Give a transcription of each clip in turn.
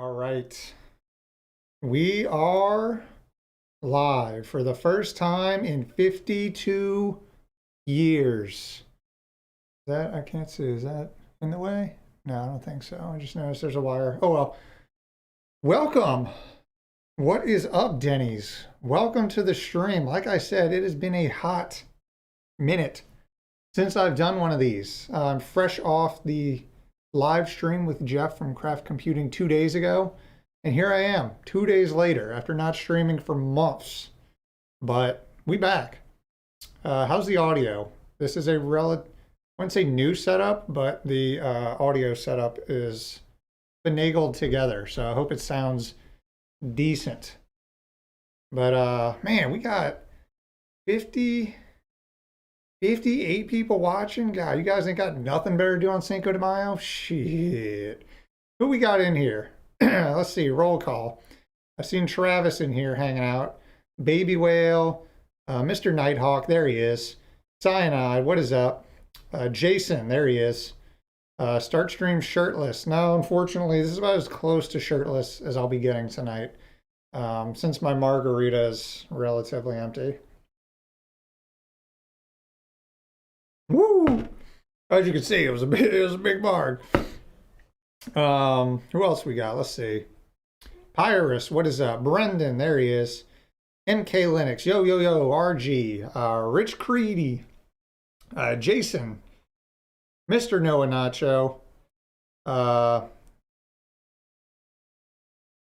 All right. We are live for the first time in 52 years. That I can't see. Is that in the way? No, I don't think so. I just noticed there's a wire. Oh well. Welcome. What is up, Denny's? Welcome to the stream. Like I said, it has been a hot minute since I've done one of these. I'm fresh off the live stream with Jeff from Craft Computing 2 days ago. And here I am 2 days later after not streaming for months. But we back. How's the audio? This is a I wouldn't say new setup, but the audio setup is finagled together. So I hope it sounds decent. But man, we got 58 people watching. God, you guys ain't got nothing better to do on Cinco de Mayo? Shit. Who we got in here? Let's see, roll call. I've seen Travis in here hanging out. Baby Whale, Mr. Nighthawk, there he is. Cyanide, what is up? Jason, there he is. Start stream shirtless. No, unfortunately, this is about as close to shirtless as I'll be getting tonight, since my margarita is relatively empty. Woo! As you can see, it was a big marg. Who else we got? Let's see. Pyrus, what is up? Brendan, there he is. MK Linux, yo, RG, Rich Creedy, Jason, Mr. Noah Nacho,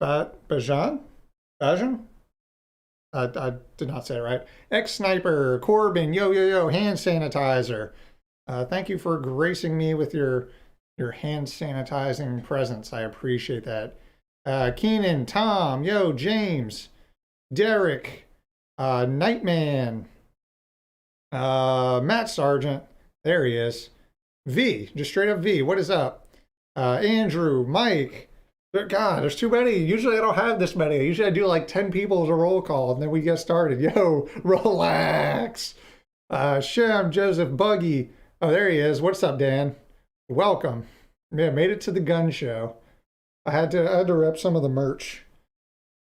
Bajan? I did not say it right. X-Sniper, Corbin, yo, hand sanitizer. Thank you for gracing me with your hand sanitizing presence. I appreciate that. Keenan, Tom, yo, James, Derek, Nightman, Matt Sargent, there he is. V, just straight up V, what is up? Andrew, Mike. God, there's too many. Usually I don't have this many. Usually I do like 10 people as a roll call and then we get started. Yo, relax. Shem, Joseph, Buggy. Oh, there he is. What's up, Dan? Welcome. Yeah, made it to the gun show. I had to rep some of the merch,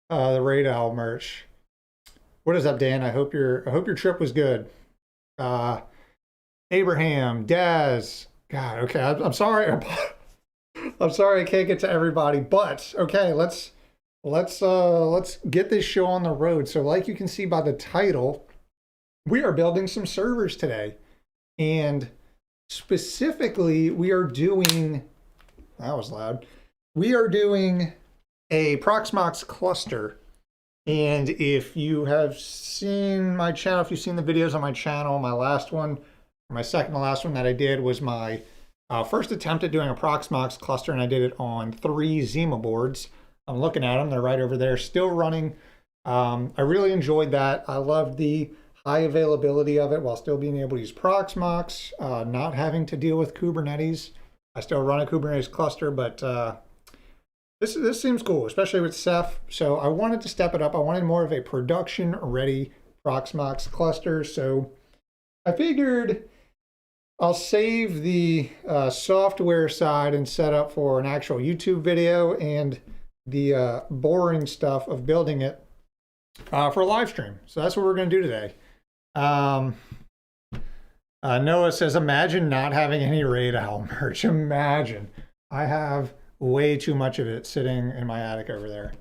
the Raid Owl merch. What is up, Dan? I hope your trip was good. Abraham, Daz. God, okay. I'm sorry. I'm sorry I can't get to everybody, but okay, let's get this show on the road. So, like you can see by the title, we are building some servers today, and specifically, we are doing. That was loud. We are doing a Proxmox cluster. And if you have seen my channel, if you've seen the videos on my channel, my last one, or my second to last one that I did was my first attempt at doing a Proxmox cluster, and I did it on 3 Zima boards. I'm looking at them. They're right over there, still running. I really enjoyed that. I loved the high availability of it while still being able to use Proxmox, not having to deal with Kubernetes. I still run a Kubernetes cluster, but this seems cool, especially with Ceph. So I wanted to step it up. I wanted more of a production-ready Proxmox cluster. So I figured I'll save the software side and set up for an actual YouTube video and the boring stuff of building it for a live stream. So that's what we're going to do today. Noah says, imagine not having any Raid Owl merch. Imagine. I have way too much of it sitting in my attic over there.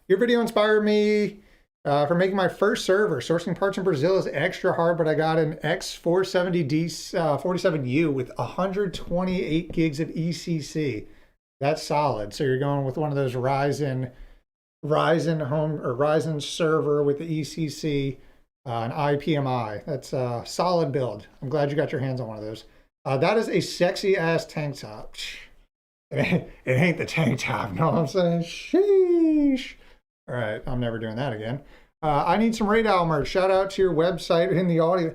Your video inspired me for making my first server. Sourcing parts in Brazil is extra hard, but I got an X470D 47U with 128 gigs of ECC. That's solid. So you're going with one of those Ryzen home or Ryzen server with the ECC, an IPMI. That's a solid build. I'm glad you got your hands on one of those. That is a sexy ass tank top. It ain't the tank top, know what I'm saying? Sheesh. All right, I'm never doing that again. I need some Raid Owl merch. Shout out to your website in the audio.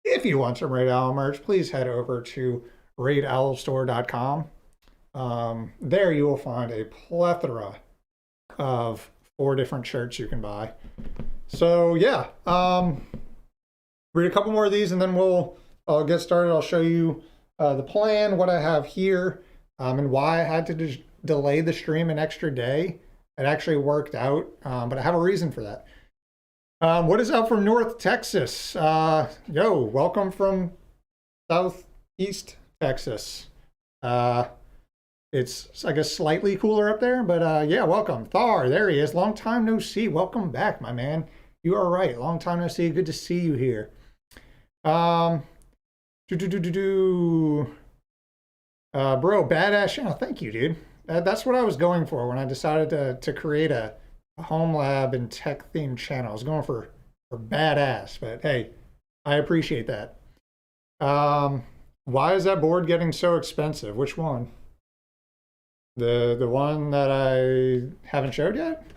If you want some Raid Owl merch, please head over to raidowlstore.com. There you will find a plethora of 4 different shirts you can buy. So yeah, read a couple more of these and then I'll get started. I'll show you the plan, what I have here, and why I had to delay the stream an extra day. It actually worked out, but I have a reason for that. What is up from North Texas? Yo, welcome from Southeast Texas. It's, I guess, slightly cooler up there, but yeah, welcome. Thar, there he is. Long time no see. Welcome back, my man. You are right. Long time no see. Good to see you here. Bro, badass channel. Thank you, dude. That's what I was going for when I decided to create a home lab and tech themed channel. I was going for badass, but hey, I appreciate that. Why is that board getting so expensive? Which one? The one that I haven't showed yet?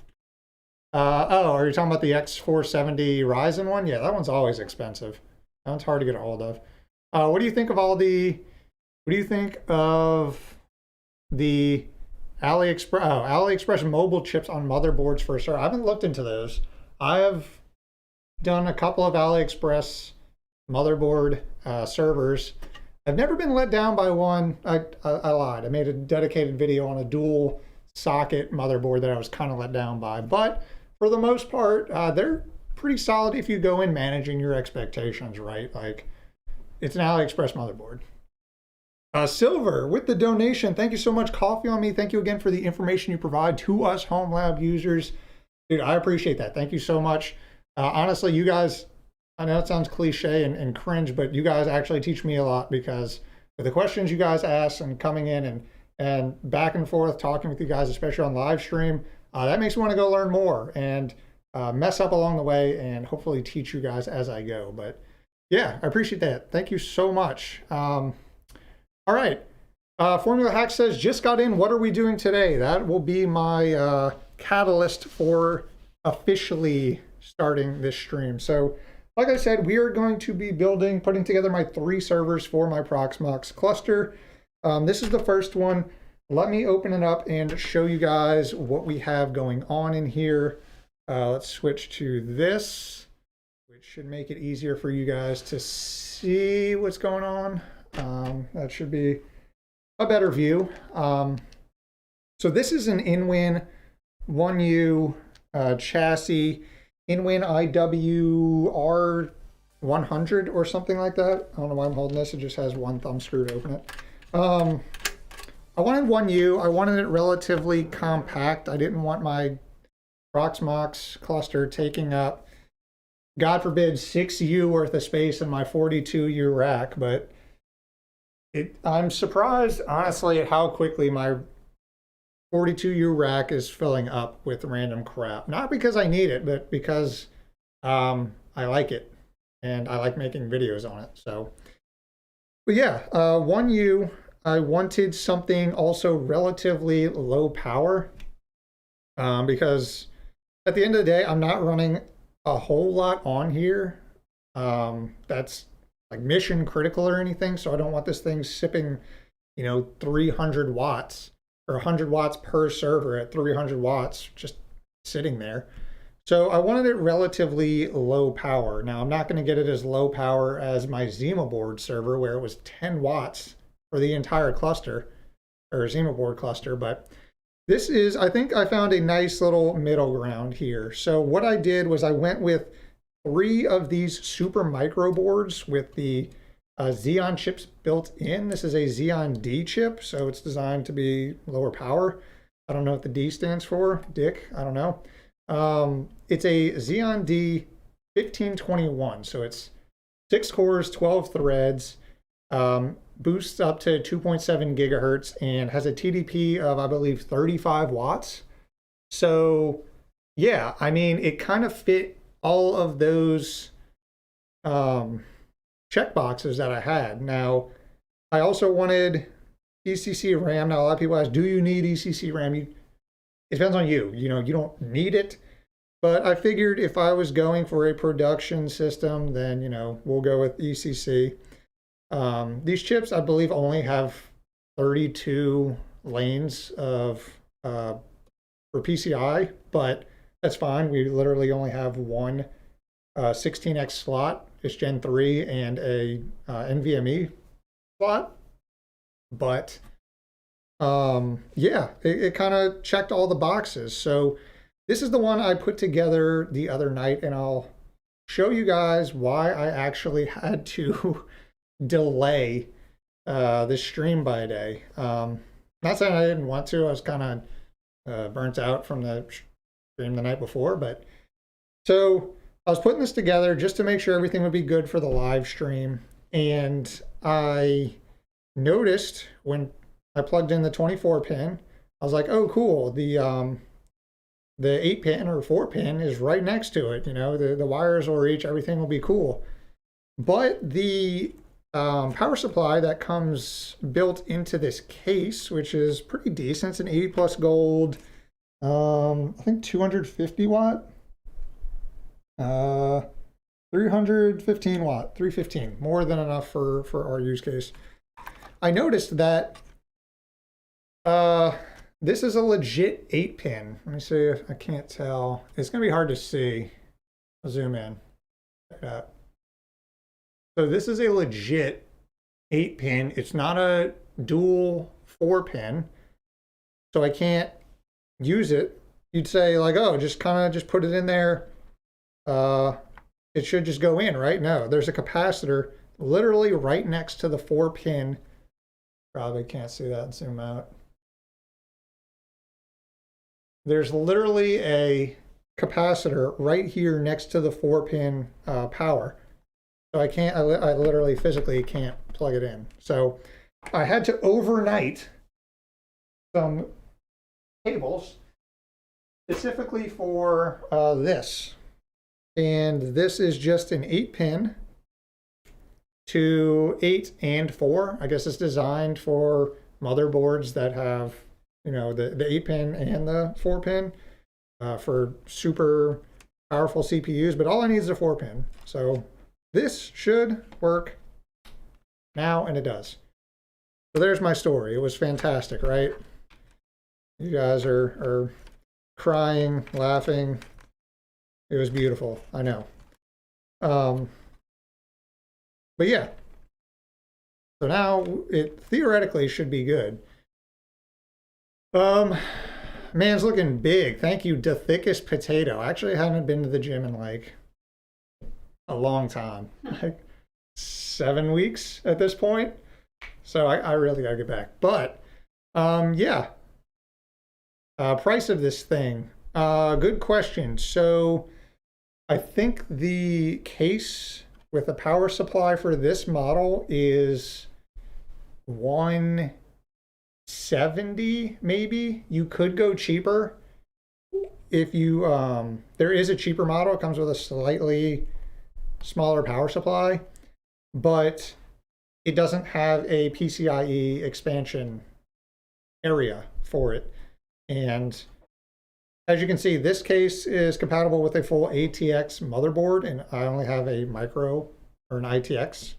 Oh, are you talking about the X470 Ryzen one? Yeah, that one's always expensive. That one's hard to get a hold of. What do you think of what do you think of the AliExpress mobile chips on motherboards for sure? I haven't looked into those. I have done a couple of AliExpress motherboard servers. I've never been let down by one. I lied. I made a dedicated video on a dual socket motherboard that I was kind of let down by. But for the most part, they're pretty solid if you go in managing your expectations, right? Like, it's an AliExpress motherboard. Silver with the donation. Thank you so much. Coffee on me. Thank you again for the information you provide to us home lab users. Dude, I appreciate that. Thank you so much. Honestly, you guys, I know it sounds cliche and cringe, but you guys actually teach me a lot, because with the questions you guys ask and coming in and back and forth talking with you guys, especially on live stream, that makes me want to go learn more and mess up along the way and hopefully teach you guys as I go. But yeah, I appreciate that. Thank you so much. All right. Formula Hack says, just got in. What are we doing today? That will be my catalyst for officially starting this stream. So like I said, we are going to be putting together my 3 servers for my Proxmox cluster. This is the first one. Let me open it up and show you guys what we have going on in here. Let's switch to this, which should make it easier for you guys to see what's going on. That should be a better view. So this is an InWin 1U chassis. InWin IWR 100 or something like that. I don't know why I'm holding this. It just has one thumb screw to open it. I wanted 1U. I wanted it relatively compact. I didn't want my Proxmox cluster taking up, God forbid, 6U worth of space in my 42U rack. But I'm surprised, honestly, at how quickly my 42U rack is filling up with random crap. Not because I need it, but because I like it and I like making videos on it. So, but yeah, 1U, I wanted something also relatively low power because at the end of the day, I'm not running a whole lot on here. That's like mission critical or anything. So I don't want this thing sipping, 300 watts. Or 100 watts per server at 300 watts just sitting there. So I wanted it relatively low power. Now I'm not going to get it as low power as my Zima board server where it was 10 watts for the entire cluster, or Zima board cluster, but this is, I think I found a nice little middle ground here. So what I did was I went with 3 of these super micro boards with the Xeon chips built in. This is a Xeon D chip, so it's designed to be lower power. I don't know what the D stands for. Dick, I don't know. It's a Xeon D 1521, so it's 6 cores, 12 threads, boosts up to 2.7 gigahertz, and has a TDP of, I believe, 35 watts. So yeah, I mean, it kind of fit all of those checkboxes that I had. Now, I also wanted ECC RAM. Now, a lot of people ask, do you need ECC RAM? It depends on you. You don't need it. But I figured if I was going for a production system, then, we'll go with ECC. These chips, I believe, only have 32 lanes of for PCI, but that's fine. We literally only have one 16X slot. It's Gen 3 and a NVMe slot. But yeah, it kind of checked all the boxes. So this is the one I put together the other night, and I'll show you guys why I actually had to delay this stream by a day. Not saying I didn't want to. I was kind of burnt out from the stream the night before, but so I was putting this together just to make sure everything would be good for the live stream, and I noticed when I plugged in the 24 pin, I was like, oh, cool. The 8 pin or 4 pin is right next to it. You know, the wires will reach, everything will be cool. But the power supply that comes built into this case, which is pretty decent, it's an 80 plus gold, I think 250 watt, 315 watt, 315, more than enough for our use case. I noticed that this is a legit 8 pin. Let me see if I can't tell. It's gonna be hard to see. I'll zoom in. Check it out. So this is a legit 8 pin. It's not a dual 4 pin. So I can't use it. You'd say like, oh, just put it in there. It should just go in, right? No, there's a capacitor literally right next to the 4 pin. Probably can't see that, zoom out. There's literally a capacitor right here next to the 4 pin power. So I literally physically can't plug it in. So I had to overnight some cables specifically for this. And this is just an 8 pin to 8 and 4. I guess it's designed for motherboards that have, you know, the 8 pin and the 4 pin for super powerful CPUs, but all I need is a 4 pin. So this should work now, and it does. So there's my story. It was fantastic, right? You guys are crying, laughing. It was beautiful, I know. But yeah, so now it theoretically should be good. Man's looking big. Thank you, the thickest potato. I actually haven't been to the gym in like a long time, like 7 weeks at this point. So I really gotta get back. But yeah, price of this thing. Good question. So I think the case with the power supply for this model is 170 maybe. You could go cheaper if you there is a cheaper model. It comes with a slightly smaller power supply, but it doesn't have a PCIe expansion area for it. And as you can see, this case is compatible with a full ATX motherboard, and I only have a micro or an ITX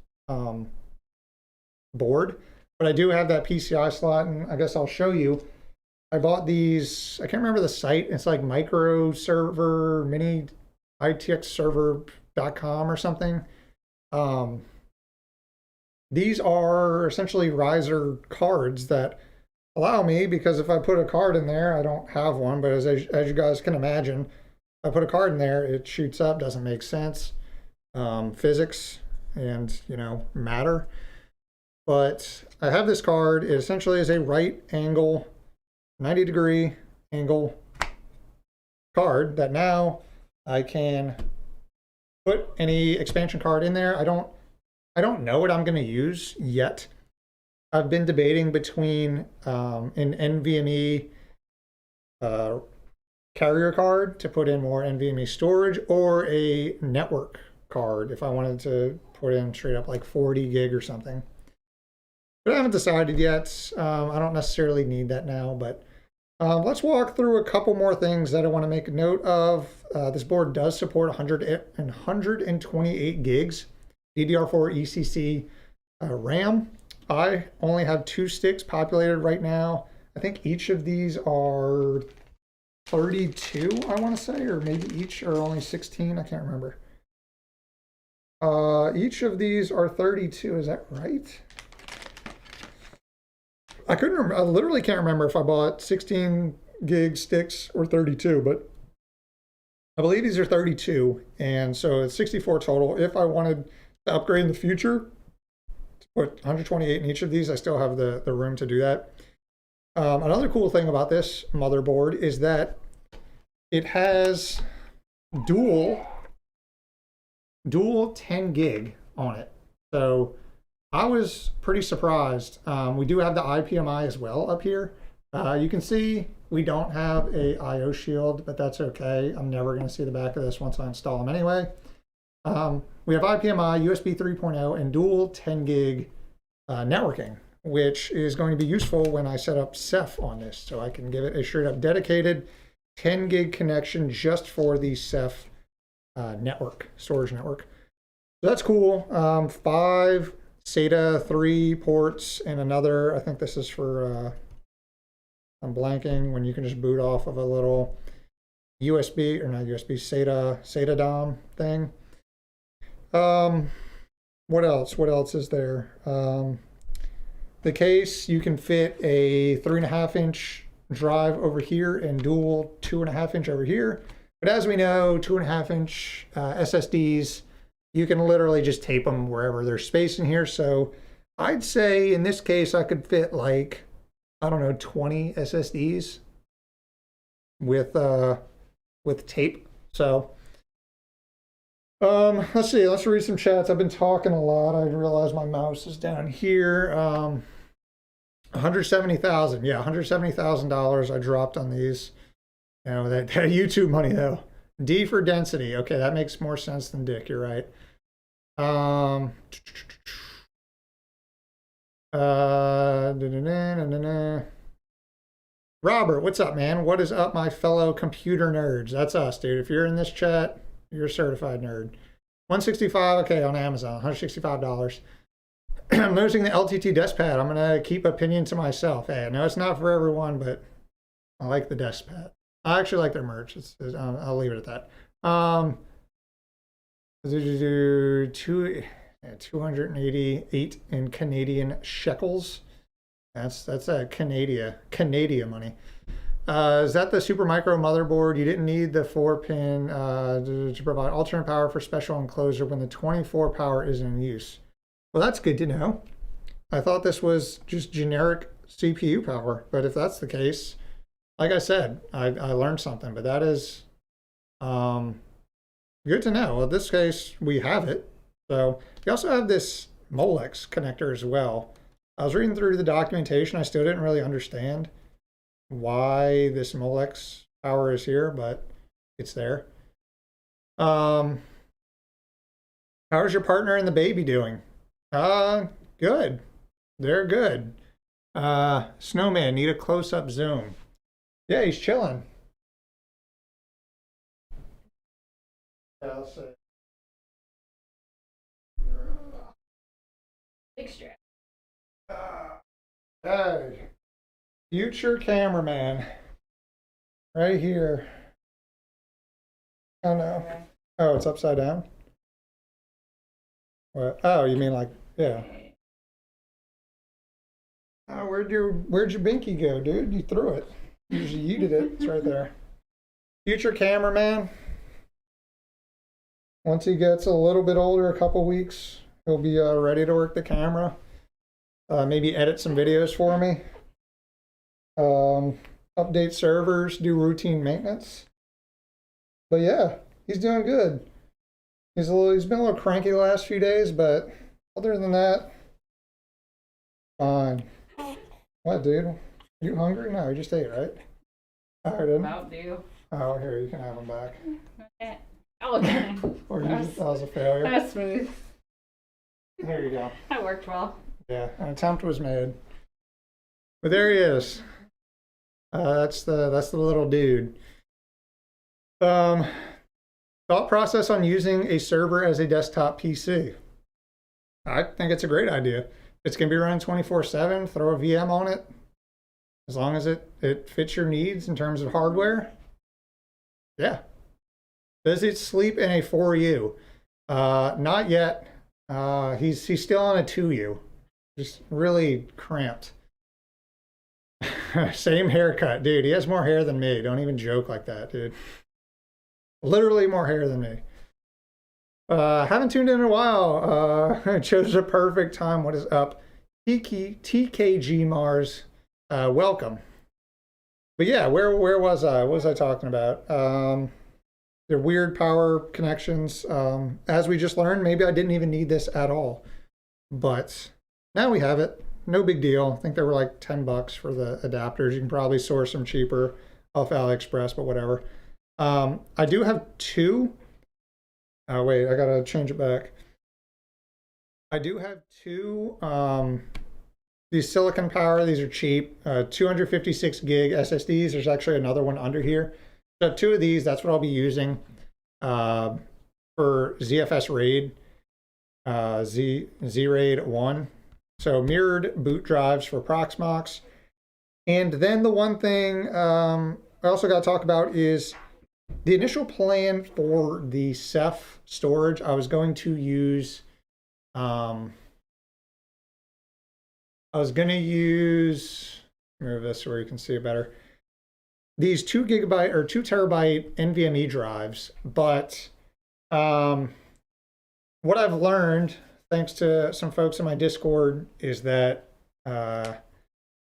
board. But I do have that PCI slot, and I guess I'll show you. I bought these, I can't remember the site. It's like micro server, mini ITX server.com or something. These are essentially riser cards that allow me, because if I put a card in there, I don't have one, but as you guys can imagine, if I put a card in there, it shoots up, doesn't make sense. Physics and, you know, matter. But I have this card. It essentially is a right angle, 90-degree angle card that now I can put any expansion card in there. I don't know what I'm going to use yet. I've been debating between an NVMe carrier card to put in more NVMe storage, or a network card if I wanted to put in straight up like 40 gig or something. But I haven't decided yet. I don't necessarily need that now, but let's walk through a couple more things that I want to make a note of. This board does support 128 gigs DDR4 ECC RAM. I only have 2 sticks populated right now. I think each of these are 32, I want to say, or maybe each are only 16. I can't remember. Each of these are 32. Is that right? I couldn't remember. I literally can't remember if I bought 16 gig sticks or 32, but I believe these are 32, and so it's 64 total. If I wanted to upgrade in the future, to put 128 in each of these, I still have the room to do that. Another cool thing about this motherboard is that it has dual 10 gig on it. So I was pretty surprised. We do have the IPMI as well up here. You can see we don't have a IO shield, but that's okay. I'm never going to see the back of this once I install them anyway. We have IPMI, USB 3.0, and dual 10 gig networking, which is going to be useful when I set up Ceph on this. So I can give it a straight up dedicated 10 gig connection just for the Ceph network, storage network. So that's cool. 5 SATA 3 ports and another, I think this is for, I'm blanking, when you can just boot off of a little USB, or not USB, SATA DOM thing. What else? What else is there? The case, you can fit a 3.5-inch drive over here and dual 2.5-inch over here. But as we know, 2.5-inch SSDs, you can literally just tape them wherever there's space in here. So I'd say in this case, I could fit like, I don't know, 20 SSDs with tape. So let's see, let's read some chats. I've been talking a lot. I realize my mouse is down here. 170,000. Yeah, $170,000 I dropped on these. You know, that YouTube money though. D for density. Okay, that makes more sense than Dick. You're right. Robert, what's up, man? What is up, my fellow computer nerds? That's us, dude. If you're in this chat, you're a certified nerd. 165, okay, on Amazon, $165. I'm noticing the LTT desk pad. I'm gonna keep opinion to myself. Hey, I know it's not for everyone, but I like the desk pad. I actually like their merch. I'll leave it at that. 288 in Canadian shekels. That's a Canadian money. Is that the Supermicro motherboard? You didn't need the 4-pin to provide alternate power for special enclosure when the 24 power is in use. Well, that's good to know. I thought this was just generic CPU power, but if that's the case, like I said, I learned something, but that is good to know. Well, in this case, we have it. So you also have this Molex connector as well. I was reading through the documentation. I still didn't really understand why this Molex power is here, but it's there. How's your partner and the baby doing? Good. They're good. Snowman, need a close-up zoom. Yeah, he's chilling. Yeah, I'll say. Big strap. Hey, future cameraman. Right here. Oh no. Oh, it's upside down? What? Oh, you mean like, yeah. Oh, where'd your binky go, dude? You threw it. You just yeeted it. It's right there. Future cameraman. Once he gets a little bit older, a couple weeks, he'll be ready to work the camera. Maybe edit some videos for me. Update servers, do routine maintenance. But yeah, he's doing good. He's been a little cranky the last few days, but other than that, fine. What, dude? You hungry? No, you just ate, right? I didn't. About due. Oh, here, you can have them back. Okay. Oh, okay. Or you just, that was a failure. That's smooth. There you go. That worked well. Yeah, an attempt was made. But there he is. That's the little dude. Thought process on using a server as a desktop PC. I think it's a great idea. It's going to be running 24/7. Throw a VM on it. As long as it fits your needs in terms of hardware. Yeah. Does it sleep in a 4U? Not yet. He's still on a 2U. Just really cramped. Same haircut, dude. He has more hair than me. Don't even joke like that, dude. Literally more hair than me. Haven't tuned in a while. Chose a perfect time. What is up? TKG Mars. Welcome. But yeah, where was I? What was I talking about? The weird power connections. As we just learned, maybe I didn't even need this at all. But now we have it. No big deal. I think they were like $10 for the adapters. You can probably source them cheaper off AliExpress, but whatever. I do have two. Oh, wait, I gotta change it back. I do have two. These silicon power, these are cheap. 256 gig SSDs. There's actually another one under here. So two of these, that's what I'll be using for ZFS RAID, Z-RAID 1. So mirrored boot drives for Proxmox. And then the one thing I also got to talk about is the initial plan for the Ceph storage. I was going to use, move this so where you can see it better. These 2 gigabyte or 2 terabyte NVMe drives, but what I've learned, thanks to some folks in my Discord, is that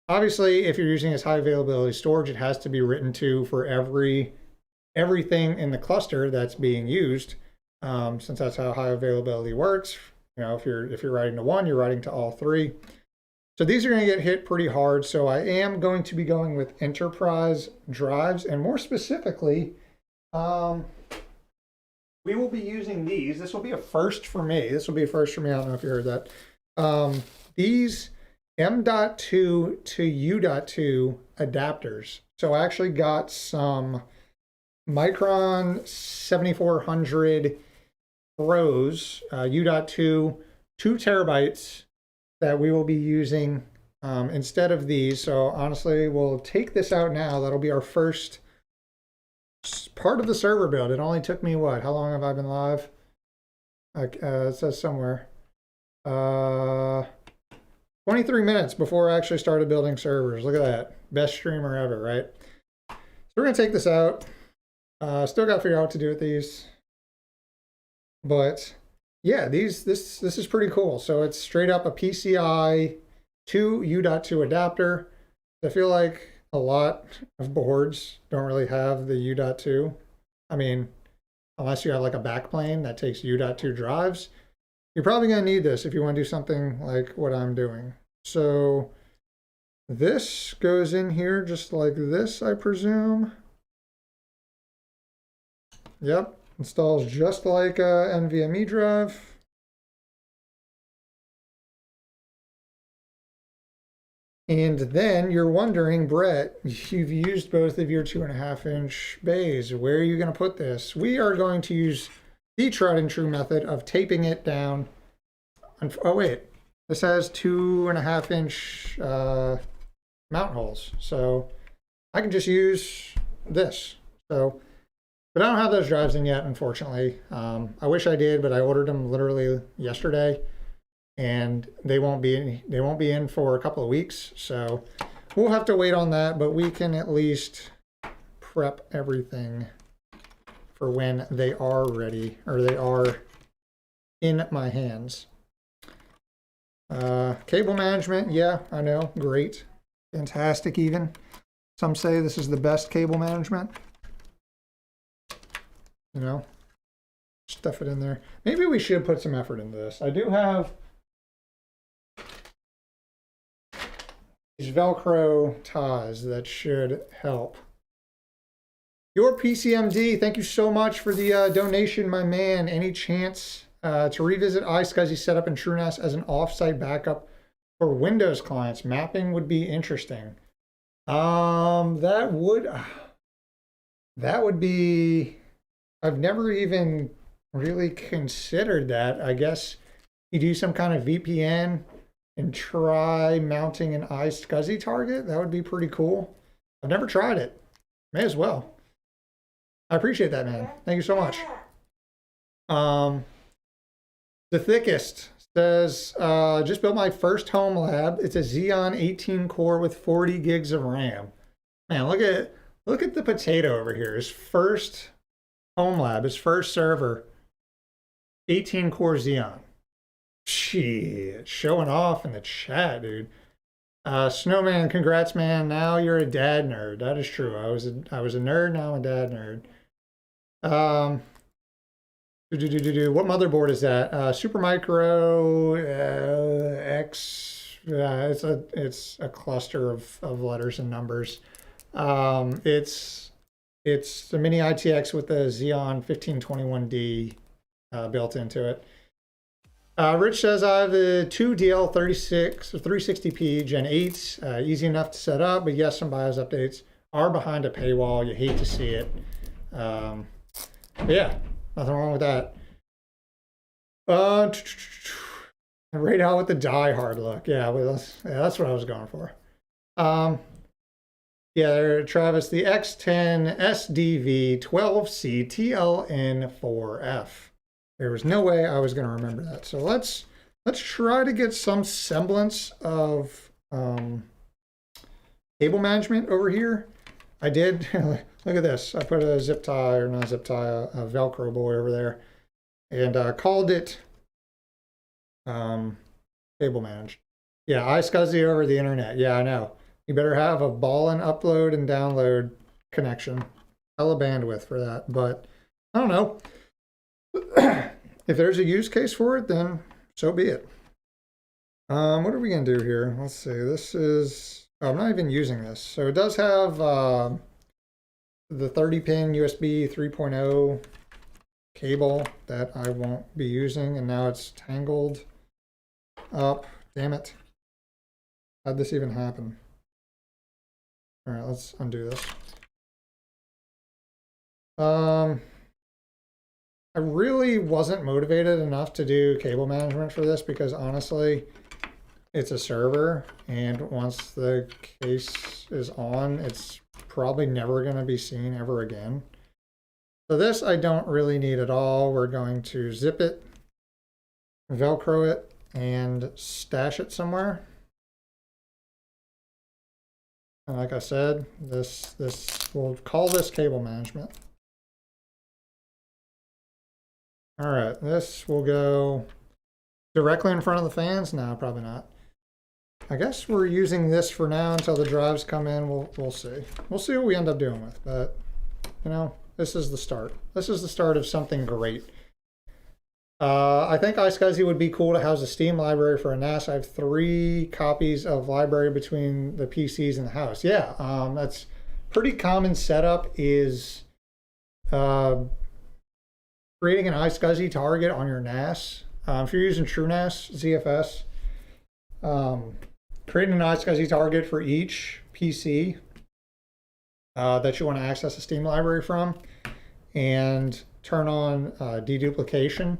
obviously if you're using this high availability storage, it has to be written to for everything in the cluster that's being used, since that's how high availability works. You know, if you're writing to one, you're writing to all three. So these are going to get hit pretty hard. So I am going to be going with enterprise drives, and more specifically, we will be using these. This will be a first for me. This will be a first for me. I don't know if you heard that. These M.2 to U.2 adapters. So I actually got some Micron 7400 Pros, U.2, 2 terabytes that we will be using instead of these. So honestly, we'll take this out now. That'll be our first part of the server build. It only took me what? How long have I been live? It says somewhere. 23 minutes before I actually started building servers. Look at that. Best streamer ever, right? So we're going to take this out. Still got to figure out what to do with these. But yeah, this is pretty cool. So it's straight up a PCI to U.2 adapter. I feel like a lot of boards don't really have the U.2. I mean, unless you have like a backplane that takes U.2 drives, you're probably going to need this if you want to do something like what I'm doing. So this goes in here just like this, I presume. Yep. Installs just like a NVMe drive. And then you're wondering, Brett, you've used both of your 2.5-inch bays. Where are you going to put this? We are going to use the tried and true method of taping it down. Oh, wait. This has 2.5-inch mount holes. So I can just use this. So, but I don't have those drives in yet, unfortunately. I wish I did, but I ordered them literally yesterday, and they won't be in for a couple of weeks. So we'll have to wait on that, but we can at least prep everything for when they are ready, or they are in my hands. Cable management, yeah, I know, great, fantastic even. Some say this is the best cable management. You know, stuff it in there. Maybe we should put some effort into this. I do have these Velcro ties that should help. Your PCMD, thank you so much for the donation, my man. Any chance to revisit iSCSI setup in TrueNAS as an offsite backup for Windows clients? Mapping would be interesting. That would be, I've never even really considered that. I guess you do some kind of VPN and try mounting an iSCSI target. That would be pretty cool. I've never tried it. May as well. I appreciate that, man. Thank you so much. The thickest Says, just built my first home lab. It's a Xeon 18 core with 40 gigs of RAM. Man, look at the potato over here. His first home lab, his first server, 18 core Xeon. Shit, showing off in the chat, dude. Snowman, congrats, man. Now you're a dad nerd. That is true. I was a nerd. Now I'm a dad nerd. What motherboard is that? Supermicro X. It's a cluster of letters and numbers. It's the mini ITX with the Xeon 1521D built into it. Rich says I have the 2DL36 or 360p Gen 8s, easy enough to set up, but yes, some BIOS updates are behind a paywall. You hate to see it. But yeah, nothing wrong with that. Right out with the Die Hard look. Yeah, that's what I was going for. Yeah, there, Travis, the X10 SDV 12C TLN4F. There was no way I was going to remember that. So let's try to get some semblance of cable management over here. I did, look at this. I put a zip tie, or not zip tie, a Velcro boy over there, and called it cable managed. Yeah, iSCSI over the internet. Yeah, I know. You better have a ballin' upload and download connection. Hella bandwidth for that, but I don't know. If there's a use case for it, then so be it. What are we gonna do here? Let's see. This is, oh, I'm not even using this. So it does have the 30-pin USB 3.0 cable that I won't be using, and now it's tangled up. Damn it. How'd this even happen? All right, let's undo this. I really wasn't motivated enough to do cable management for this because honestly, it's a server, and once the case is on, it's probably never going to be seen ever again. So this I don't really need at all. We're going to zip it, Velcro it, and stash it somewhere. And like I said, we'll call this cable management. All right, this will go directly in front of the fans. No, probably not. I guess we're using this for now until the drives come in. We'll see. We'll see what we end up doing with, but you know, this is the start. This is the start of something great. I think iSCSI would be cool to house a Steam library for a NAS. I have 3 copies of library between the PCs and the house. Yeah, that's pretty common setup is creating an iSCSI target on your NAS. If you're using TrueNAS, ZFS, creating an iSCSI target for each PC that you want to access a Steam library from, and turn on deduplication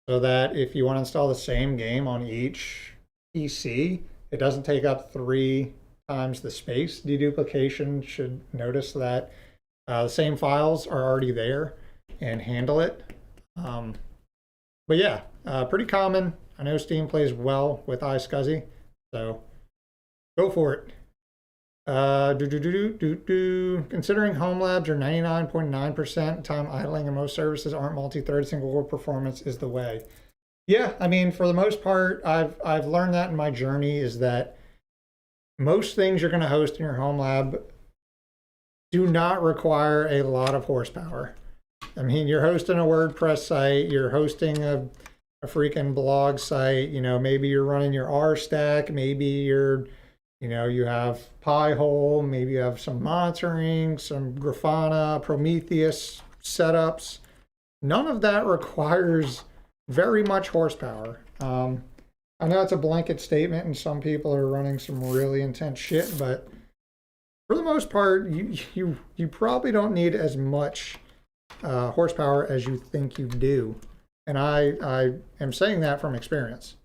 so that if you want to install the same game on each PC, it doesn't take up 3 times the space. Deduplication should notice that the same files are already there and handle it. But yeah, pretty common. I know Steam plays well with iSCSI, so go for it. Considering home labs are 99.9% time idling and most services aren't multi-thread, single core performance is the way. Yeah, I mean, for the most part, I've learned that in my journey is that most things you're going to host in your home lab do not require a lot of horsepower. I mean, you're hosting a WordPress site, you're hosting a freaking blog site, you know, maybe you're running your R stack, maybe you're, you know, you have Pi-hole, maybe you have some monitoring, some Grafana, Prometheus setups. None of that requires very much horsepower. I know it's a blanket statement and some people are running some really intense shit, but for the most part, you probably don't need as much horsepower as you think you do. And I am saying that from experience.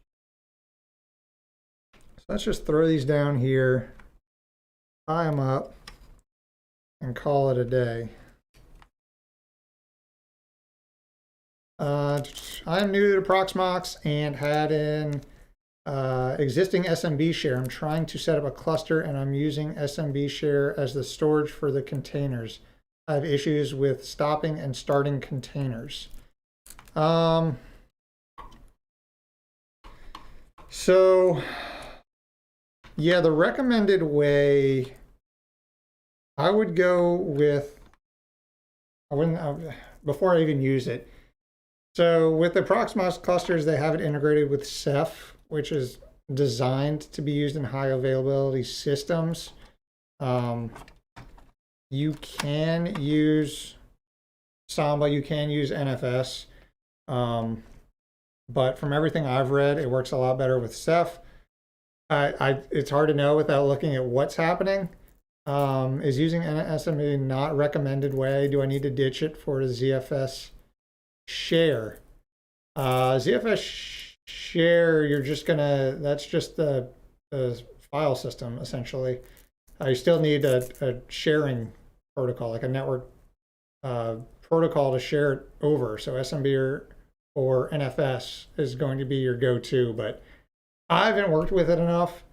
So let's just throw these down here, tie them up, and call it a day. I'm new to Proxmox and had an existing SMB share. I'm trying to set up a cluster and I'm using SMB share as the storage for the containers. I have issues with stopping and starting containers. So yeah, the recommended way, I would go with, before I even use it. So with the Proxmox clusters, they have it integrated with Ceph, which is designed to be used in high availability systems. You can use Samba, you can use NFS, but from everything I've read, it works a lot better with Ceph. It's hard to know without looking at what's happening. Is using NSMB not recommended way? Do I need to ditch it for the ZFS share? ZFS share, you're just gonna, that's just the file system essentially. You still need a sharing protocol, like a network protocol to share it over. So SMB or NFS is going to be your go-to, but I haven't worked with it enough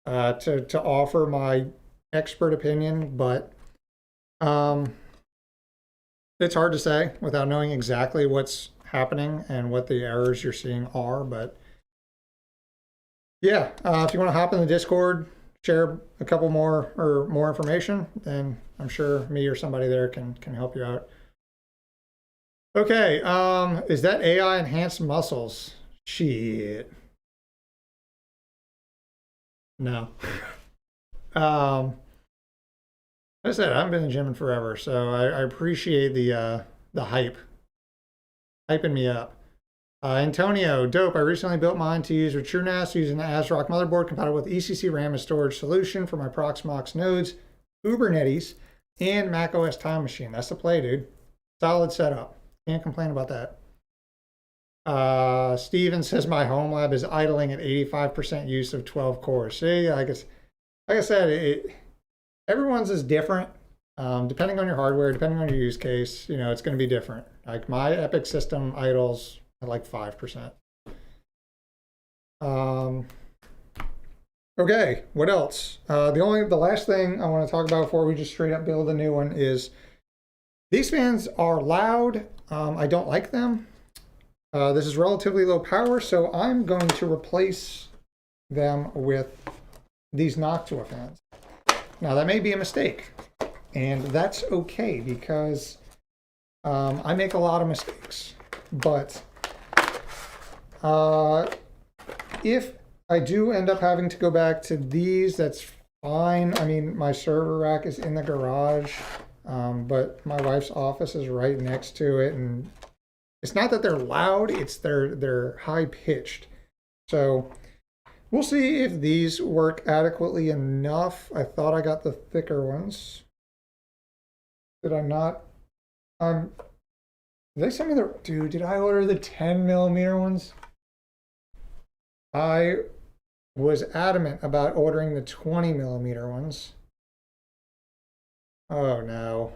to offer my expert opinion, but it's hard to say without knowing exactly what's happening and what the errors you're seeing are. But yeah, if you want to hop in the Discord, share a couple more information, then I'm sure me or somebody there can help you out. Okay, is that AI enhanced muscles? Shit. No. Like I said, I haven't been in the gym in forever, so I appreciate the hype. Hyping me up. Antonio, dope. I recently built mine to use with TrueNAS using the ASRock motherboard compatible with ECC RAM and storage solution for my Proxmox nodes, Kubernetes, and macOS Time Machine. That's the play, dude. Solid setup. Can't complain about that. Steven says my home lab is idling at 85% use of 12 cores. See, like I said, everyone's is different. Depending on your hardware, depending on your use case, you know, it's going to be different. Like my Epic system idles at like 5%. Okay, what else? The last thing I want to talk about before we just straight up build a new one is these fans are loud. I don't like them. This is relatively low power, so I'm going to replace them with these Noctua fans. Now that may be a mistake, and that's okay because I make a lot of mistakes. But if I do end up having to go back to these, that's fine. I mean, my server rack is in the garage, but my wife's office is right next to it, and it's not that they're loud, it's they're high pitched. So we'll see if these work adequately enough. I thought I got the thicker ones. Did I not? Did they send me the, dude, did I order the 10mm ones? I was adamant about ordering the 20mm ones. Oh no.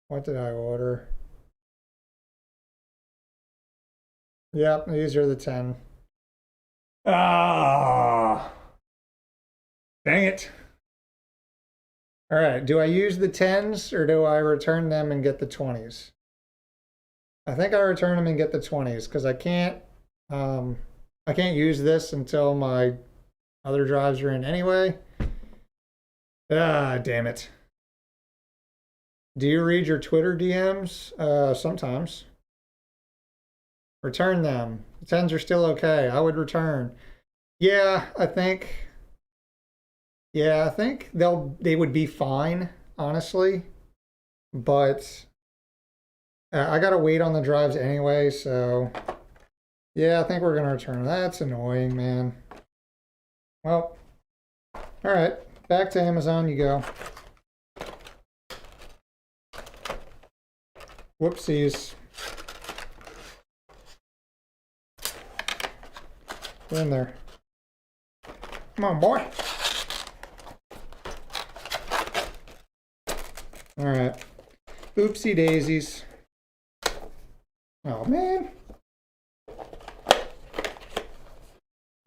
What did I order? Yep, these are the 10. Ah, dang it. All right, do I use the 10s or do I return them and get the 20s? I think I return them and get the 20s because I can't use this until my other drives are in anyway. Ah, damn it. Do you read your Twitter DMs? Sometimes. Return them. The 10s are still okay. I would return. Yeah, I think they would be fine, honestly. But I gotta wait on the drives anyway, so yeah, I think we're gonna return. That's annoying, man. Well, all right, back to Amazon you go. Whoopsies. Get in there. Come on, boy. All right. Oopsie daisies. Oh, man.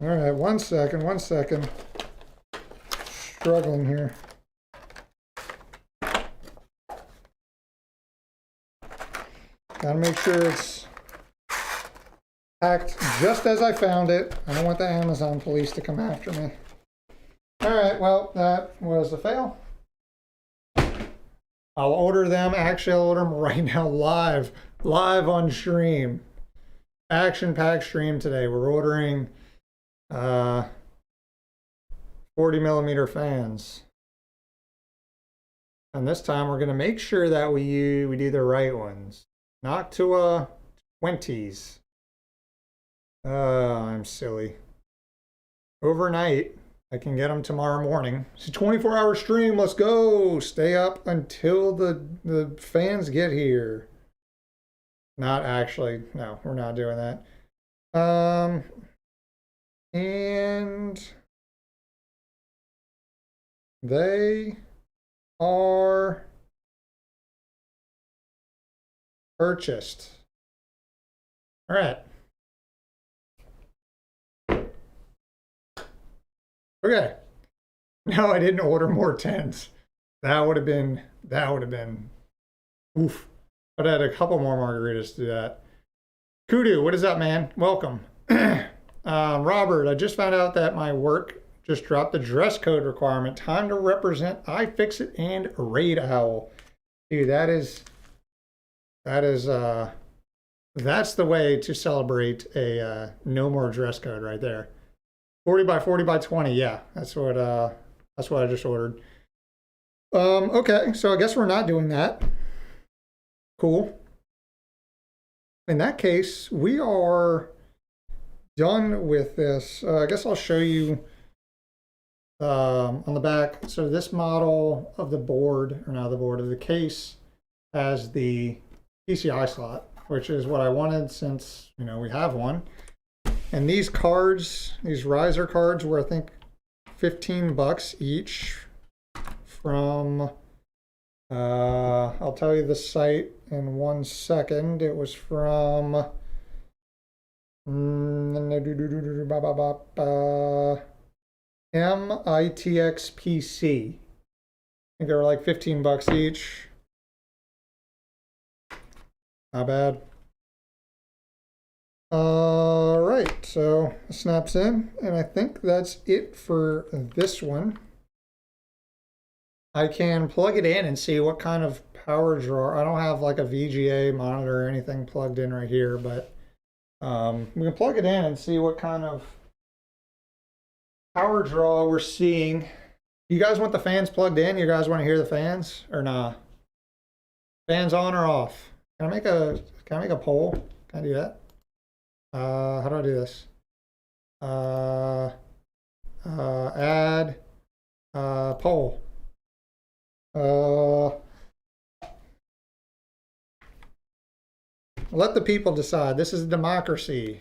All right, 1 second, 1 second. Struggling here. Gotta make sure it's packed just as I found it. I don't want the Amazon police to come after me. All right, well, that was a fail. I'll order them. Actually, I'll order them right now live on stream. Action-packed stream today. We're ordering 40mm fans. And this time we're going to make sure that we do the right ones. Not to 20s. I'm silly. Overnight. I can get them tomorrow morning. It's a 24-hour stream. Let's go. Stay up until the fans get here. Not actually. No, we're not doing that. And they are purchased. All right. Okay. No, I didn't order more tents. That would have been oof. But I had a couple more margaritas to do that. Kudu, what is up, man? Welcome. Robert, I just found out that my work just dropped the dress code requirement. Time to represent iFixit and Raid Owl. Dude, that's the way to celebrate a no more dress code right there. 40 by 40 by 20, yeah, that's what I just ordered. Okay, so I guess we're not doing that. Cool. In that case, we are done with this. I guess I'll show you on the back. So this model of the board, or not the board, of the case, has the PCI slot, which is what I wanted since, you know, we have one. And these cards, these riser cards, were I think $15 each from, I'll tell you the site in 1 second. It was from MITXPC. I think they were like $15 each. Not bad. All right, so it snaps in, and I think that's it for this one. I can plug it in and see what kind of power draw. I don't have like a VGA monitor or anything plugged in right here, but we can plug it in and see what kind of power draw we're seeing. You guys want the fans plugged in? You guys want to hear the fans or nah? Fans on or off? Can I make a poll? Can I do that? How do I do this? Add poll. Let the people decide. This is a democracy.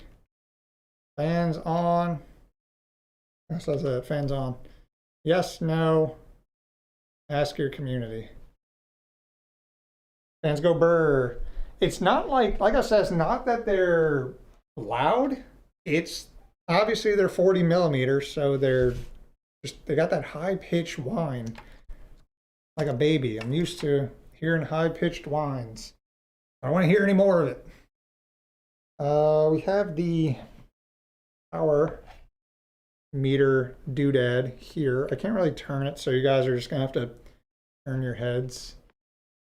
Fans on. That's it. Fans on. Yes, no. Ask your community. Fans go brr. It's not like I said, it's not that they're loud. It's obviously they're 40mm, so they got that high pitched whine like a baby. I'm used to hearing high pitched whines. I don't want to hear any more of it. We have the power meter doodad here. I can't really turn it, so you guys are just gonna have to turn your heads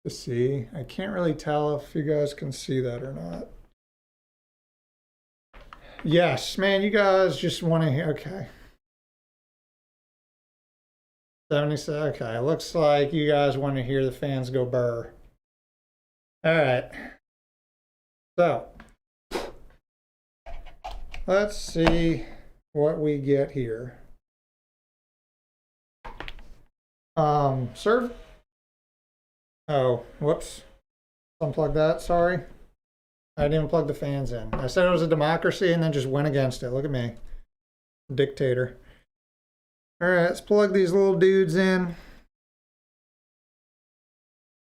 to see. I can't really tell if you guys can see that or not. Yes, man, you guys just want to hear. Okay. 76. Okay, looks like you guys want to hear the fans go burr. All right. So, let's see what we get here. Serve. Oh, whoops. Unplug that, sorry. I didn't plug the fans in. I said it was a democracy and then just went against it. Look at me. Dictator. All right, let's plug these little dudes in.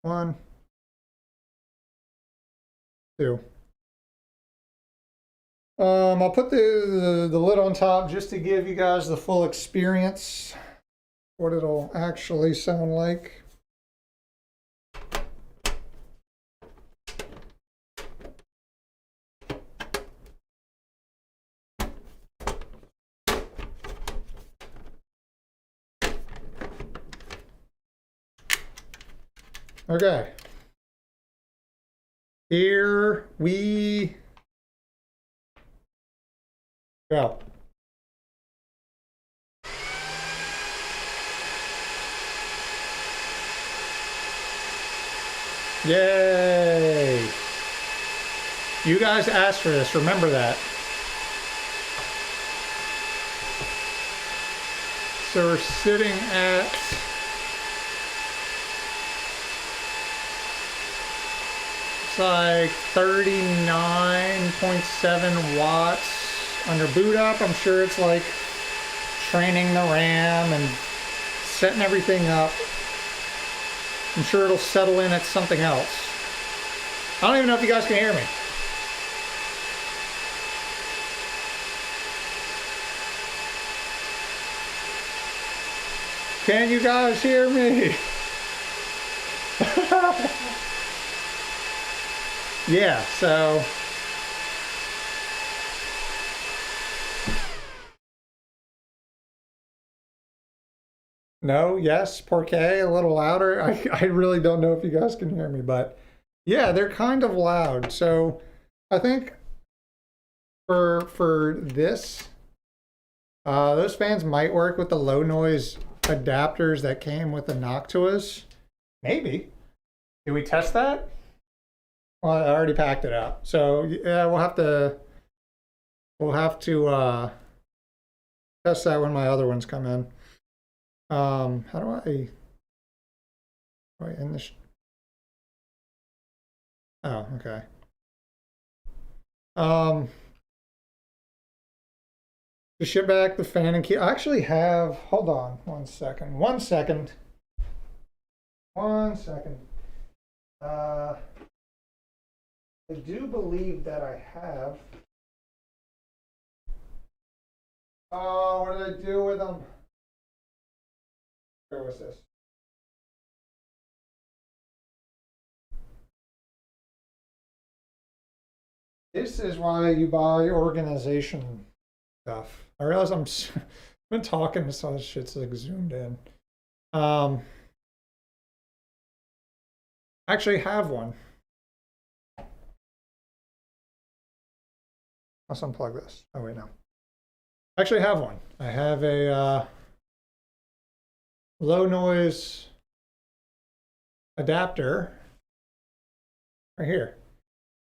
1, 2. I'll put the lid on top just to give you guys the full experience, what it'll actually sound like. Okay. Here we go. Yay! You guys asked for this, remember that. So we're sitting at it's like 39.7 watts under boot up. I'm sure it's like training the RAM and setting everything up. I'm sure it'll settle in at something else. I don't even know if you guys can hear me. Can you guys hear me? Yeah, so no, yes, Porquet, a little louder. I really don't know if you guys can hear me, but yeah, they're kind of loud. So I think for this, those fans might work with the low noise adapters that came with the Noctuas. Maybe. Did we test that? Well, I already packed it up. So yeah, we'll have to test that when my other ones come in. How do I end this? Oh, okay. To ship back the fan and key. I actually have, hold on one second. I do believe that I have. Oh, what did I do with them? Where was this? This is why you buy organization stuff. I realize I'm been talking so this shit's like zoomed in. I actually have one. Let's unplug this. Oh wait, no. I actually have one. I have a low noise adapter right here.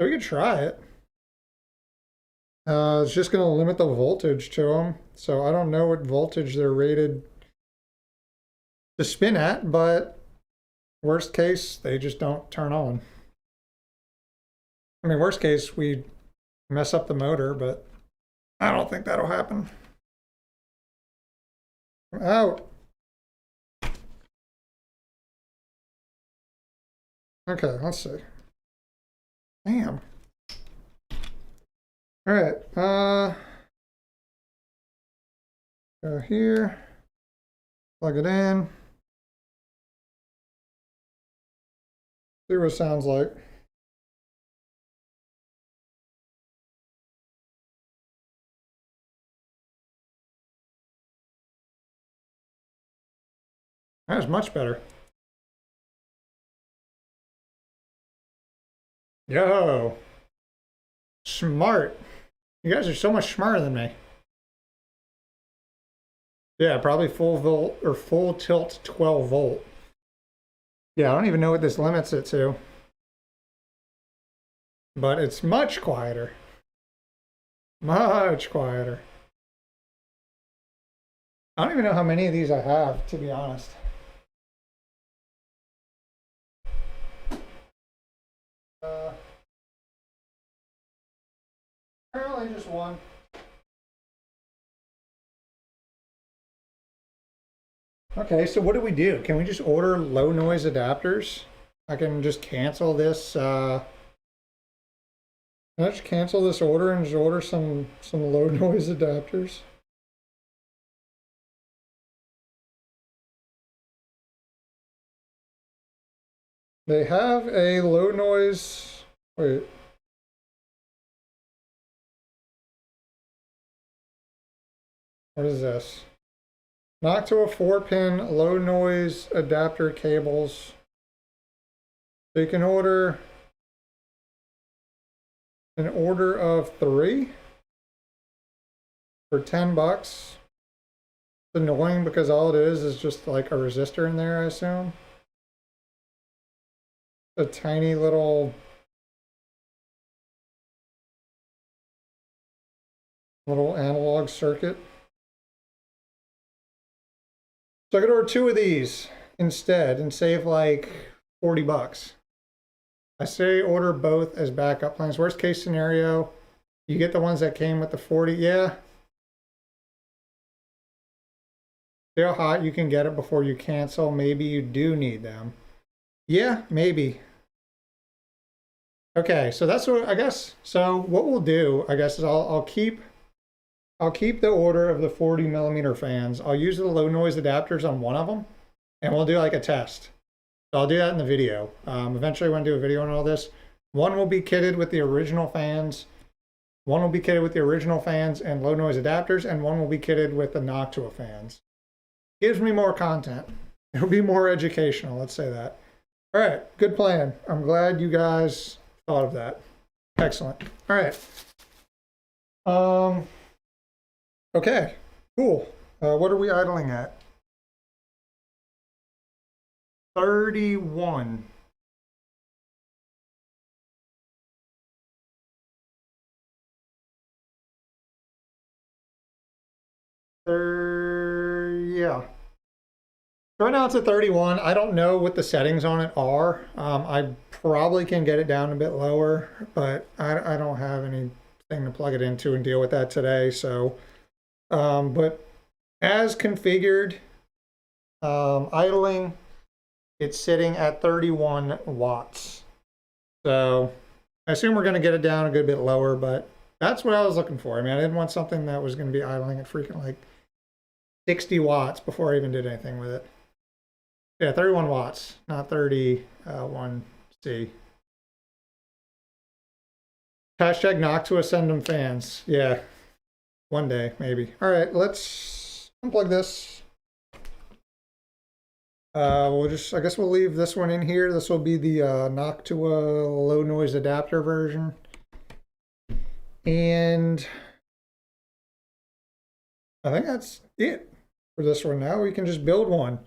So we could try it. It's just going to limit the voltage to them. So I don't know what voltage they're rated to spin at, but worst case, they just don't turn on. I mean, worst case, we mess up the motor, but I don't think that'll happen. I'm out. Okay, let's see. Damn. All right. Go here. Plug it in. See what it sounds like. That's much better. Yo. Smart. You guys are so much smarter than me. Yeah, probably full volt or full tilt 12 volt. Yeah, I don't even know what this limits it to. But it's much quieter. Much quieter. I don't even know how many of these I have, to be honest. Apparently just one. Okay, so what do we do? Can we just order low noise adapters? I can just cancel this Can I just cancel this order and just order some low noise adapters? They have a low noise, wait. What is this? Noctua 4-pin low noise adapter cables. So you can order an order of 3 for 10 bucks. It's annoying because all it is just like a resistor in there, I assume. A tiny little analog circuit. So I could order 2 of these instead and save like 40 bucks. I say order both as backup plans. Worst case scenario, you get the ones that came with the 40. Yeah. See how hot you can get it before you cancel. Maybe you do need them. Yeah, maybe. Okay, so that's what I guess. So what we'll do, I guess, is I'll keep the order of the 40 millimeter fans. I'll use the low noise adapters on one of them, and we'll do like a test. So I'll do that in the video. Eventually, I want to do a video on all this. One will be kitted with the original fans. One will be kitted with the original fans and low noise adapters, and one will be kitted with the Noctua fans. Gives me more content. It'll be more educational, let's say that. All right, good plan. I'm glad you guys thought of that. Excellent. All right. Okay, cool. What are we idling at? 31. Yeah. Right now it's at 31. I don't know what the settings on it are. I probably can get it down a bit lower, but I don't have anything to plug it into and deal with that today. So, but as configured, idling, it's sitting at 31 watts. So I assume we're going to get it down a good bit lower, but that's what I was looking for. I mean, I didn't want something that was going to be idling at freaking like 60 watts before I even did anything with it. Yeah, 31 watts, not 31C. Hashtag Noctua send them fans. Yeah, one day, maybe. All right, let's unplug this. I guess we'll leave this one in here. This will be the Noctua low noise adapter version. And I think that's it for this one. Now we can just build one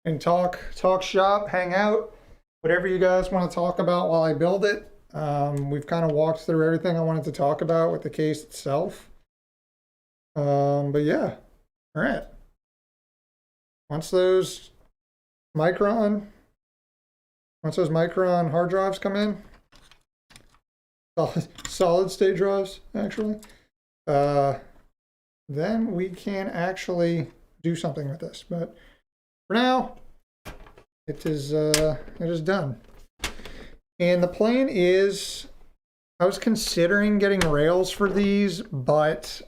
and talk shop, hang out, whatever you guys want to talk about while I build it. We've kind of walked through everything I wanted to talk about with the case itself. But yeah, all right. Once those Micron hard drives come in, solid state drives actually, then we can actually do something with this. But for now, it is done. And the plan is, I was considering getting rails for these, but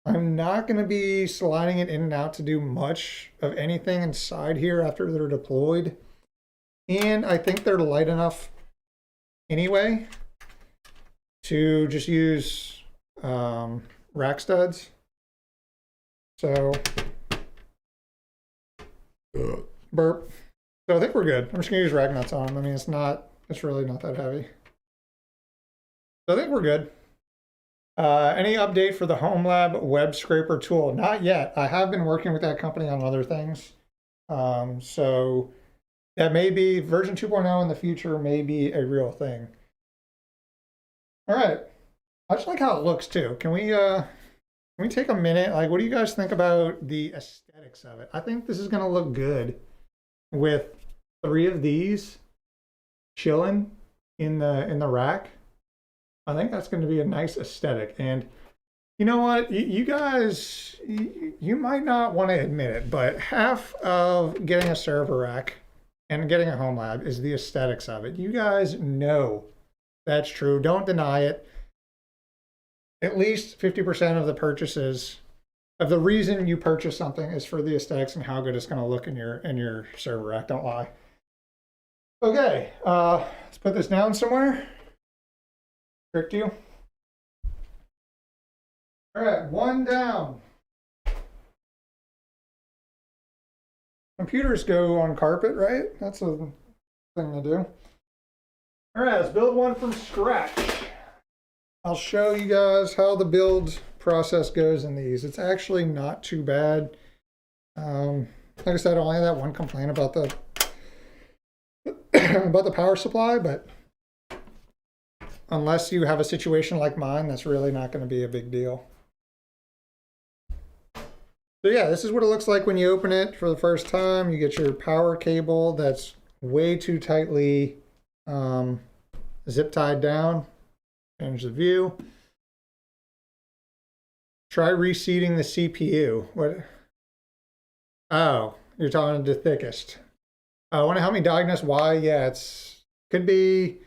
I'm not going to be sliding it in and out to do much of anything inside here after they're deployed. And I think they're light enough anyway to just use rack studs. So, burp. So I think we're good. I'm just gonna use rag nuts on them. I mean, it's really not that heavy. So I think we're good. Any update for the HomeLab web scraper tool? Not yet. I have been working with that company on other things. So that may be version 2.0 in the future, may be a real thing. All right. I just like how it looks too. Can we take a minute? Like, what do you guys think about the aesthetics of it? I think this is going to look good with 3 of these chilling in the rack. I think that's going to be a nice aesthetic. And you know what? You guys, you might not want to admit it, but half of getting a server rack and getting a home lab is the aesthetics of it. You guys know that's true. Don't deny it. at least 50% of the purchases of the reason you purchase something is for the aesthetics and how good it's going to look in your server rack. Don't lie. Okay, let's put this down somewhere. Tricked you. All right, one down. Computers go on carpet, right? That's a thing to do. All right, let's build one from scratch. I'll show you guys how the build process goes in these. It's actually not too bad. Like I said, I only have that one complaint about the about the power supply, but unless you have a situation like mine, that's really not going to be a big deal. So yeah, this is what it looks like when you open it for the first time. You get your power cable that's way too tightly zip tied down. Change the view. Try reseating the CPU. What? Oh, you're talking to the thickest. Want to help me diagnose why? Yeah, it's could be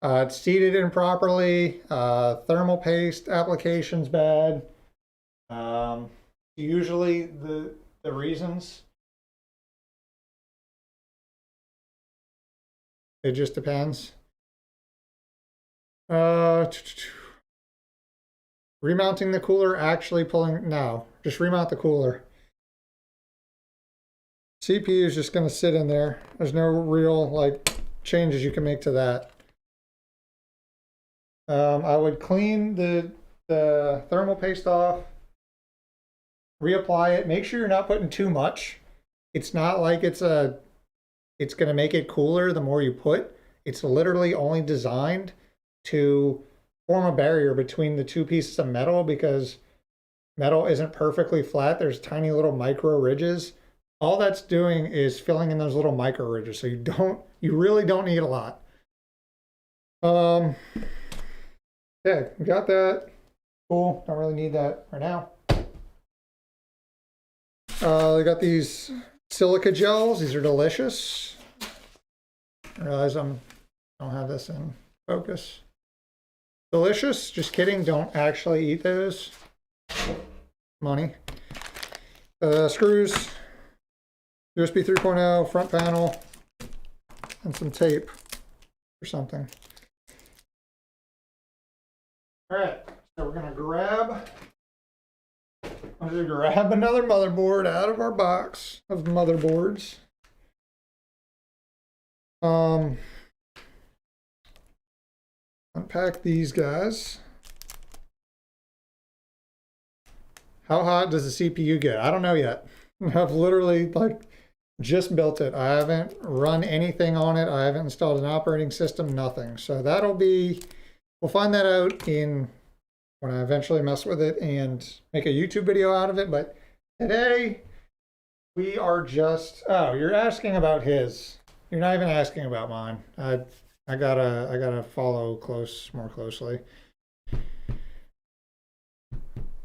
it's seated improperly. Thermal paste application's bad. Usually the reasons. It just depends. Remounting the cooler, actually pulling, no, just remount the cooler. CPU is just going to sit in there. There's no real like changes you can make to that. I would clean the thermal paste off, reapply it. Make sure you're not putting too much. It's not like it's going to make it cooler the more you put. It's literally only designed to form a barrier between the two pieces of metal because metal isn't perfectly flat. There's tiny little micro ridges. All that's doing is filling in those little micro ridges. So you really don't need a lot. Okay, we got that. Cool. Don't really need that right now. We got these silica gels. These are delicious. I realize I don't have this in focus. Delicious. Just kidding. Don't actually eat those. Money. Screws. USB 3.0 front panel. And some tape or something. All right. So we're going to grab another motherboard out of our box of motherboards. Unpack these guys. How hot does the CPU get? I don't know yet. I've literally just built it. I haven't run anything on it. I haven't installed an operating system, nothing. So we'll find that out when I eventually mess with it and make a YouTube video out of it. But today we are just, oh, you're asking about his. You're not even asking about mine. I gotta follow more closely.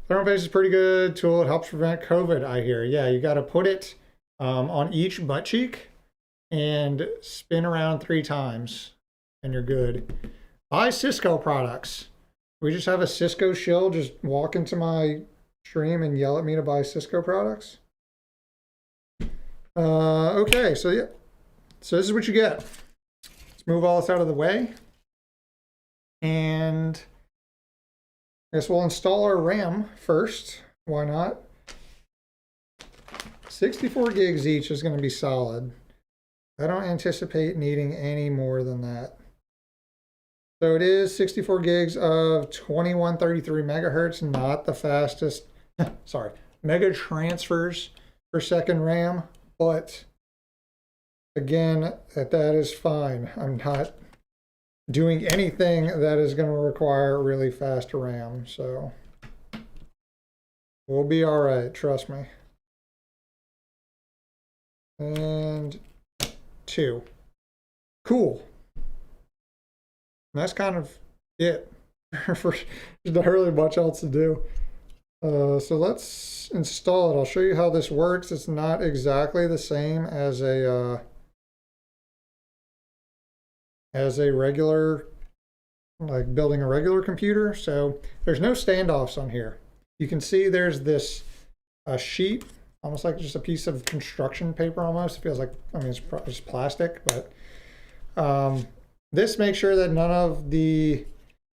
Thermal paste is pretty good tool. It helps prevent COVID, I hear. Yeah, you got to put it on each butt cheek and spin around 3 times and you're good. Buy Cisco products. We just have a Cisco shill. Just walk into my stream and yell at me to buy Cisco products. Okay, so yeah. So this is what you get. Let's move all this out of the way. And I guess we'll install our RAM first. Why not? 64 gigs each is going to be solid. I don't anticipate needing any more than that. So it is 64 gigs of 2133 megahertz, not the fastest, sorry, mega transfers per second RAM, but again, that is fine. I'm not doing anything that is going to require really fast RAM, so we'll be all right, trust me. And 2. Cool. And that's kind of it. There's not really much else to do. So let's install it. I'll show you how this works. It's not exactly the same as a regular like building a regular computer. So there's no standoffs on here. You can see there's this sheet, almost like just a piece of construction paper almost. It feels like, I mean, it's plastic, but this makes sure that none of the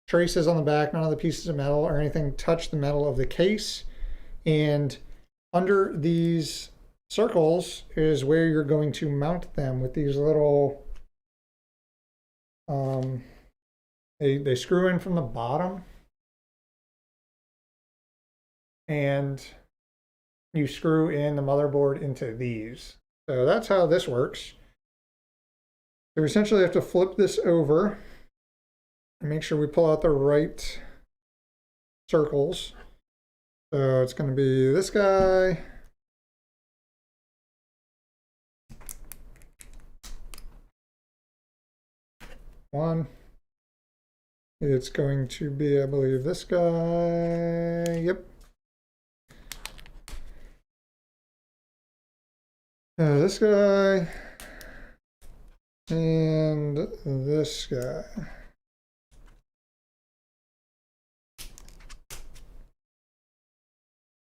traces on the back, none of the pieces of metal or anything touch the metal of the case. And under these circles is where you're going to mount them with these little, they screw in from the bottom, and you screw in the motherboard into these. So that's how this works. So we essentially have to flip this over and make sure we pull out the right circles. So it's going to be this guy. One. It's going to be, I believe, this guy. Yep. This guy. And this guy.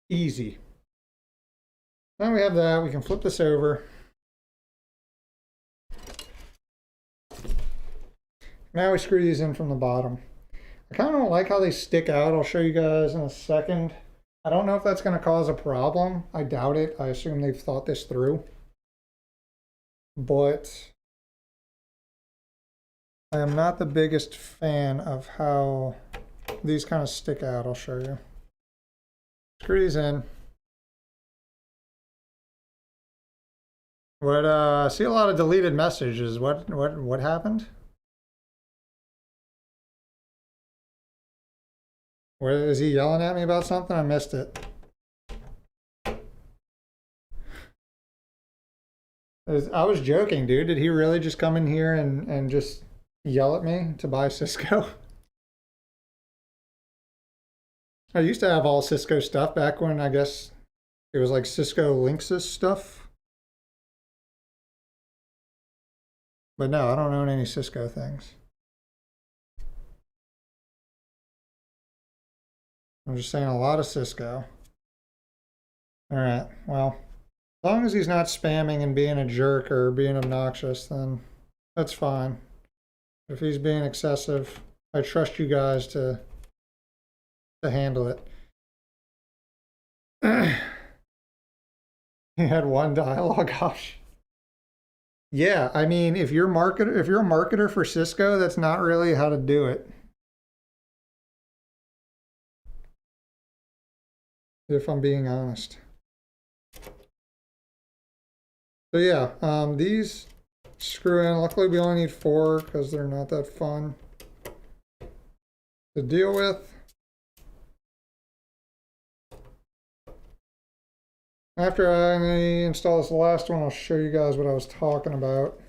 Easy. Now we have that, we can flip this over. Now we screw these in from the bottom. I kind of don't like how they stick out. I'll show you guys in a second. I don't know if that's going to cause a problem. I doubt it. I assume they've thought this through. But I am not the biggest fan of how these kind of stick out. I'll show you. Screw these in. What see a lot of deleted messages. What happened? What is he yelling at me about something? I missed it. I was joking, dude. Did he really just come in here and just yell at me to buy Cisco? I used to have all Cisco stuff back when I guess it was like Cisco Linksys stuff. But no, I don't own any Cisco things. I'm just saying a lot of Cisco. All right, well, as long as he's not spamming and being a jerk or being obnoxious, then that's fine. If he's being excessive, I trust you guys to handle it. He had one dialogue option. Yeah, I mean, if you're a marketer for Cisco, that's not really how to do it. If I'm being honest. So yeah, these screw in. Luckily, we only need 4 because they're not that fun to deal with. After I install this last one, I'll show you guys what I was talking about.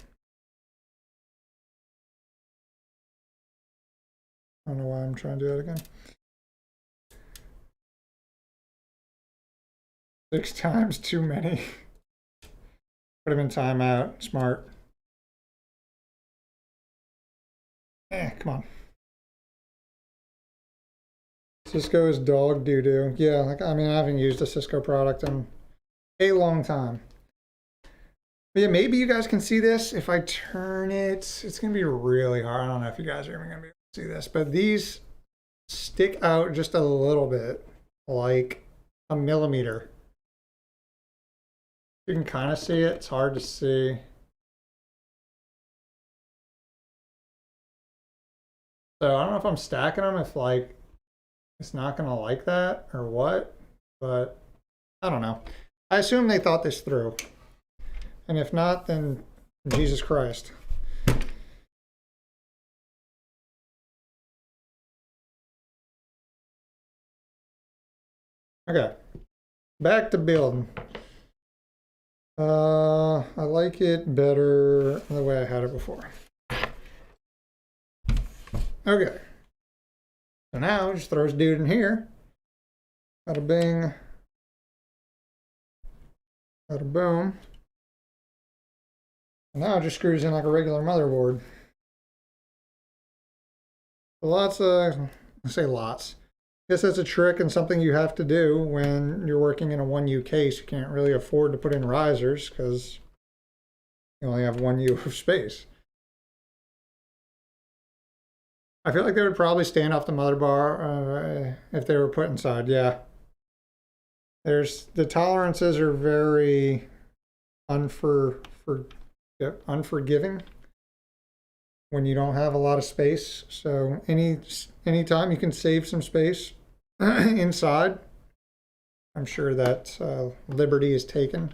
I don't know why I'm trying to do that again. 6 times too many. Put him in timeout. Smart. Come on. Cisco is dog doo-doo. Yeah, like, I mean, I haven't used a Cisco product in a long time. But yeah, maybe you guys can see this. If I turn it, it's going to be really hard. I don't know if you guys are even going to be able to see this, but these stick out just a little bit, like a millimeter. You can kind of see it. It's hard to see. So I don't know if I'm stacking them, if like it's not going to like that or what, but I don't know. I assume they thought this through. And if not, then Jesus Christ. Okay, back to building. I like it better the way I had it before. Okay. So now just throw this dude in here. Bada bing. Bada boom. And now it just screws in like a regular motherboard. Lots of, I say lots. I guess that's a trick and something you have to do when you're working in a 1U case. You can't really afford to put in risers because you only have 1U of space. I feel like they would probably stand off the mother bar if they were put inside. Yeah. The tolerances are very unforgiving when you don't have a lot of space. So anytime you can save some space inside, I'm sure that liberty is taken.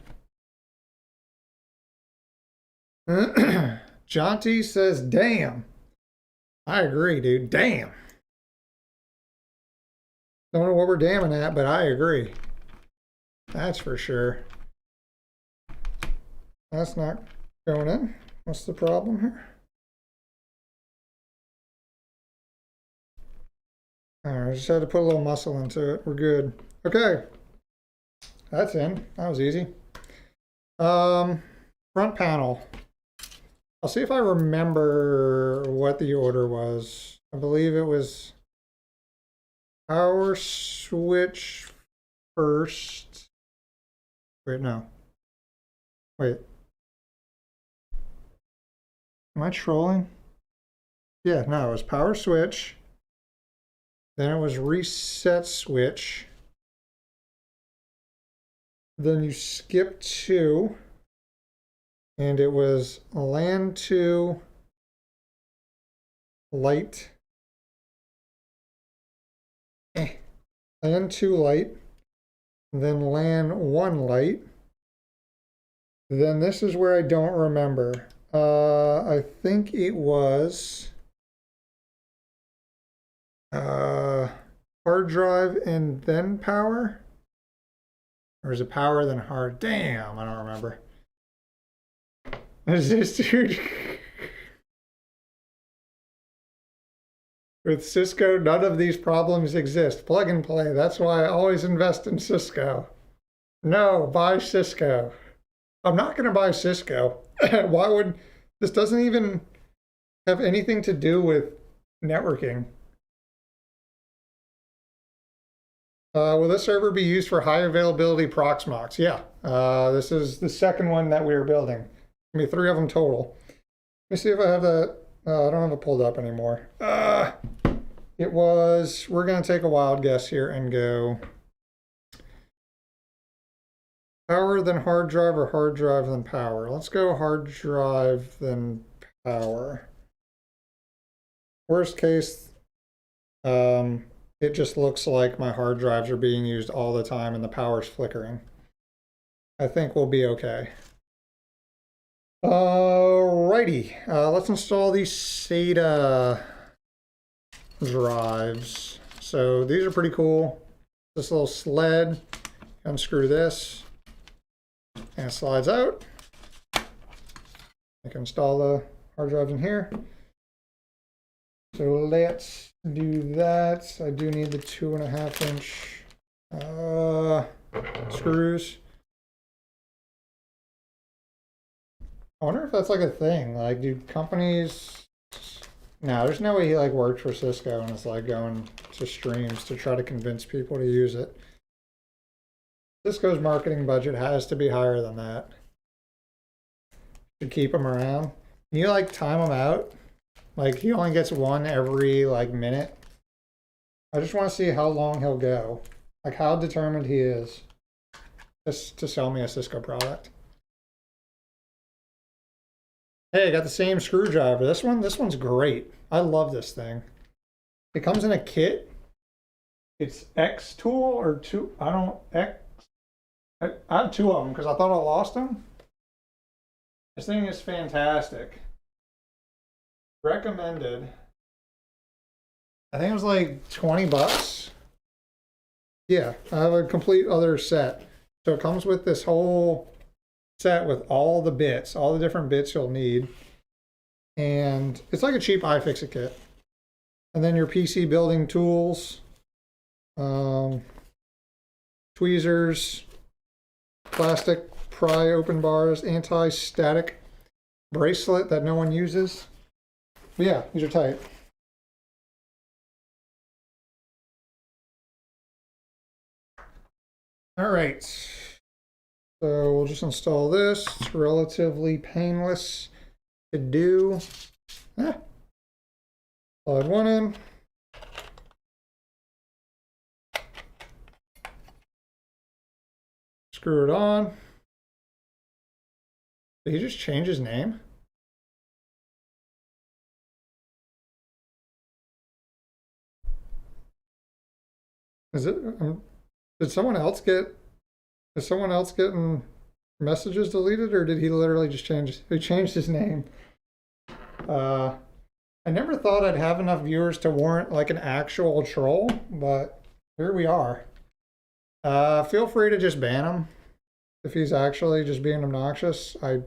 Jonty says, damn. I agree, dude. Damn. Don't know what we're damning at, but I agree. That's for sure. That's not going in. What's the problem here? All right, I just had to put a little muscle into it. We're good. Okay. That's in. That was easy. Front panel. I'll see if I remember what the order was. I believe it was power switch first. Wait, no. Wait. Am I trolling? Yeah, no, it was power switch. Then it was reset switch. Then you skip 2. And it was LAN 2 light. LAN 2 light. Then LAN 1 light. Then this is where I don't remember. I think it was hard drive and then power. Or is it power then hard? Damn, I don't remember. Is this dude? With Cisco, none of these problems exist. Plug and play. That's why I always invest in Cisco. No, buy Cisco. I'm not going to buy Cisco. Why would this doesn't even have anything to do with networking? Will this server be used for high availability Proxmox? Yeah. This is the second one that we are building. I mean, 3 of them total. Let me see if I have that. I don't have it pulled up anymore. It was, we're going to take a wild guess here and go power then hard drive or hard drive then power. Let's go hard drive then power. Worst case, it just looks like my hard drives are being used all the time and the power's flickering. I think we'll be okay. Alrighty, let's install these SATA drives. So these are pretty cool. This little sled, unscrew this, and it slides out. I can install the hard drive in here. So let's do that. I do need the 2.5-inch screws. I wonder if that's like a thing. Like, do companies? No, there's no way he like worked for Cisco and is like going to streams to try to convince people to use it. Cisco's marketing budget has to be higher than that to keep him around. Can you like time him out? Like he only gets one every like minute. I just want to see how long he'll go. Like how determined he is just to sell me a Cisco product. Hey, I got the same screwdriver. This one's great. I love this thing. It comes in a kit. It's X tool or 2. I have 2 of them because I thought I lost them. This thing is fantastic. Recommended. I think it was like 20 bucks. Yeah, I have a complete other set. So it comes with this whole set with all the bits, all the different bits you'll need. And it's like a cheap iFixit kit. And then your PC building tools, tweezers, plastic pry open bars, anti-static bracelet that no one uses. But yeah, these are tight. All right. So we'll just install this. It's relatively painless to do. Plug one in. Screw it on. Did he just change his name? Is it? Did someone else get? Is someone else getting messages deleted, or did he literally just change? He changed his name. I never thought I'd have enough viewers to warrant like an actual troll, but here we are. Feel free to just ban him if he's actually just being obnoxious. I'm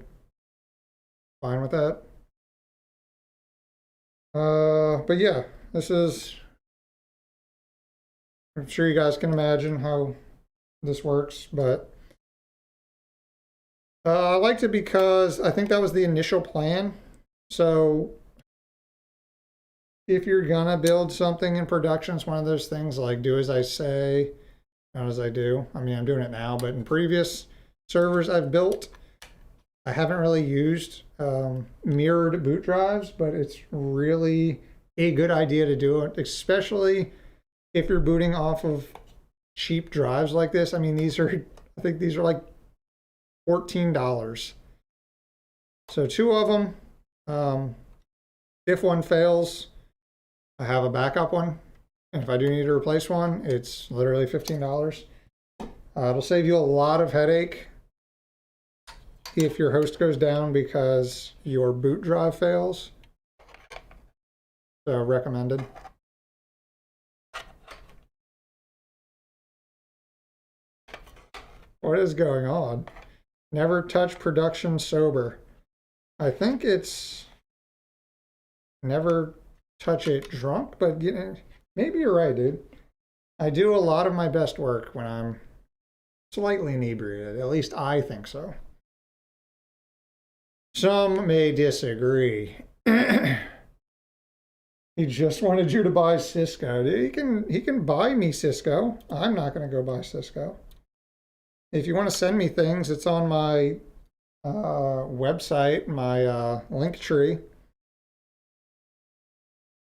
fine with that. But yeah, this is. I'm sure you guys can imagine how this works, but I liked it because I think that was the initial plan. So if you're gonna build something in production, it's one of those things like do as I say, not as I do. I mean, I'm doing it now, but in previous servers I've built, I haven't really used mirrored boot drives, but it's really a good idea to do it, especially if you're booting off of cheap drives like this. I mean, these are, I think these are like $14. So 2 of them. If one fails, I have a backup one. And if I do need to replace one, it's literally $15. It'll save you a lot of headache if your host goes down because your boot drive fails. So recommended. What is going on? Never touch production sober. I think it's never touch it drunk, but you know, maybe you're right, dude. I do a lot of my best work when I'm slightly inebriated. At least I think so. Some may disagree. He just wanted you to buy Cisco. He can buy me Cisco. I'm not going to go buy Cisco. If you want to send me things, it's on my website, my link tree.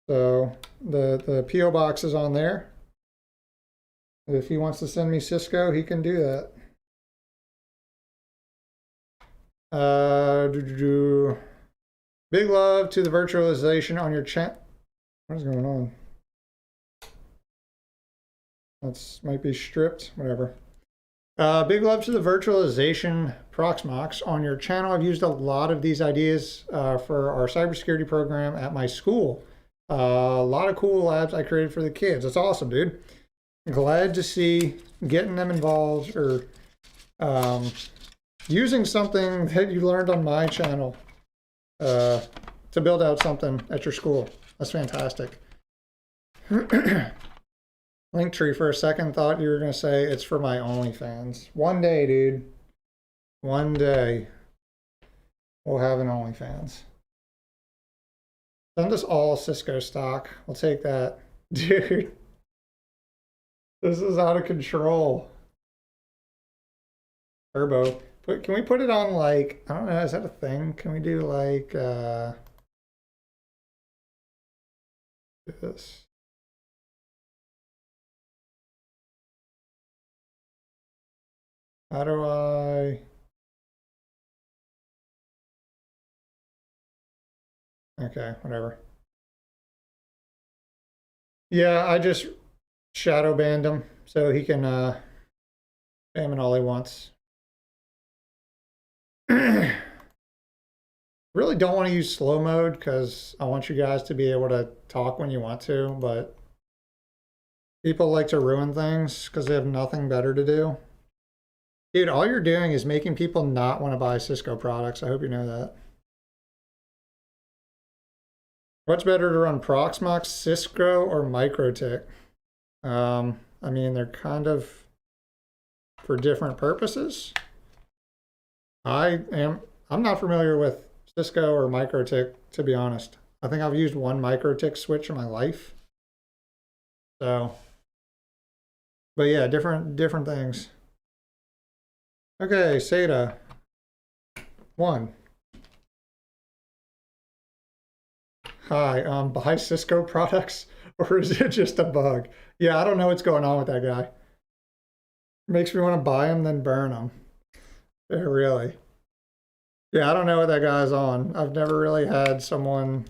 So the P.O. box is on there. If he wants to send me Cisco, he can do that. Big love to the virtualization on your chat. What is going on? That's might be stripped, whatever. Big love to the virtualization Proxmox on your channel. I've used a lot of these ideas for our cybersecurity program at my school. A lot of cool labs I created for the kids. That's awesome, dude. Glad to see getting them involved or using something that you learned on my channel to build out something at your school. That's fantastic. Linktree for a second thought you were going to say it's for my OnlyFans. One day, dude. One day we'll have an OnlyFans. Send us all Cisco stock. We'll take that. Dude. This is out of control. Turbo. Can we put it on like, I don't know, is that a thing? Can we do like this? How do I? Okay, whatever. Yeah, I just shadow banned him so he can spam it all he wants. Really don't want to use slow mode because I want you guys to be able to talk when you want to, but people like to ruin things because they have nothing better to do. Dude, all you're doing is making people not want to buy Cisco products. I hope you know that. What's better to run, Proxmox, Cisco, or MikroTik? I mean, they're kind of for different purposes. I'm not familiar with Cisco or MikroTik, to be honest. I think I've used one MikroTik switch in my life. So, but yeah, different things. Okay, SATA. 1. Hi, buy Cisco products, or is it just a bug? Yeah, I don't know what's going on with that guy. Makes me want to buy them, then burn them. Yeah, really. Yeah, I don't know what that guy's on. I've never really had someone...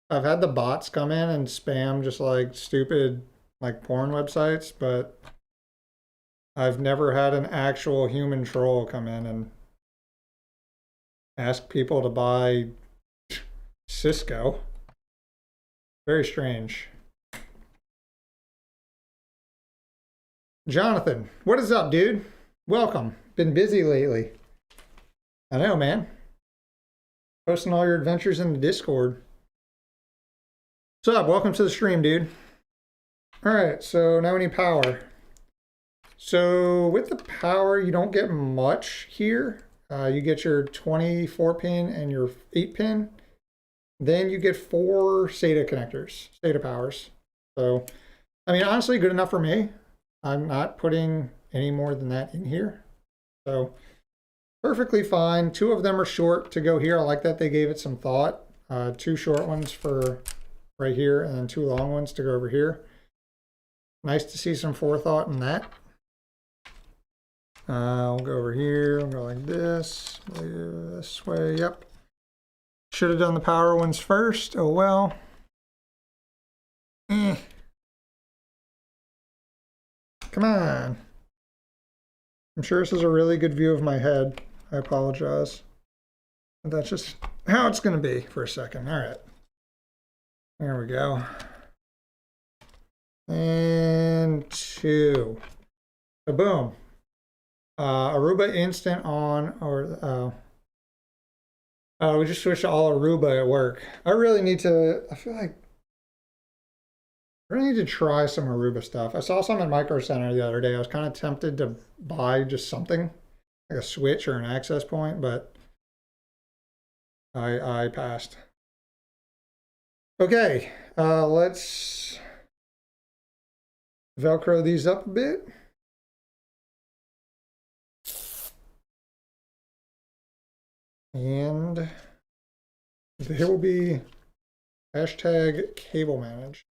I've had the bots come in and spam just like stupid like porn websites, but I've never had an actual human troll come in and ask people to buy Cisco. Very strange. Jonathan, what is up, dude? Welcome. Been busy lately. I know, man. Posting all your adventures in the Discord. What's up? Welcome to the stream, dude. All right, so now we need power. So with the power, you don't get much here. You get your 24 pin and your 8 pin. Then you get 4 SATA connectors, SATA powers. So, I mean, honestly, good enough for me. I'm not putting any more than that in here. So, perfectly fine. 2 of them are short to go here. I like that they gave it some thought. 2 short ones for right here, and then 2 long ones to go over here. Nice to see some forethought in that. I'll go over here. I'll go like this way. Yep. Should have done the power ones first. Oh well. Come on. I'm sure this is a really good view of my head. I apologize. But that's just how it's going to be for a second. All right. There we go. And 2. So boom. Aruba instant on, or we just switched to all Aruba at work. I really need to, I feel like I really need to try some Aruba stuff. I saw some at Micro Center the other day. I was kind of tempted to buy just something, like a switch or an access point, but I passed. Okay, let's Velcro these up a bit. And there will be hashtag cable manage.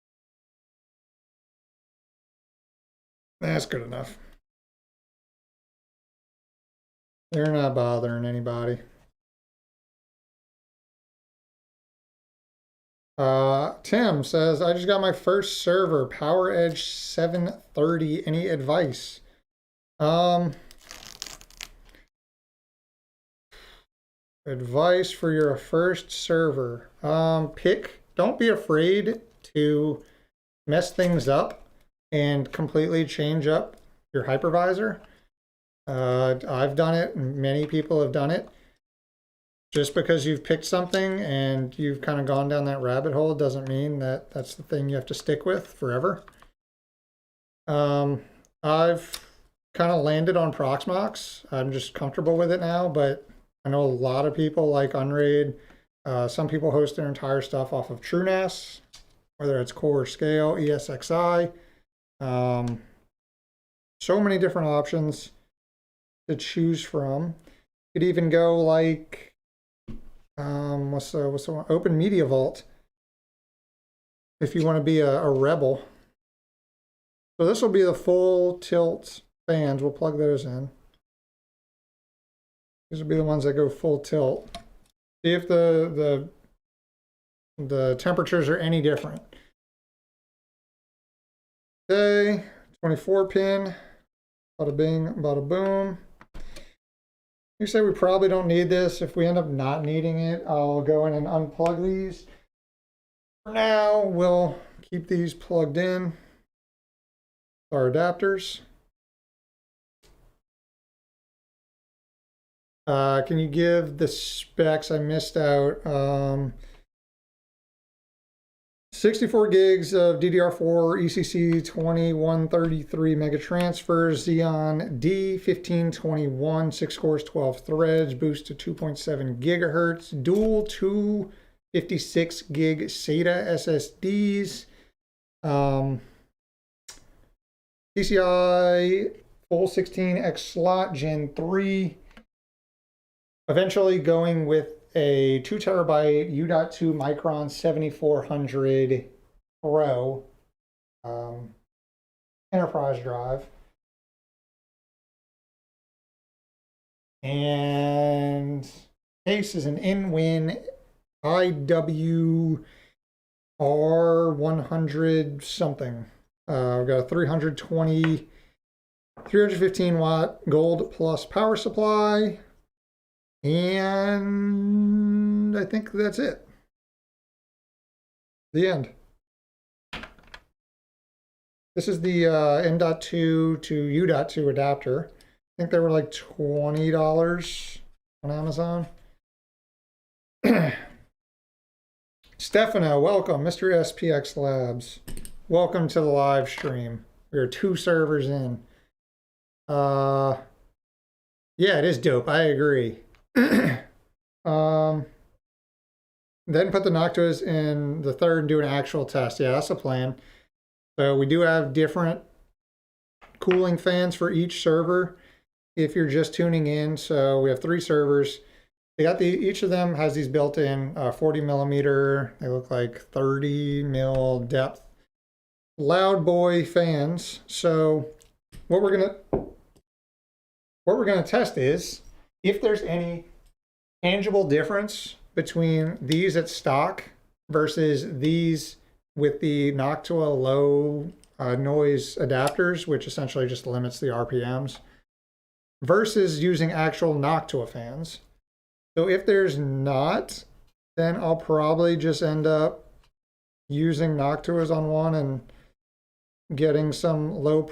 That's good enough. They're not bothering anybody. Tim says, I just got my first server, PowerEdge 730. Any advice? Advice for your first server. Don't be afraid to mess things up and completely change up your hypervisor. I've done it, and many people have done it. Just because you've picked something and you've kind of gone down that rabbit hole doesn't mean that that's the thing you have to stick with forever. I've kind of landed on Proxmox. I'm just comfortable with it now, but I know a lot of people like Unraid. Some people host their entire stuff off of TrueNAS, whether it's Core or Scale, ESXi. So many different options to choose from. You could even go like what's the one? Open Media Vault if you want to be a rebel. So this will be the full tilt fans. We'll plug those in. These will be the ones that go full tilt. See if the temperatures are any different. Okay, 24 pin. Bada bing, bada boom. You say we probably don't need this. If we end up not needing it, I'll go in and unplug these. For now, we'll keep these plugged in. Our adapters. Can you give the specs? I missed out. 64 gigs of DDR4 ECC 2133 mega transfers, Xeon D1521, 6 cores, 12 threads, boost to 2.7 gigahertz, dual 256 gig SATA SSDs, PCI full 16X slot Gen 3, eventually going with a 2 terabyte U.2 Micron 7400 Pro enterprise drive. And case is an InWin IWR100 something. We've got a 315 watt gold plus power supply. And I think that's it. The end. This is the M.2 to U.2 adapter. I think they were like $20 on Amazon. Stefano, welcome. Mr. SPX Labs. Welcome to the live stream. We are 2 servers in. Yeah, it is dope. I agree. Then put the Noctuas in the third and do an actual test. Yeah, that's the plan. So we do have different cooling fans for each server if you're just tuning in. So we have 3 servers. They got each of them has these built-in 40 millimeter. They look like 30 mil depth loud boy fans. So what we're gonna test is if there's any tangible difference between these at stock versus these with the Noctua low noise adapters, which essentially just limits the RPMs, versus using actual Noctua fans. So if there's not, then I'll probably just end up using Noctuas on one and getting some low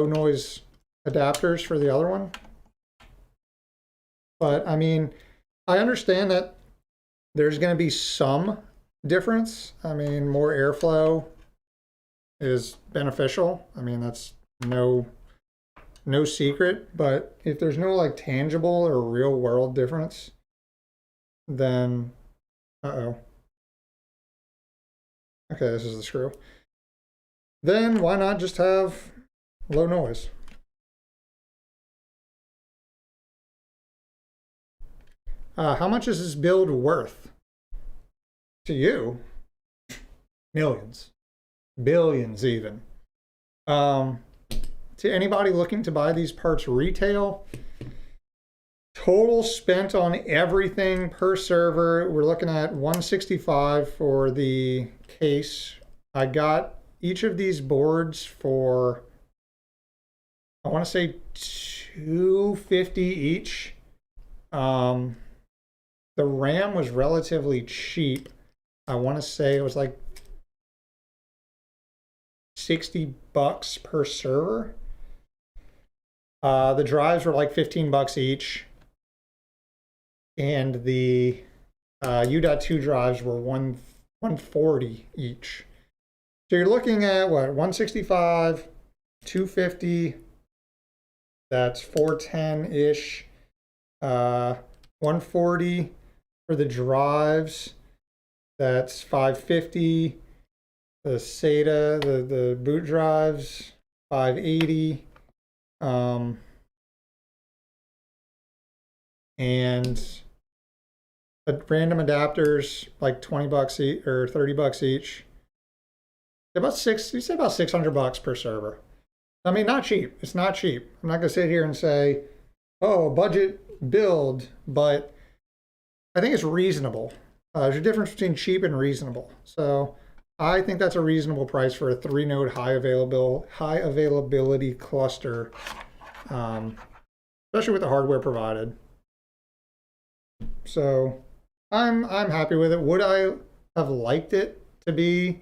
noise adapters for the other one. But I mean, I understand that there's going to be some difference. I mean, more airflow is beneficial. I mean, that's no secret. But if there's no like tangible or real world difference, then okay, this is the screw. Then why not just have low noise? How much is this build worth to you? Millions, billions even. To anybody looking to buy these parts retail, total spent on everything per server, we're looking at $165 for the case. I got each of these boards for, I want to say $250 each. The RAM was relatively cheap. I want to say it was like $60 per server. The drives were like $15 each. And the U.2 drives were $140 each. So you're looking at what, 165, 250, that's 410-ish. 140 for the drives, that's 550. The SATA, the boot drives, 580. And the random adapters, like $20 each or $30 each. You say about $600 per server. I mean, not cheap. It's not cheap. I'm not gonna sit here and say, oh, budget build, but I think it's reasonable. There's a difference between cheap and reasonable. So I think that's a reasonable price for a 3-node high availability cluster, especially with the hardware provided. So I'm happy with it. Would I have liked it to be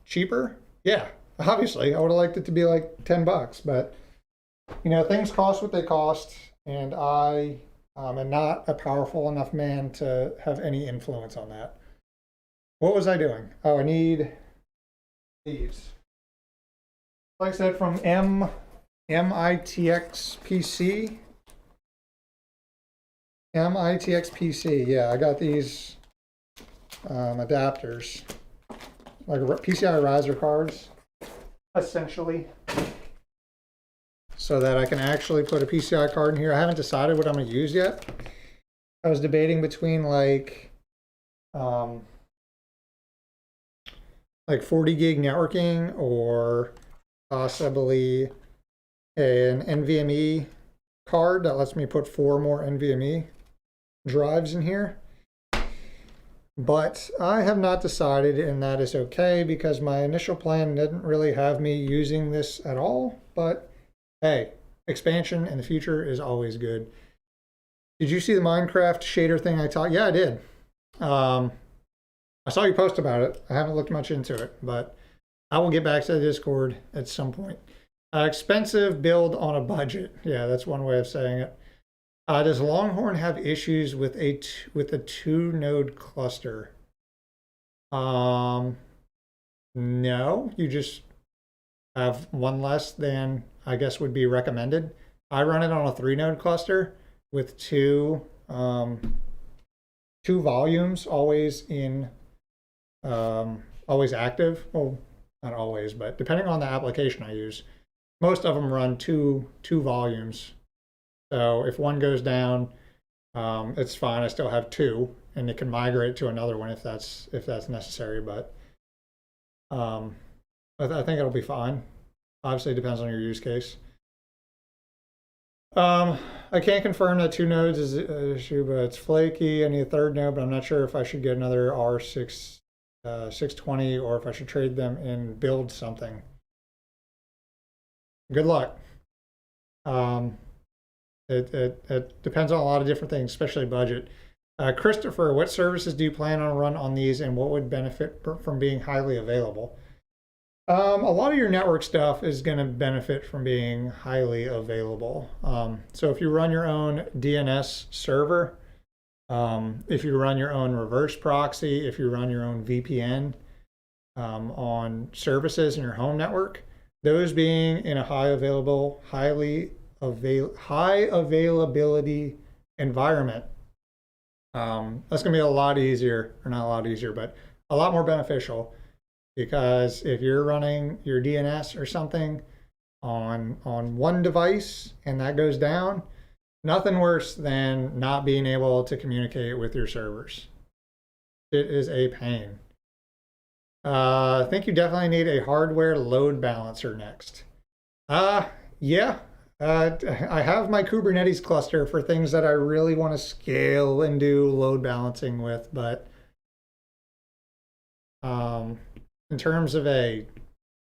cheaper? Yeah, obviously. I would have liked it to be like $10, but you know, things cost what they cost, and I am not a powerful enough man to have any influence on that. What was I doing? Oh, I need these. Like I said, from MITX PC. MITX PC, yeah, I got these adapters, like PCI riser cards, essentially. so that I can actually put a PCI card in here. I haven't decided what I'm going to use yet. I was debating between like 40 gig networking or possibly an NVMe card that lets me put 4 more NVMe drives in here. But I have not decided, and that is okay because my initial plan didn't really have me using this at all. But hey, expansion in the future is always good. Did you see the Minecraft shader thing I taught? Yeah, I did. I saw you post about it. I haven't looked much into it, but I will get back to the Discord at some point. Expensive build on a budget. Yeah, that's one way of saying it. Does Longhorn have issues with a 2-node cluster? No, you just have one less than I guess would be recommended. I run it on a 3-node cluster with two volumes always in always active. Well, not always, but depending on the application I use, most of them run two volumes. So if one goes down, it's fine. I still have 2, and it can migrate to another one if that's necessary. But I think it'll be fine. Obviously, it depends on your use case. I can't confirm that 2 nodes is an issue, but it's flaky. I need a 3rd node, but I'm not sure if I should get another R620 or if I should trade them and build something. Good luck. It depends on a lot of different things, especially budget. Christopher, what services do you plan on run on these, and what would benefit from being highly available? A lot of your network stuff is going to benefit from being highly available. So if you run your own DNS server, if you run your own reverse proxy, if you run your own VPN on services in your home network, those being in a high availability environment, that's going to be a lot easier, or not a lot easier, but a lot more beneficial. Because if you're running your DNS or something on one device and that goes down, nothing worse than not being able to communicate with your servers. It is a pain. I think you definitely need a hardware load balancer next. Yeah. I have my Kubernetes cluster for things that I really want to scale and do load balancing with, but in terms of a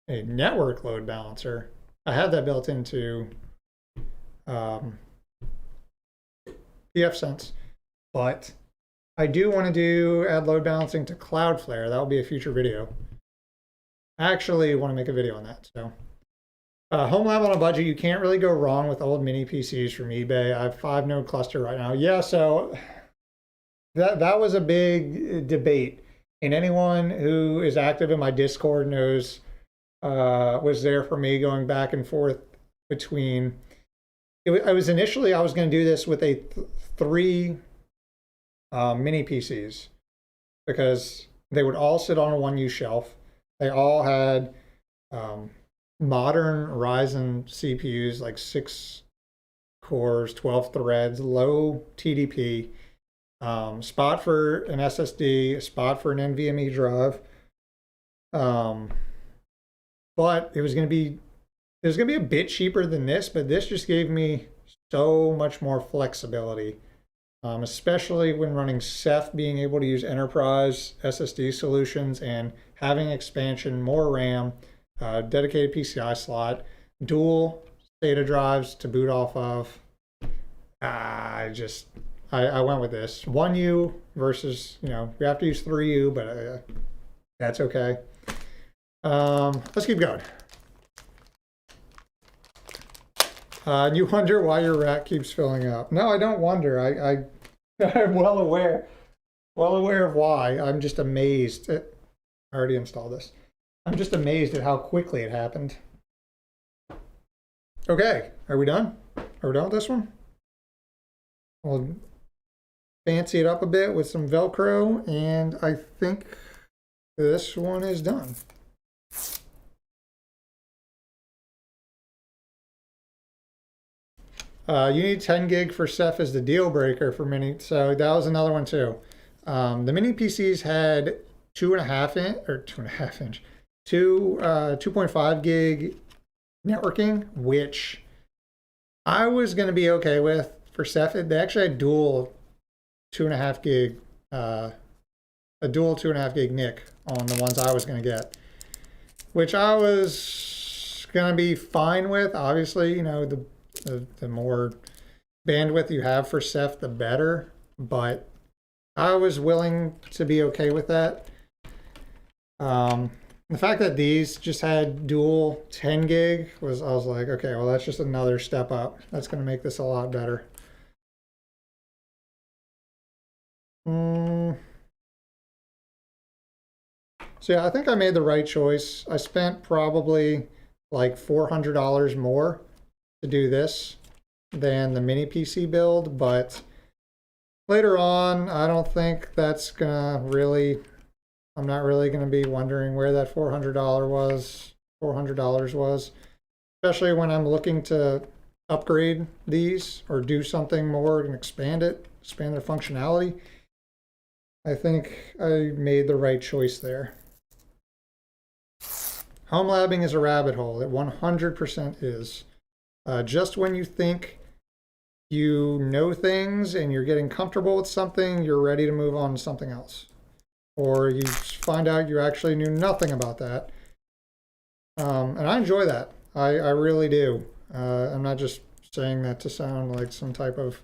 network load balancer, I have that built into pfSense, but I do want to add load balancing to Cloudflare. That will be a future video. I actually want to make a video on that. So home lab on a budget, you can't really go wrong with old mini PCs from eBay. I have 5-node cluster right now. Yeah, so that was a big debate. And anyone who is active in my Discord knows was there for me going back and forth between. I was going to do this with 3 mini PCs because they would all sit on a 1U shelf. They all had modern Ryzen CPUs, like 6 cores, 12 threads, low TDP. Spot for an SSD, a spot for an NVMe drive. But it was going to be a bit cheaper than this, but this just gave me so much more flexibility, especially when running Ceph, being able to use enterprise SSD solutions and having expansion, more RAM, dedicated PCI slot, dual SATA drives to boot off of. I went with this 1U versus, we have to use 3U, but that's okay. Let's keep going. You wonder why your rack keeps filling up. No, I don't wonder. I'm well aware of why. I'm just amazed. I already installed this. I'm just amazed at how quickly it happened. Okay, are we done? Are we done with this one? We'll fancy it up a bit with some Velcro, and I think this one is done. You need 10 gig for Ceph as the deal breaker for mini. So that was another one too. The mini PCs had 2.5 gig networking, which I was going to be okay with for Ceph. They actually had dual 2.5 gig, a dual 2.5 gig NIC on the ones I was going to get, which I was going to be fine with. Obviously, you know, the more bandwidth you have for Ceph, the better, but I was willing to be okay with that. The fact that these just had dual 10 gig I was like, okay, well, that's just another step up. That's going to make this a lot better. So yeah, I think I made the right choice. I spent probably like $400 more to do this than the mini PC build, but later on, I don't think that's gonna really, I'm not really gonna be wondering where that $400 was, especially when I'm looking to upgrade these or do something more and expand their functionality. I think I made the right choice there. Home labbing is a rabbit hole. It 100% is. Just when you think you know things and you're getting comfortable with something, you're ready to move on to something else. Or you find out you actually knew nothing about that. And I enjoy that. I really do. I'm not just saying that to sound like some type of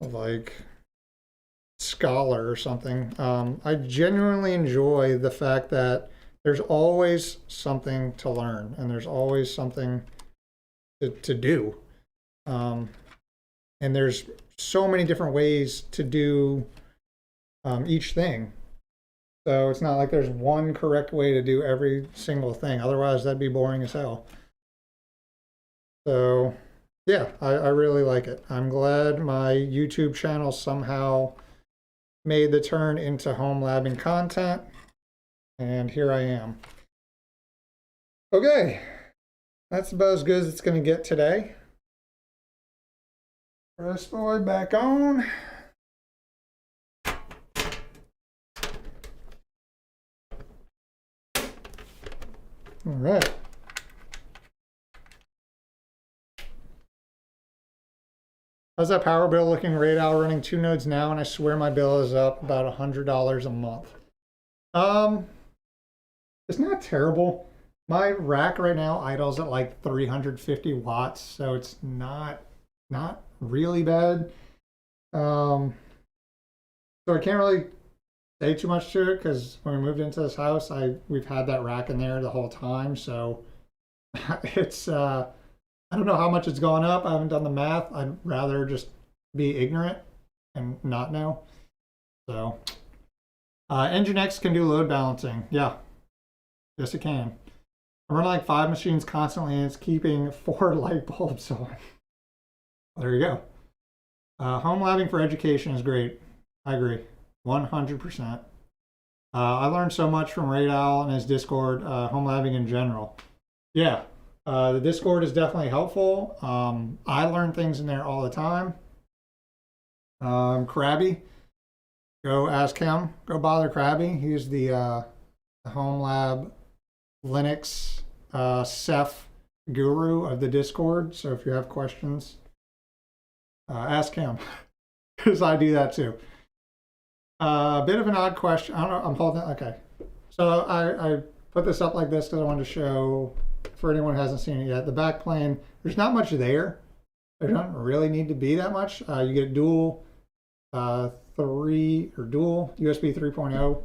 like scholar or something. I genuinely enjoy the fact that there's always something to learn and there's always something to do. And there's so many different ways to do each thing. So it's not like there's one correct way to do every single thing. Otherwise, that'd be boring as hell. So yeah, I really like it. I'm glad my YouTube channel somehow made the turn into home labbing content. And here I am. Okay, that's about as good as it's going to get today. Press boy back on. All right. How's that power bill looking? Radal running 2 nodes now, and I swear my bill is up about $100 a month. It's not terrible. My rack right now idles at like 350 watts, so it's not really bad. So I can't really say too much to it because when we moved into this house, we've had that rack in there the whole time. So it's I don't know how much it's gone up. I haven't done the math. I'd rather just be ignorant and not know. So Nginx can do load balancing. Yeah, yes it can. I run like 5 machines constantly and it's keeping 4 light bulbs on. There you go. Home labbing for education is great. I agree, 100%. I learned so much from Radal and his Discord, home labbing in general. Yeah, the Discord is definitely helpful. I learn things in there all the time. Krabby, go ask him. Go bother Krabby. He's the home lab Linux Ceph guru of the Discord. So if you have questions, ask him because I do that too. A bit of an odd question. I don't know. I'm holding it. Okay. So I put this up like this because I wanted to show, for anyone who hasn't seen it yet, the back plane. There's not much there. There doesn't really need to be that much. You get dual dual USB 3.0.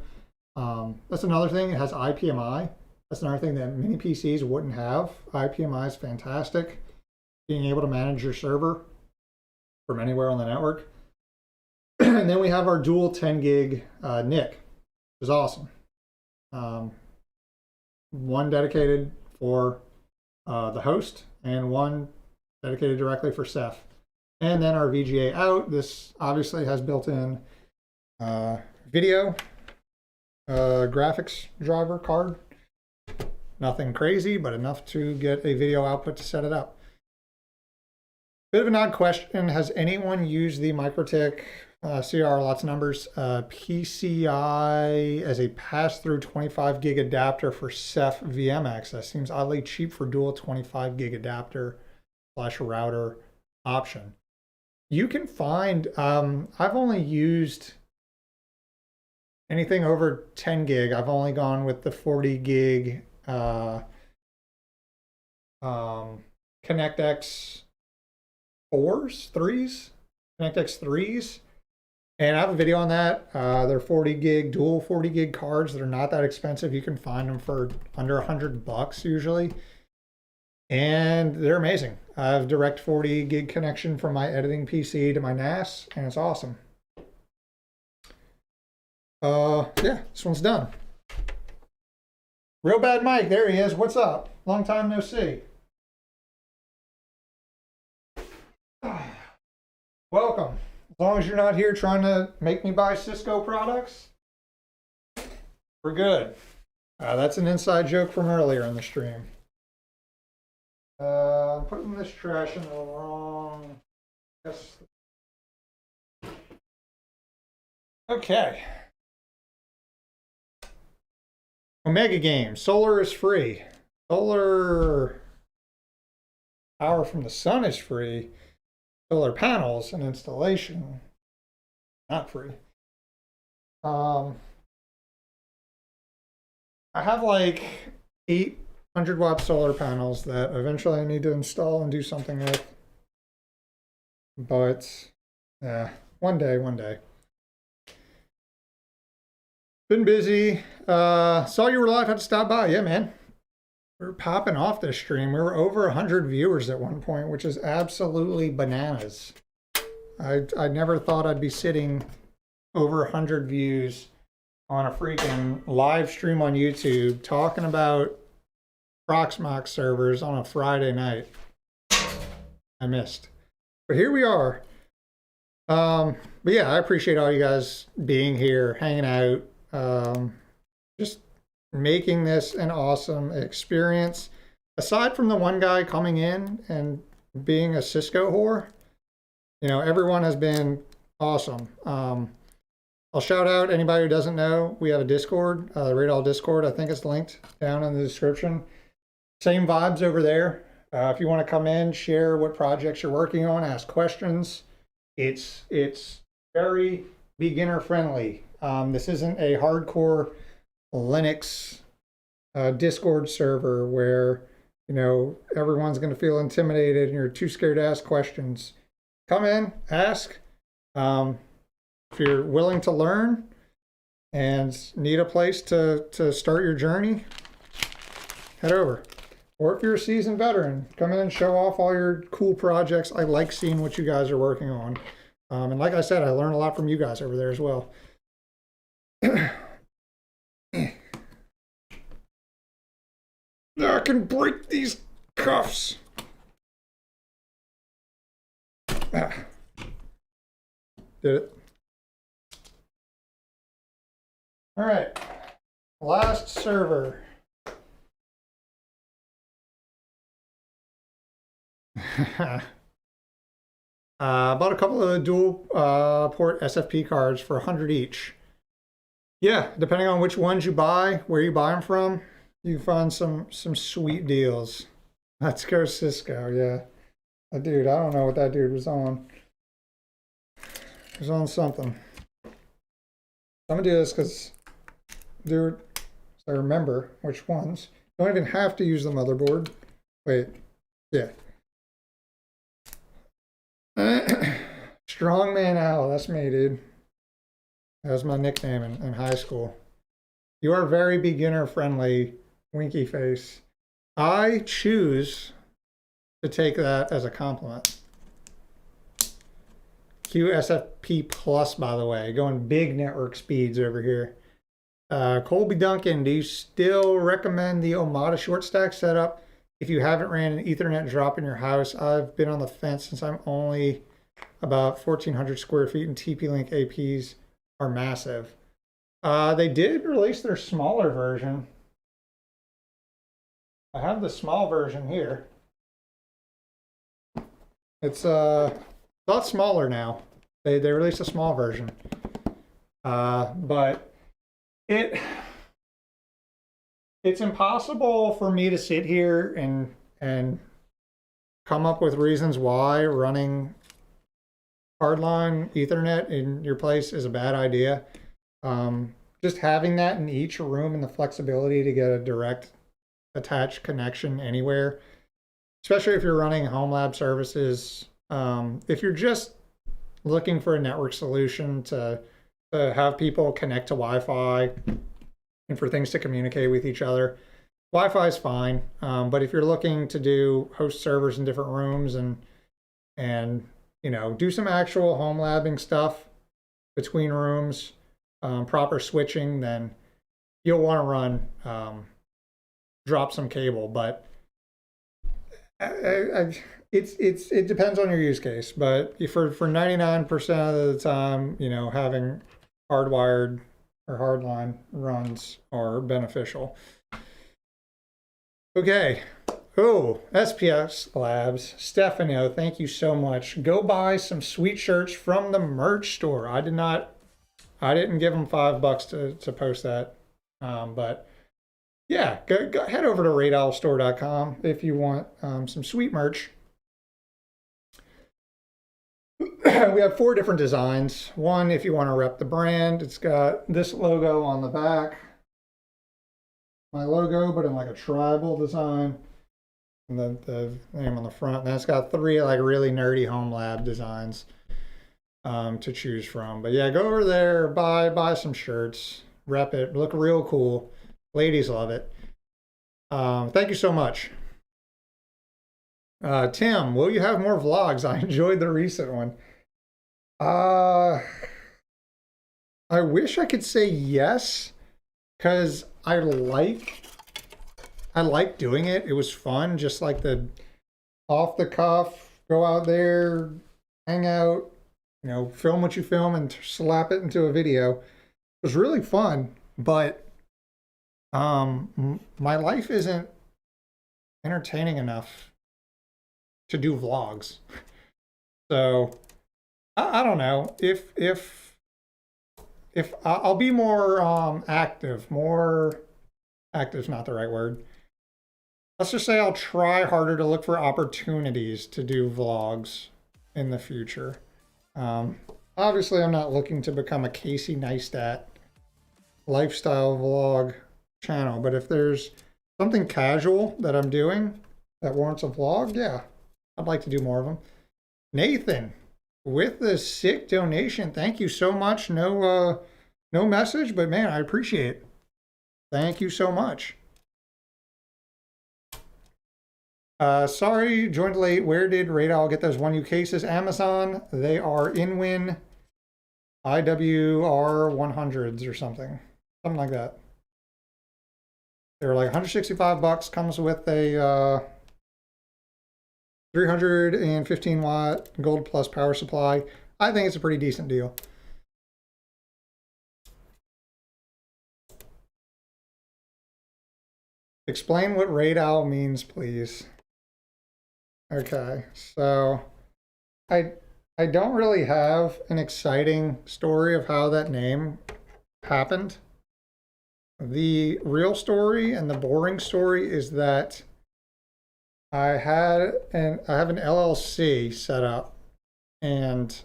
That's another thing. It has IPMI. That's another thing that many PCs wouldn't have. IPMI is fantastic. Being able to manage your server from anywhere on the network. And then we have our dual 10 gig NIC, which is awesome. One dedicated for the host and one dedicated directly for Ceph. And then our VGA out. This obviously has built-in video graphics driver card. Nothing crazy, but enough to get a video output to set it up. Bit of an odd question. Has anyone used the MikroTik CR, lots of numbers, PCI as a pass-through 25 gig adapter for Ceph VM access? Seems oddly cheap for dual 25 gig adapter / router option. You can find, I've only used anything over 10 gig. I've only gone with the 40 gig ConnectX 3s, ConnectX 3s. And I have a video on that. They're 40 gig, dual 40 gig cards that are not that expensive. You can find them for under $100 usually. And they're amazing. I have direct 40 gig connection from my editing PC to my NAS, and it's awesome. Yeah, this one's done. Real Bad Mike, there he is. What's up? Long time no see. Welcome. As long as you're not here trying to make me buy Cisco products, we're good. That's an inside joke from earlier in the stream. I'm putting this trash in the wrong. Yes. Okay. Omega Games. Solar is free. Solar power from the sun is free. Solar panels and installation not free. I have like 800-watt solar panels that eventually I need to install and do something with. But yeah, one day. Been busy. Saw you were live, had to stop by. Yeah, man. We were popping off this stream. We were over 100 viewers at one point, which is absolutely bananas. I never thought I'd be sitting over 100 views on a freaking live stream on YouTube talking about Proxmox servers on a Friday night. I missed. But here we are. But yeah, I appreciate all you guys being here, hanging out, just making this an awesome experience. Aside from the one guy coming in and being a Cisco whore, you know, everyone has been awesome. I'll shout out anybody who doesn't know, we have a Discord, the Radall Discord. I think it's linked down in the description. Same vibes over there. If you want to come in, share what projects you're working on, ask questions. It's very beginner friendly. This isn't a hardcore Linux Discord server where, you know, everyone's going to feel intimidated and you're too scared to ask questions. Come in, ask. If you're willing to learn and need a place to start your journey, head over. Or if you're a seasoned veteran, come in and show off all your cool projects. I like seeing what you guys are working on. And like I said, I learn a lot from you guys over there as well. I can break these cuffs. Did it. All right, last server. Bought a couple of dual port SFP cards for 100 each. Yeah, depending on which ones you buy, where you buy them from, you find some sweet deals. Let's go Cisco, yeah. Dude, I don't know what that dude was on. He was on something. I'm gonna do this because, dude, so I remember which ones. Don't even have to use the motherboard. Wait, yeah. Strongman Owl, that's me, dude. That was my nickname in high school. You are very beginner friendly, winky face. I choose to take that as a compliment. QSFP Plus, by the way, going big network speeds over here. Colby Duncan, do you still recommend the Omada short stack setup if you haven't ran an Ethernet drop in your house? I've been on the fence since I'm only about 1,400 square feet, and TP-Link APs are massive. They did release their smaller version. I have the small version here. It's a lot smaller now. They released a small version. But it's impossible for me to sit here and come up with reasons why running hardline Ethernet in your place is a bad idea. Just having that in each room and the flexibility to get a direct attached connection anywhere, especially if you're running home lab services. If you're just looking for a network solution to have people connect to Wi-Fi and for things to communicate with each other, Wi-Fi is fine. But if you're looking to do host servers in different rooms and you know, do some actual home labbing stuff between rooms, proper switching, then you'll want to run drop some cable. But it depends on your use case. But for 99% of the time, you know, having hardwired or hardline runs are beneficial. Okay. Oh, SPS Labs. Stefano, thank you so much. Go buy some sweet shirts from the merch store. I didn't give them $5 to post that. But yeah, go head over to raidowlstore.com if you want some sweet merch. We have 4 different designs. One, if you want to rep the brand, it's got this logo on the back. My logo, but in like a tribal design. And then the name on the front. And then it's got 3 like really nerdy home lab designs to choose from. But yeah, go over there, buy some shirts, rep it, look real cool. Ladies love it. Thank you so much. Tim, will you have more vlogs? I enjoyed the recent one. I wish I could say yes, because I like doing it. It was fun, just like the off the cuff, go out there, hang out, you know, film what you film and slap it into a video. It was really fun, but my life isn't entertaining enough to do vlogs. So I don't know if I'll be more active. More active is not the right word. Let's just say I'll try harder to look for opportunities to do vlogs in the future. Obviously, I'm not looking to become a Casey Neistat lifestyle vlog channel, but if there's something casual that I'm doing that warrants a vlog, yeah, I'd like to do more of them. Nathan, with the sick donation, thank you so much. No message, but man, I appreciate it. Thank you so much. Sorry, joined late. Where did Radal get those 1U cases? Amazon. They are InWin IWR 100s or something like that. They were like $165. Comes with a 315 watt Gold Plus power supply. I think it's a pretty decent deal. Explain what Radal means, please. Okay, so I don't really have an exciting story of how that name happened. The real story and the boring story is that I have an LLC set up, and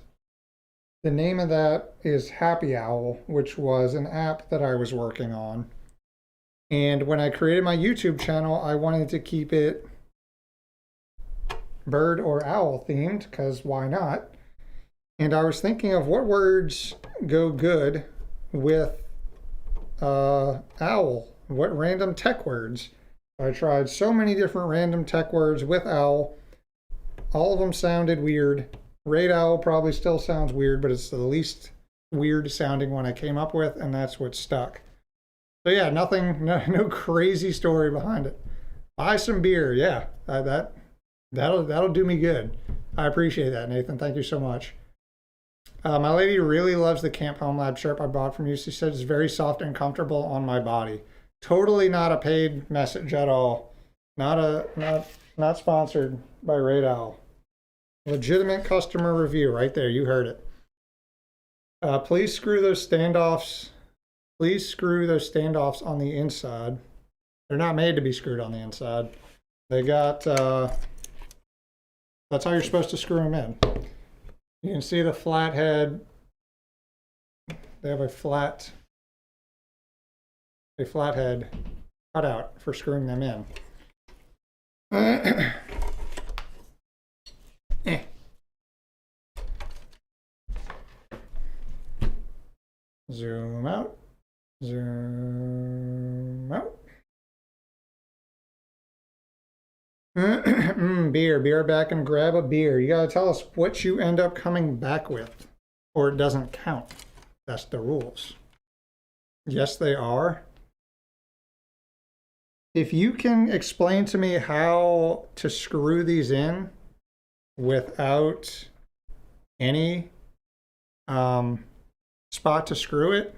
the name of that is Happy Owl, which was an app that I was working on. And when I created my YouTube channel, I wanted to keep it bird or owl themed, because why not? And I was thinking of what words go good with owl. What random tech words? I tried so many different random tech words with owl. All of them sounded weird. Raid owl probably still sounds weird, but it's the least weird sounding one I came up with, and that's what stuck. So yeah, no crazy story behind it. Buy some beer, yeah. That'll do me good. I appreciate that, Nathan. Thank you so much. My lady really loves the Camp Home Lab shirt I bought from you. She said it's very soft and comfortable on my body. Totally not a paid message at all. Not sponsored by Raid Owl. Legitimate customer review right there. You heard it. Please screw those standoffs. Please screw those standoffs on the inside. They're not made to be screwed on the inside. They got, that's how you're supposed to screw them in. You can see the flat head. They have a flat head cut out for screwing them in. Zoom out. Zoom out. Beer. Be right back and grab a beer. You gotta tell us what you end up coming back with, or it doesn't count. That's the rules. Yes, they are. If you can explain to me how to screw these in without any spot to screw it,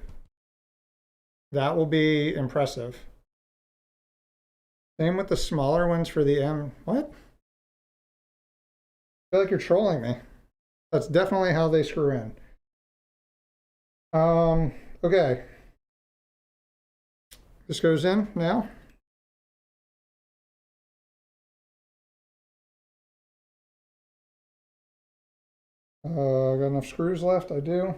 that will be impressive. Same with the smaller ones for the M. What? I feel like you're trolling me. That's definitely how they screw in. Okay. This goes in now. Got enough screws left? I do.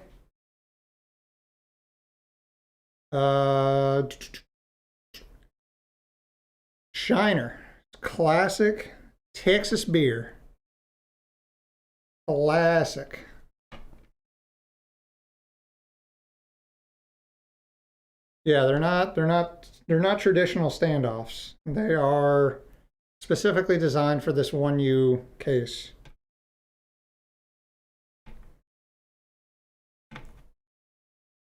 Shiner. Classic Texas beer. Classic. Yeah, they're not traditional standoffs. They are specifically designed for this 1U case.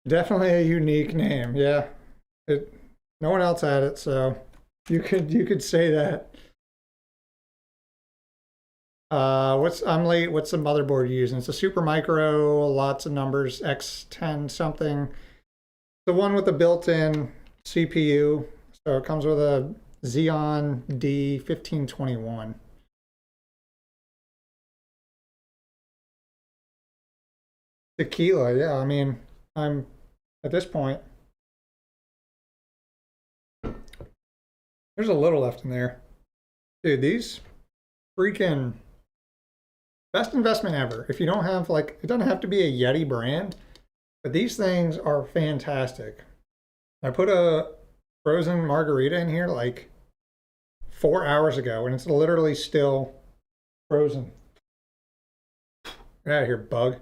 Definitely a unique name. Yeah. No one else had it, so you could say that. I'm late. What's the motherboard you're using? It's a Super Micro, lots of numbers, X10 something. The one with the built-in CPU. So it comes with a Xeon D1521. Tequila, yeah. I mean, I'm at this point. There's a little left in there. Dude, these freaking best investment ever. If you don't have, like, it doesn't have to be a Yeti brand, but these things are fantastic. I put a frozen margarita in here like 4 hours ago, and it's literally still frozen. Get out of here, bug.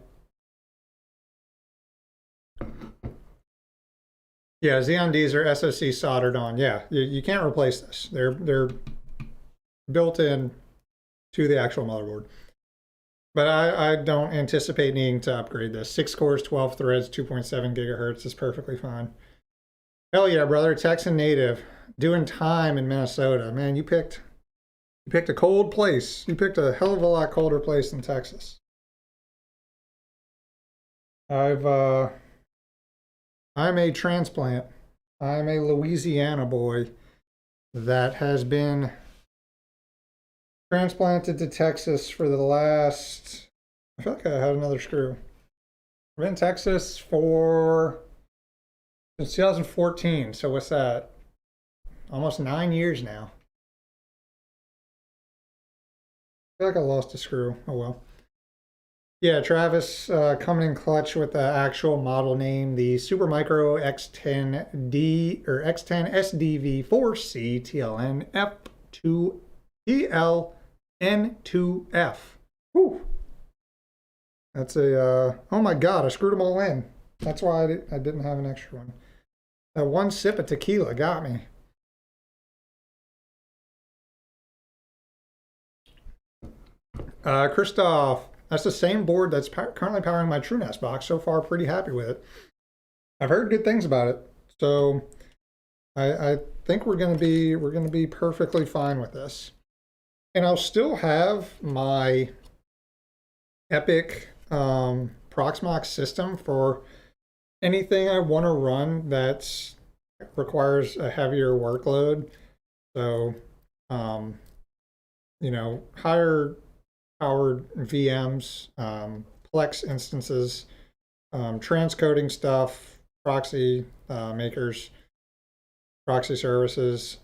Yeah, Xeon Ds are SoC soldered on. Yeah, you can't replace this. They're built in to the actual motherboard. But I don't anticipate needing to upgrade this. 6 cores, 12 threads, 2.7 gigahertz is perfectly fine. Hell yeah, brother. Texan native. Doing time in Minnesota. Man, you picked a cold place. You picked a hell of a lot colder place than Texas. I'm a transplant. I'm a Louisiana boy that has been transplanted to Texas for the last, I feel like I had another screw. I've been in Texas since 2014. So what's that? Almost 9 years now. I feel like I lost a screw. Oh well. Yeah, Travis coming in clutch with the actual model name, the Supermicro X10D or X10 SDV4C TLN F2 TLN2F. Whew. That's a, oh my God, I screwed them all in. That's why I didn't have an extra one. That one sip of tequila got me. Christoph. That's the same board that's currently powering my TrueNAS box. So far, pretty happy with it. I've heard good things about it, so I think we're gonna be perfectly fine with this. And I'll still have my Epic Proxmox system for anything I want to run that requires a heavier workload. So, you know, higher powered VMs, Plex instances, transcoding stuff, proxy makers, proxy services,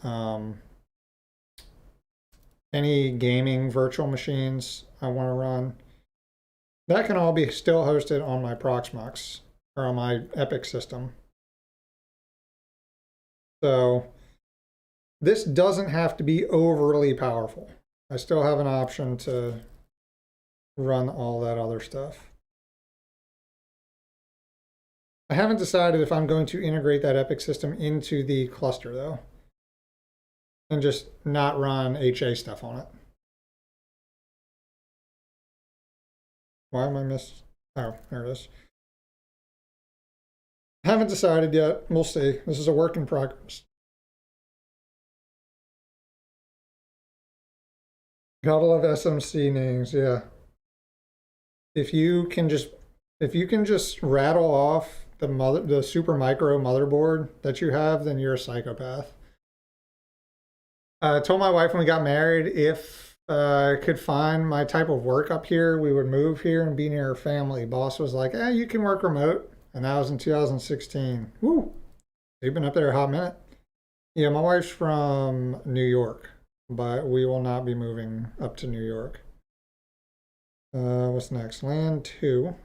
any gaming virtual machines I want to run. That can all be still hosted on my Proxmox or on my Epic system. So this doesn't have to be overly powerful. I still have an option to run all that other stuff. I haven't decided if I'm going to integrate that Epic system into the cluster though, and just not run HA stuff on it. Why am I miss? Oh, there it is. Haven't decided yet. We'll see. This is a work in progress. Gotta love SMC names, yeah. If you can just rattle off the super micro motherboard that you have, then you're a psychopath. I told my wife when we got married if I could find my type of work up here, we would move here and be near her family. Boss was like, you can work remote. And that was in 2016. Woo! You've been up there a hot minute. Yeah, my wife's from New York, but we will not be moving up to New York. What's next? Land 2.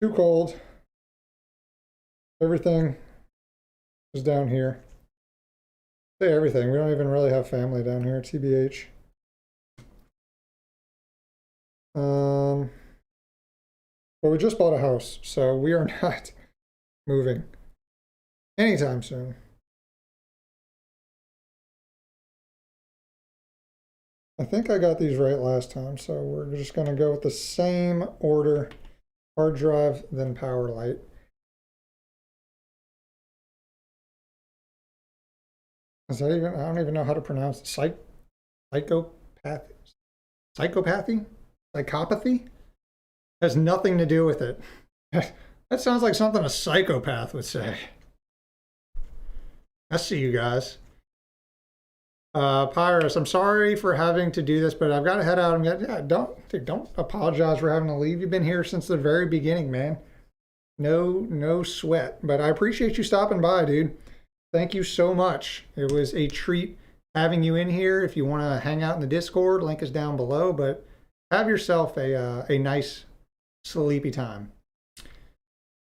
Too cold. Everything is down here. Say everything. We don't even really have family down here, TBH. But we just bought a house, so we are not moving anytime soon. I think I got these right last time, so we're just going to go with the same order. Hard drive, then power light. Is that even, I don't even know how to pronounce it. Psychopathy? Psychopathy? Psychopathy? Has nothing to do with it. That sounds like something a psychopath would say. I see you guys. Pyrus, I'm sorry for having to do this, but I've got to head out. Don't apologize for having to leave. You've been here since the very beginning, man. No sweat. But I appreciate you stopping by, dude. Thank you so much. It was a treat having you in here. If you want to hang out in the Discord, link is down below. But have yourself a nice sleepy time.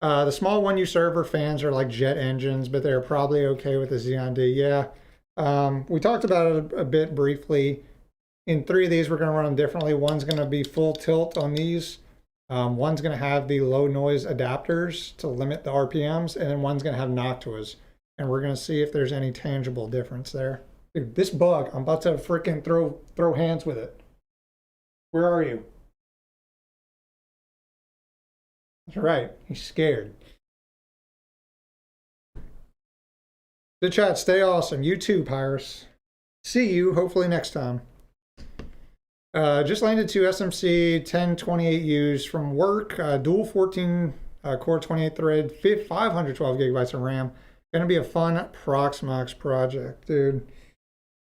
The small 1U server fans are like jet engines, but they're probably okay with the Xeon D. Yeah. We talked about it a bit briefly. In 3 of these, we're going to run them differently. One's going to be full tilt on these. One's going to have the low noise adapters to limit the RPMs, and then one's going to have Noctuas. And we're going to see if there's any tangible difference there. Dude, this bug, I'm about to freaking throw hands with it. Where are you? That's right, he's scared. Good chat, stay awesome. You too, Pyrus. See you, hopefully next time. Just landed 2 SMC 1028Us from work, dual 14 core 28 thread, 512 gigabytes of RAM. Gonna be a fun Proxmox project, dude.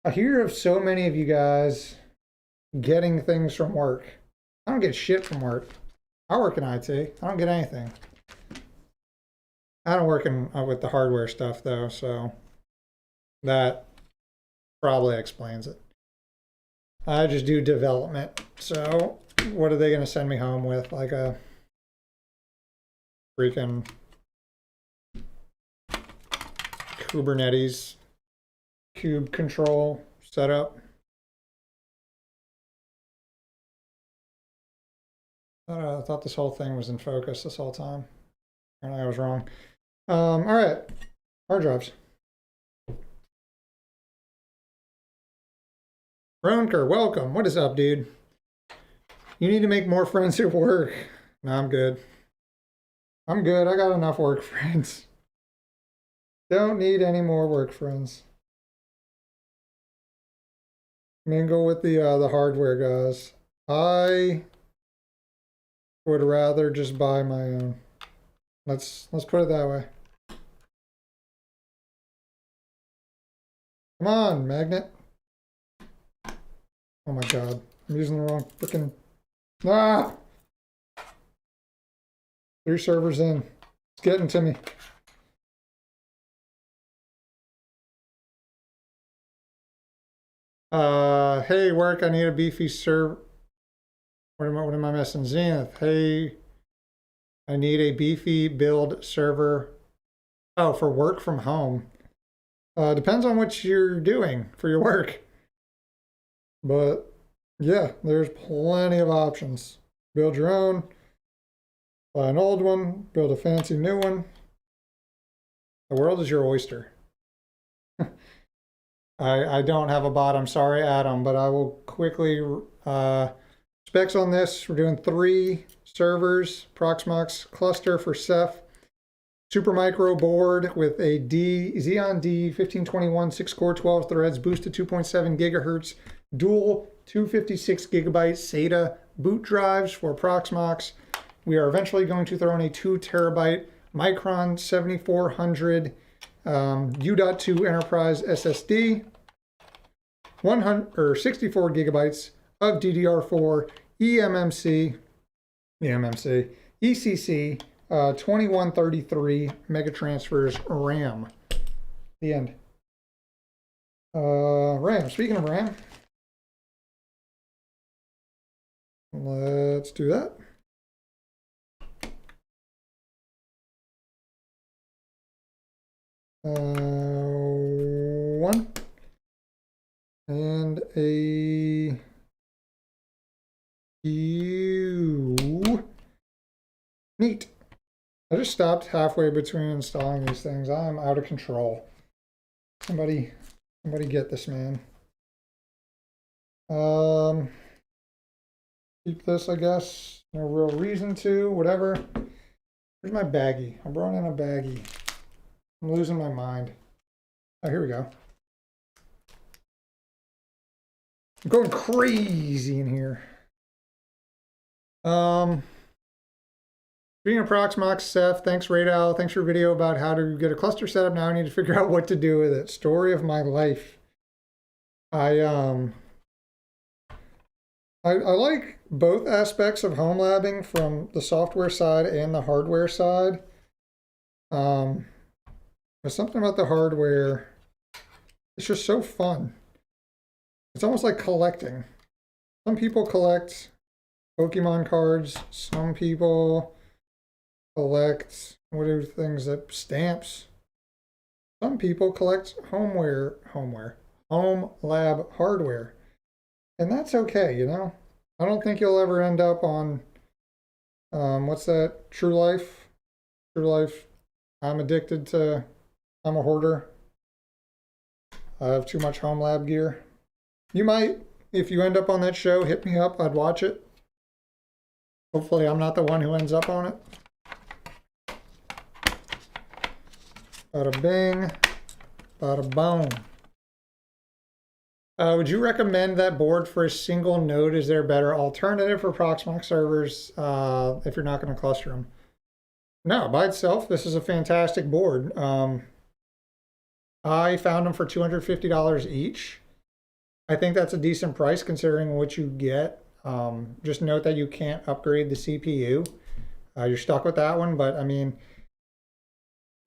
I hear of so many of you guys getting things from work. I don't get shit from work. I work in IT. I don't get anything. I don't work with the hardware stuff though, so that probably explains it. I just do development. So what are they going to send me home with? Like a freaking Kubernetes cube control setup? I thought this whole thing was in focus this whole time. Apparently I was wrong. All right, hard drives. Ronker, welcome. What is up, dude? You need to make more friends at work. No, I'm good. I'm good. I got enough work friends. Don't need any more work friends. Mingle with the hardware guys. I would rather just buy my own. Let's put it that way. Come on, magnet. Oh my god. I'm using the wrong freaking... Ah! 3 servers in. It's getting to me. Hey, work, I need a beefy server. What am I missing? Zenith. Hey, I need a beefy build server. Oh, for work from home. Depends on what you're doing for your work. But yeah, there's plenty of options. Build your own, buy an old one, build a fancy new one. The world is your oyster. I don't have a bot, I'm sorry, Adam, but I will quickly specs on this. We're doing 3 servers, Proxmox cluster for Ceph, Supermicro board with a Xeon D 1521 6-core 12 threads, boosted 2.7 gigahertz, dual 256 gigabyte SATA boot drives for Proxmox. We are eventually going to throw in a 2 terabyte Micron 7400 U.2 Enterprise SSD, 64 gigabytes of DDR4 eMMC, ECC, 2133 megatransfers RAM. The end. RAM. Speaking of RAM, let's do that. One and a neat. I just stopped halfway between installing these things. I'm out of control. Somebody get this man. Keep this, I guess. No real reason to. Whatever. Where's my baggie? I brought in a baggie. I'm losing my mind. Oh, here we go. I'm going crazy in here. Speaking of Proxmox, Ceph, thanks Radal. Thanks for your video about how to get a cluster set up. Now I need to figure out what to do with it. Story of my life. I like both aspects of home labbing, from the software side and the hardware side. There's something about the hardware. It's just so fun. It's almost like collecting. Some people collect Pokemon cards. Some people collect, what are things that, stamps. Some people collect home lab hardware. And that's okay, you know? I don't think you'll ever end up on, what's that? True Life. I'm addicted to, I'm a hoarder. I have too much home lab gear. You might, if you end up on that show, hit me up. I'd watch it. Hopefully I'm not the one who ends up on it. Bada bing, bada boom. Would you recommend that board for a single node? Is there a better alternative for Proxmox servers if you're not going to cluster them? No, by itself, this is a fantastic board. I found them for $250 each. I think that's a decent price considering what you get. Just note that you can't upgrade the CPU. You're stuck with that one, but I mean,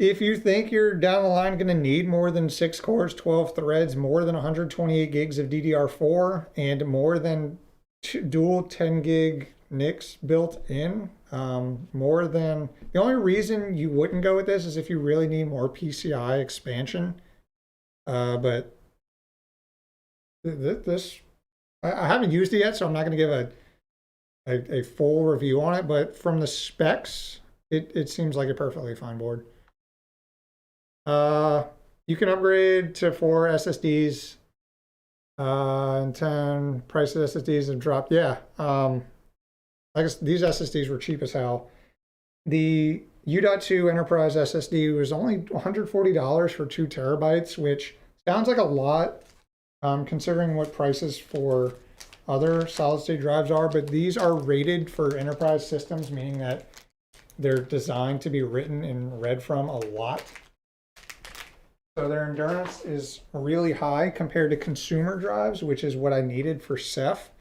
if you think you're down the line going to need more than 6 cores, 12 threads, more than 128 gigs of DDR4, and more than dual 10 gig NICs built in, more than, the only reason you wouldn't go with this is if you really need more PCI expansion. But this, I haven't used it yet, so I'm not going to give a full review on it, but from the specs, it seems like a perfectly fine board. You can upgrade to 4 SSDs, and 10 price of SSDs have dropped. Yeah. I guess these SSDs were cheap as hell. The U.2 Enterprise SSD was only $140 for 2 terabytes, which sounds like a lot, considering what prices for other solid state drives are, but these are rated for enterprise systems, meaning that they're designed to be written and read from a lot. So their endurance is really high compared to consumer drives, which is what I needed for Ceph.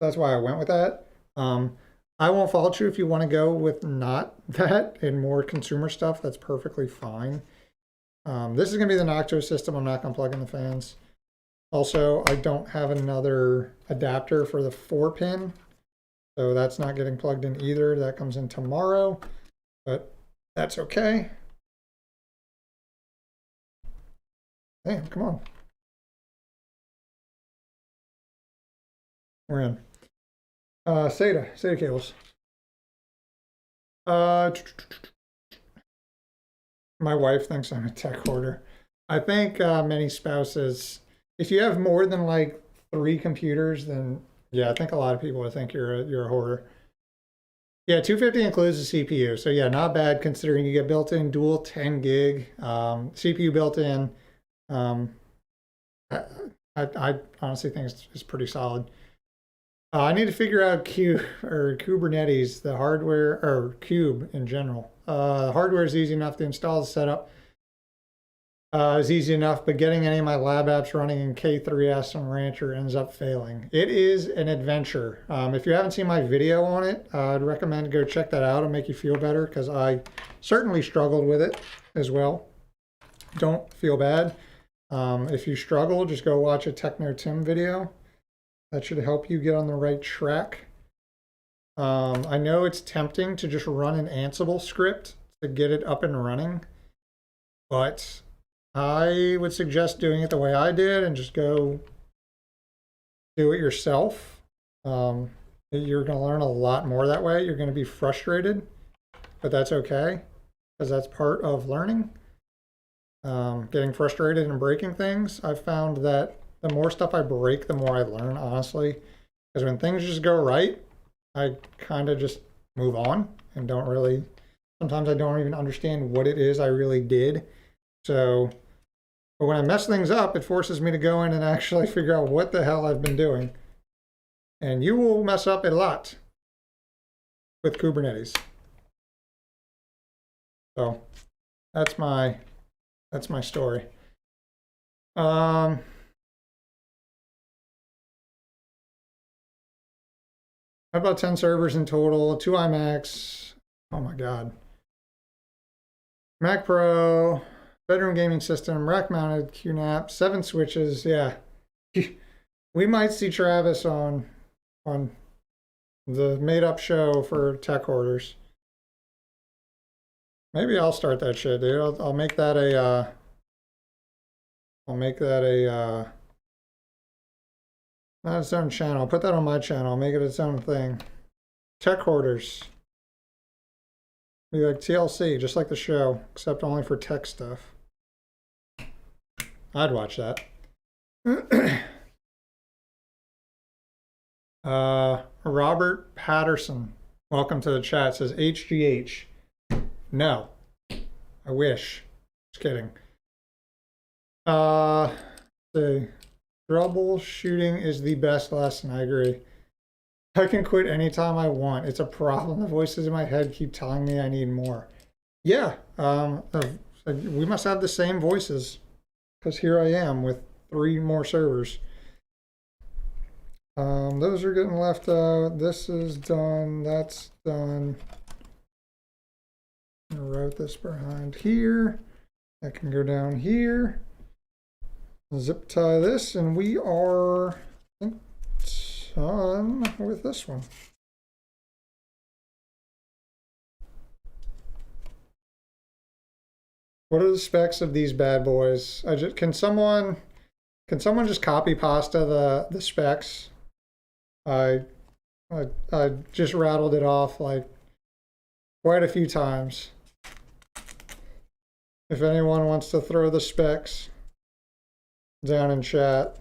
That's why I went with that. I won't fault you if you want to go with not that and more consumer stuff. That's perfectly fine. This is going to be the Nocto system. I'm not going to plug in the fans. Also, I don't have another adapter for the 4-pin, so that's not getting plugged in either. That comes in tomorrow, but that's okay. Damn, come on. We're in. SATA cables. My wife thinks I'm a tech hoarder. I think many spouses, if you have more than like 3 computers, then yeah, I think a lot of people would think you're a hoarder. Yeah, 250 includes the CPU, so yeah, not bad considering you get built-in dual 10 gig CPU built in. I honestly think it's pretty solid. I need to figure out Kubernetes, the hardware, or Cube in general. Hardware is easy enough to install. The setup is easy enough, but getting any of my lab apps running in K3s and Rancher ends up failing. It is an adventure. If you haven't seen my video on it, I'd recommend go check that out. It'll make you feel better because I certainly struggled with it as well. Don't feel bad. If you struggle, just go watch a Techno Tim video. That should help you get on the right track. I know it's tempting to just run an Ansible script to get it up and running, but I would suggest doing it the way I did and just go do it yourself. You're going to learn a lot more that way. You're going to be frustrated, but that's okay because that's part of learning. Getting frustrated and breaking things. I've found that the more stuff I break, the more I learn, honestly. Because when things just go right, I kind of just move on and don't really, sometimes I don't even understand what it is I really did. So, but when I mess things up, it forces me to go in and actually figure out what the hell I've been doing. And you will mess up a lot with Kubernetes. So, that's my story. About 10 servers in total, 2 iMacs. Oh my God. Mac Pro, bedroom gaming system, rack mounted QNAP, 7 switches. Yeah. We might see Travis on the made up show for tech orders. Maybe I'll start that shit, dude. I'll make that a not its own channel. I'll put that on my channel. I'll make it its own thing. Tech hoarders. Be like TLC, just like the show, except only for tech stuff. I'd watch that. Robert Patterson, welcome to the chat. Says HGH. No, I wish. Just kidding. The troubleshooting is the best lesson. I agree. I can quit anytime I want. It's a problem. The voices in my head keep telling me I need more. Yeah, we must have the same voices because here I am with 3 more servers. Those are getting left out. This is done. That's done. I wrote this behind here. That can go down here. Zip tie this, and we are, I think, done with this one. What are the specs of these bad boys? Can someone just copy pasta the specs? I just rattled it off like quite a few times. If anyone wants to throw the specs down in chat,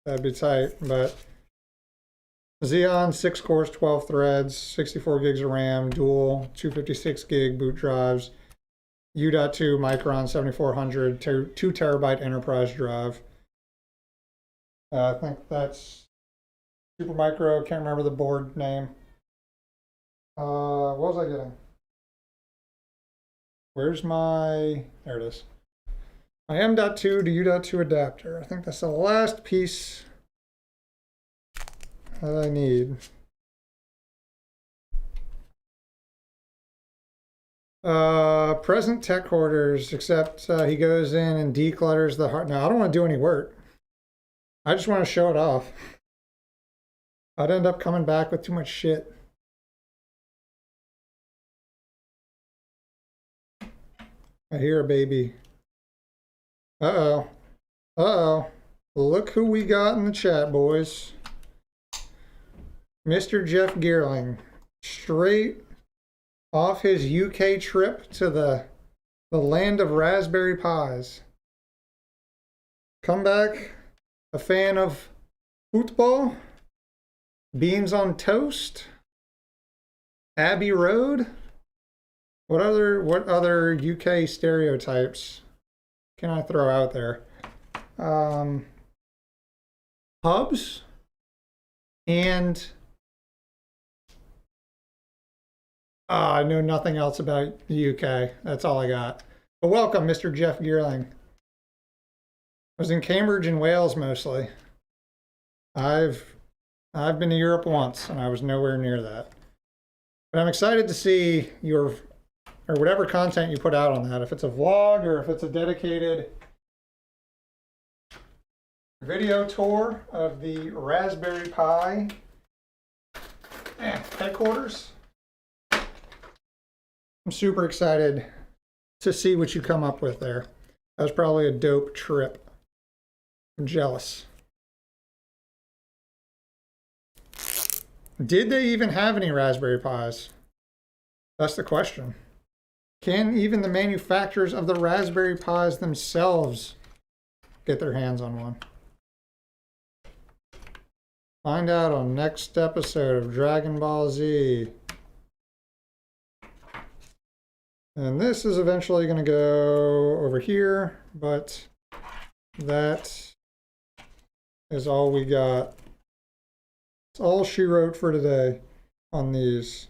that'd be tight. But Xeon 6 cores, 12 threads, 64 gigs of RAM, dual 256 gig boot drives, U.2 Micron 7400, 2 terabyte enterprise drive. I think that's Supermicro. Can't remember the board name. What was I getting? Where's my? There it is. my M.2 to U.2 adapter. I think that's the last piece that I need. Present tech quarters, except he goes in and declutters the hard. No, I don't want to do any work. I just want to show it off. I'd end up coming back with too much shit. I hear a baby. Uh-oh. Uh-oh. Look who we got in the chat, boys. Mr. Jeff Geerling. Straight off his UK trip to the land of raspberry pies. Come back, a fan of football, beans on toast, Abbey Road. What other UK stereotypes can I throw out there? Pubs and I know nothing else about the UK. That's all I got. But welcome, Mr. Jeff Geerling. I was in Cambridge and Wales mostly. I've been to Europe once, and I was nowhere near that. But I'm excited to see your, or whatever content you put out on that. If it's a vlog or if it's a dedicated video tour of the Raspberry Pi headquarters. I'm super excited to see what you come up with there. That was probably a dope trip. I'm jealous. Did they even have any Raspberry Pis? That's the question. Can even the manufacturers of the Raspberry Pis themselves get their hands on one? Find out on next episode of Dragon Ball Z. And this is eventually going to go over here, but that is all we got. It's all she wrote for today on these.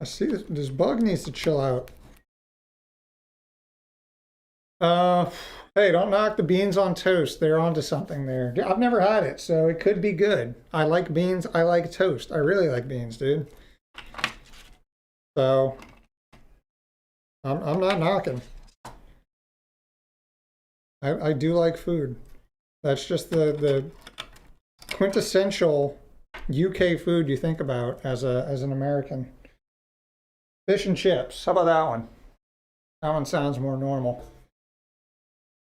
I see this bug needs to chill out. Hey, don't knock the beans on toast. They're onto something there. I've never had it, so it could be good. I like beans. I like toast. I really like beans, dude. So I'm not knocking. I do like food. That's just the quintessential UK food you think about as an American. Fish and chips. How about that one? That one sounds more normal.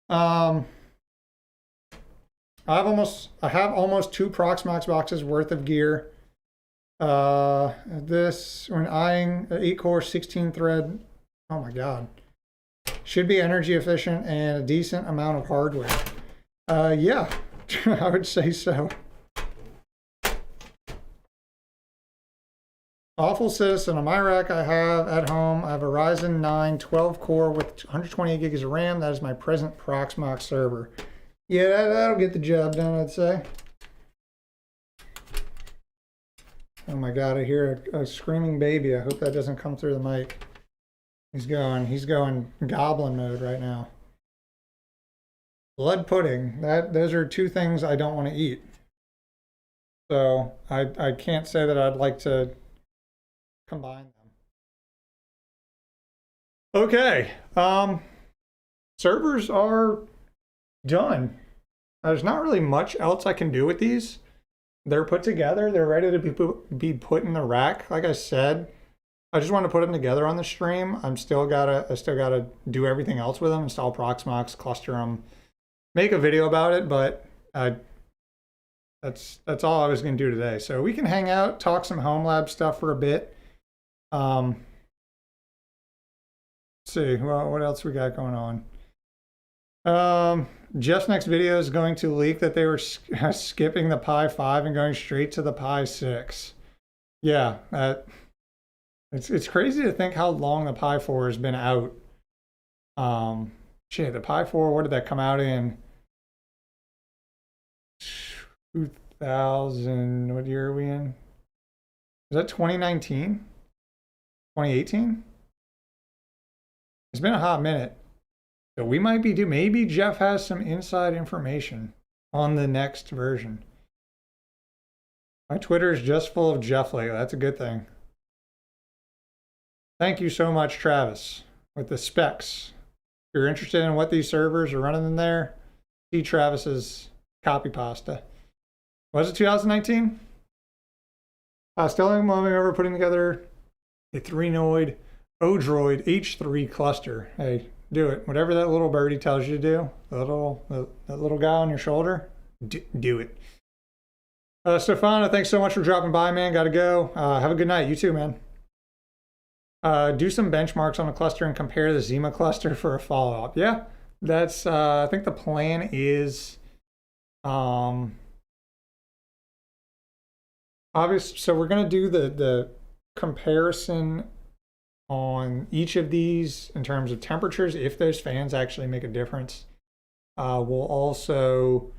I have almost 2 Proxmox boxes worth of gear. This, when eyeing an 8-core 16-thread, oh my god, should be energy efficient and a decent amount of hardware. Yeah, I would say so. Awful Citizen, on my rack I have at home, I have a Ryzen 9 12-core with 128 gigs of RAM. That is my present Proxmox server. Yeah, that'll get the job done, I'd say. Oh my god, I hear a screaming baby. I hope that doesn't come through the mic. He's going goblin mode right now. Blood pudding. Those are 2 things I don't want to eat. So I can't say that I'd like to combine them. Okay. Servers are done. There's not really much else I can do with these. They're put together. They're ready to be put in the rack. Like I said, I just want to put them together on the stream. I still gotta do everything else with them. Install Proxmox, cluster them, make a video about it. But that's all I was going to do today. So we can hang out, talk some home lab stuff for a bit. Let's see, well, what else we got going on? Jeff's next video is going to leak that they were skipping the Pi 5 and going straight to the Pi 6. Yeah, it's crazy to think how long the Pi 4 has been out. Shit, the Pi 4, what did that come out in? 2000, what year are we in? Is that 2019? 2018? It's been a hot minute. So we might be due. Maybe Jeff has some inside information on the next version. My Twitter is just full of Jeff lately. That's a good thing. Thank you so much, Travis, with the specs. If you're interested in what these servers are running in there, see Travis's copy pasta. Was it 2019? Still moving over, putting together a 3-node Odroid H3 cluster. Hey, do it. Whatever that little birdie tells you to do, that little guy on your shoulder, do it. Stefano, thanks so much for dropping by, man. Gotta go. Have a good night. You too, man. Do some benchmarks on the cluster and compare the Zima cluster for a follow-up. Yeah, that's, I think the plan is, obviously, so we're going to do the comparison on each of these in terms of temperatures, if those fans actually make a difference. We'll also,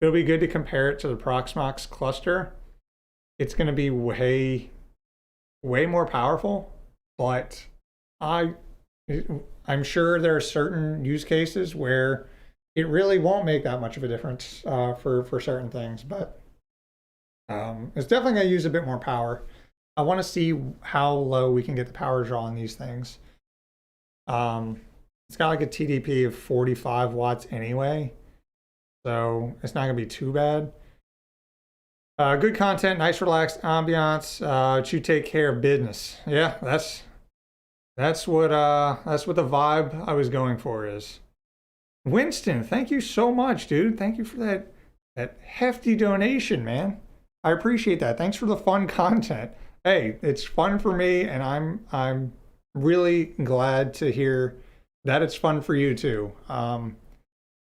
it'll be good to compare it to the Proxmox cluster. It's going to be way more powerful, but I'm sure there are certain use cases where it really won't make that much of a difference for certain things, but it's definitely going to use a bit more power. I want to see how low we can get the power draw on these things. It's got like a TDP of 45 watts anyway, so it's not going to be too bad. Good content, nice relaxed ambiance. You take care of business. Yeah, that's what the vibe I was going for is. Winston, thank you so much, dude. Thank you for that hefty donation, man. I appreciate that. Thanks for the fun content. Hey, it's fun for me, and I'm really glad to hear that it's fun for you too.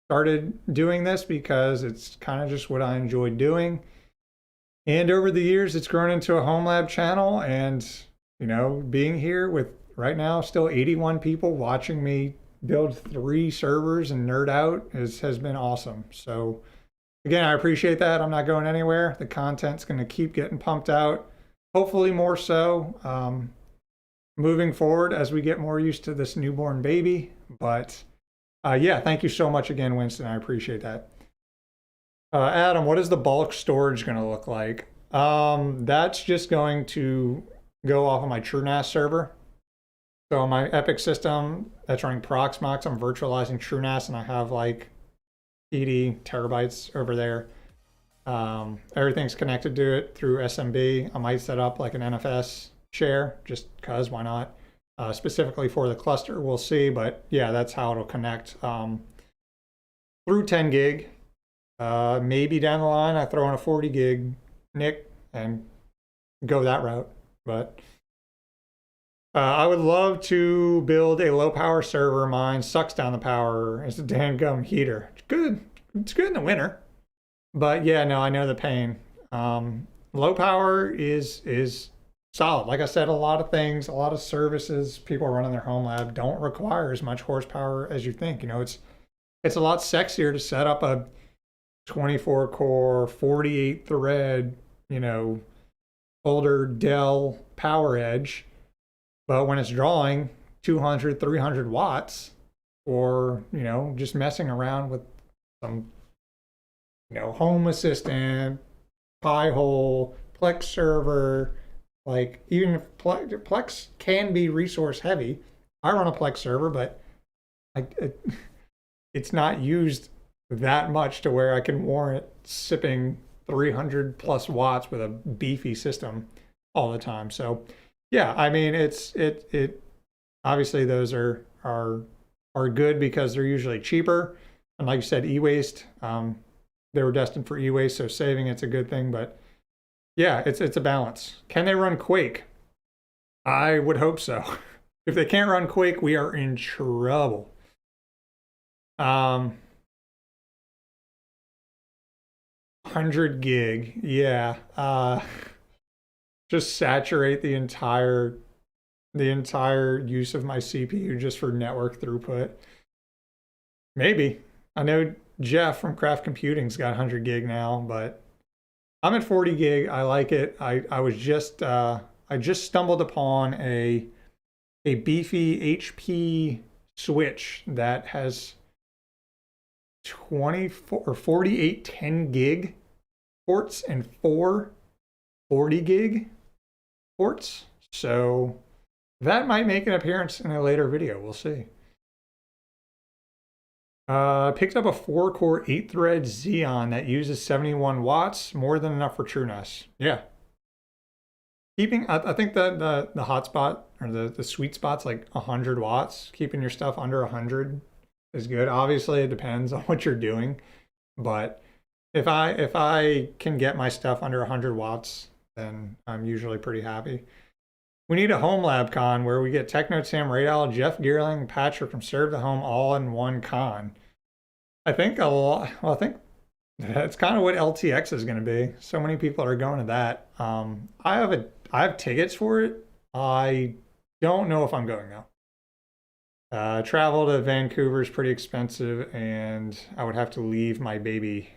Started doing this because it's kind of just what I enjoy doing. And over the years, it's grown into a home lab channel, and you know, being here with right now still 81 people watching me build 3 servers and nerd out has been awesome. So again, I appreciate that. I'm not going anywhere. The content's going to keep getting pumped out, hopefully more so moving forward as we get more used to this newborn baby. But yeah, thank you so much again, Winston. I appreciate that. Adam, what is the bulk storage going to look like? That's just going to go off of my TrueNAS server. So on my Epic system that's running Proxmox, I'm virtualizing TrueNAS, and I have like 80 terabytes over there. Everything's connected to it through SMB. I might set up like an NFS share just because, why not? Specifically for the cluster, we'll see. But yeah, that's how it'll connect through 10 gig. Maybe down the line I throw in a 40 gig NIC and go that route. But I would love to build a low power server. Mine sucks down the power. It's a dangum heater. It's good. It's good in the winter. But yeah, no, I know the pain. Low power is solid. Like I said, a lot of things, a lot of services people running their home lab don't require as much horsepower as you think. You know, it's a lot sexier to set up a 24 core, 48 thread, you know, older Dell Power Edge. But when it's drawing 200, 300 watts, or, you know, just messing around with some, you know, Home Assistant, Pi-hole, Plex server, like even if Plex can be resource heavy. I run a Plex server, but it's not used that much to where I can warrant sipping 300 plus watts with a beefy system all the time. So yeah, I mean, it obviously those are good because they're usually cheaper. And like you said, e-waste, they were destined for e-waste, so saving it's a good thing. But yeah, it's a balance. Can they run Quake? I would hope so. If they can't run Quake, we are in trouble. 100 gig, yeah. Just saturate the entire use of my CPU just for network throughput. Maybe. I know Jeff from Craft Computing's got 100 gig now, but I'm at 40 gig. I like it. I was just I just stumbled upon a a beefy HP switch that has 24 or 48 10 gig ports and 4 40 gig ports. So that might make an appearance in a later video. We'll see. Picked up a 4-core 8-thread Xeon that uses 71 watts, more than enough for TrueNAS. Yeah. I think that the hotspot or the sweet spot's like 100 watts. Keeping your stuff under 100 is good. Obviously, it depends on what you're doing, but if I can get my stuff under 100 watts, then I'm usually pretty happy. We need a home lab con where we get Technote Sam Radal, Jeff Geerling, and Patrick from Serve the Home all in one con. I think I think that's kind of what LTX is going to be. So many people are going to that. I have tickets for it. I don't know if I'm going though. Travel to Vancouver is pretty expensive, and I would have to leave my baby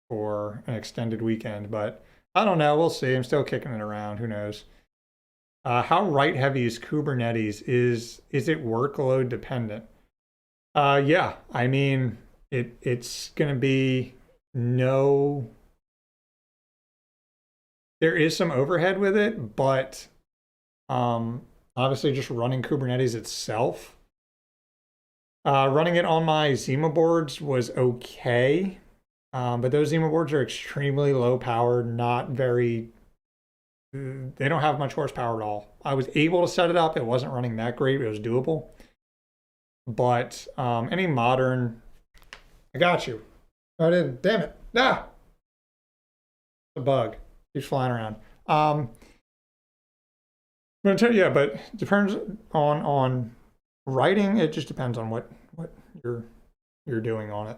for an extended weekend. But I don't know. We'll see. I'm still kicking it around. Who knows? How write heavy is Kubernetes? Is it workload dependent? Yeah, I mean, it's gonna be no. There is some overhead with it, but obviously just running Kubernetes itself. Running it on my Zima boards was okay, but those Zima boards are extremely low powered, not very. They don't have much horsepower at all. I was able to set it up. It wasn't running that great. It was doable. But any modern... I got you. I didn't. Damn it. Ah! It's a bug. Keeps flying around. I'm going to tell you, yeah, but it depends on writing. It just depends on what you're doing on it.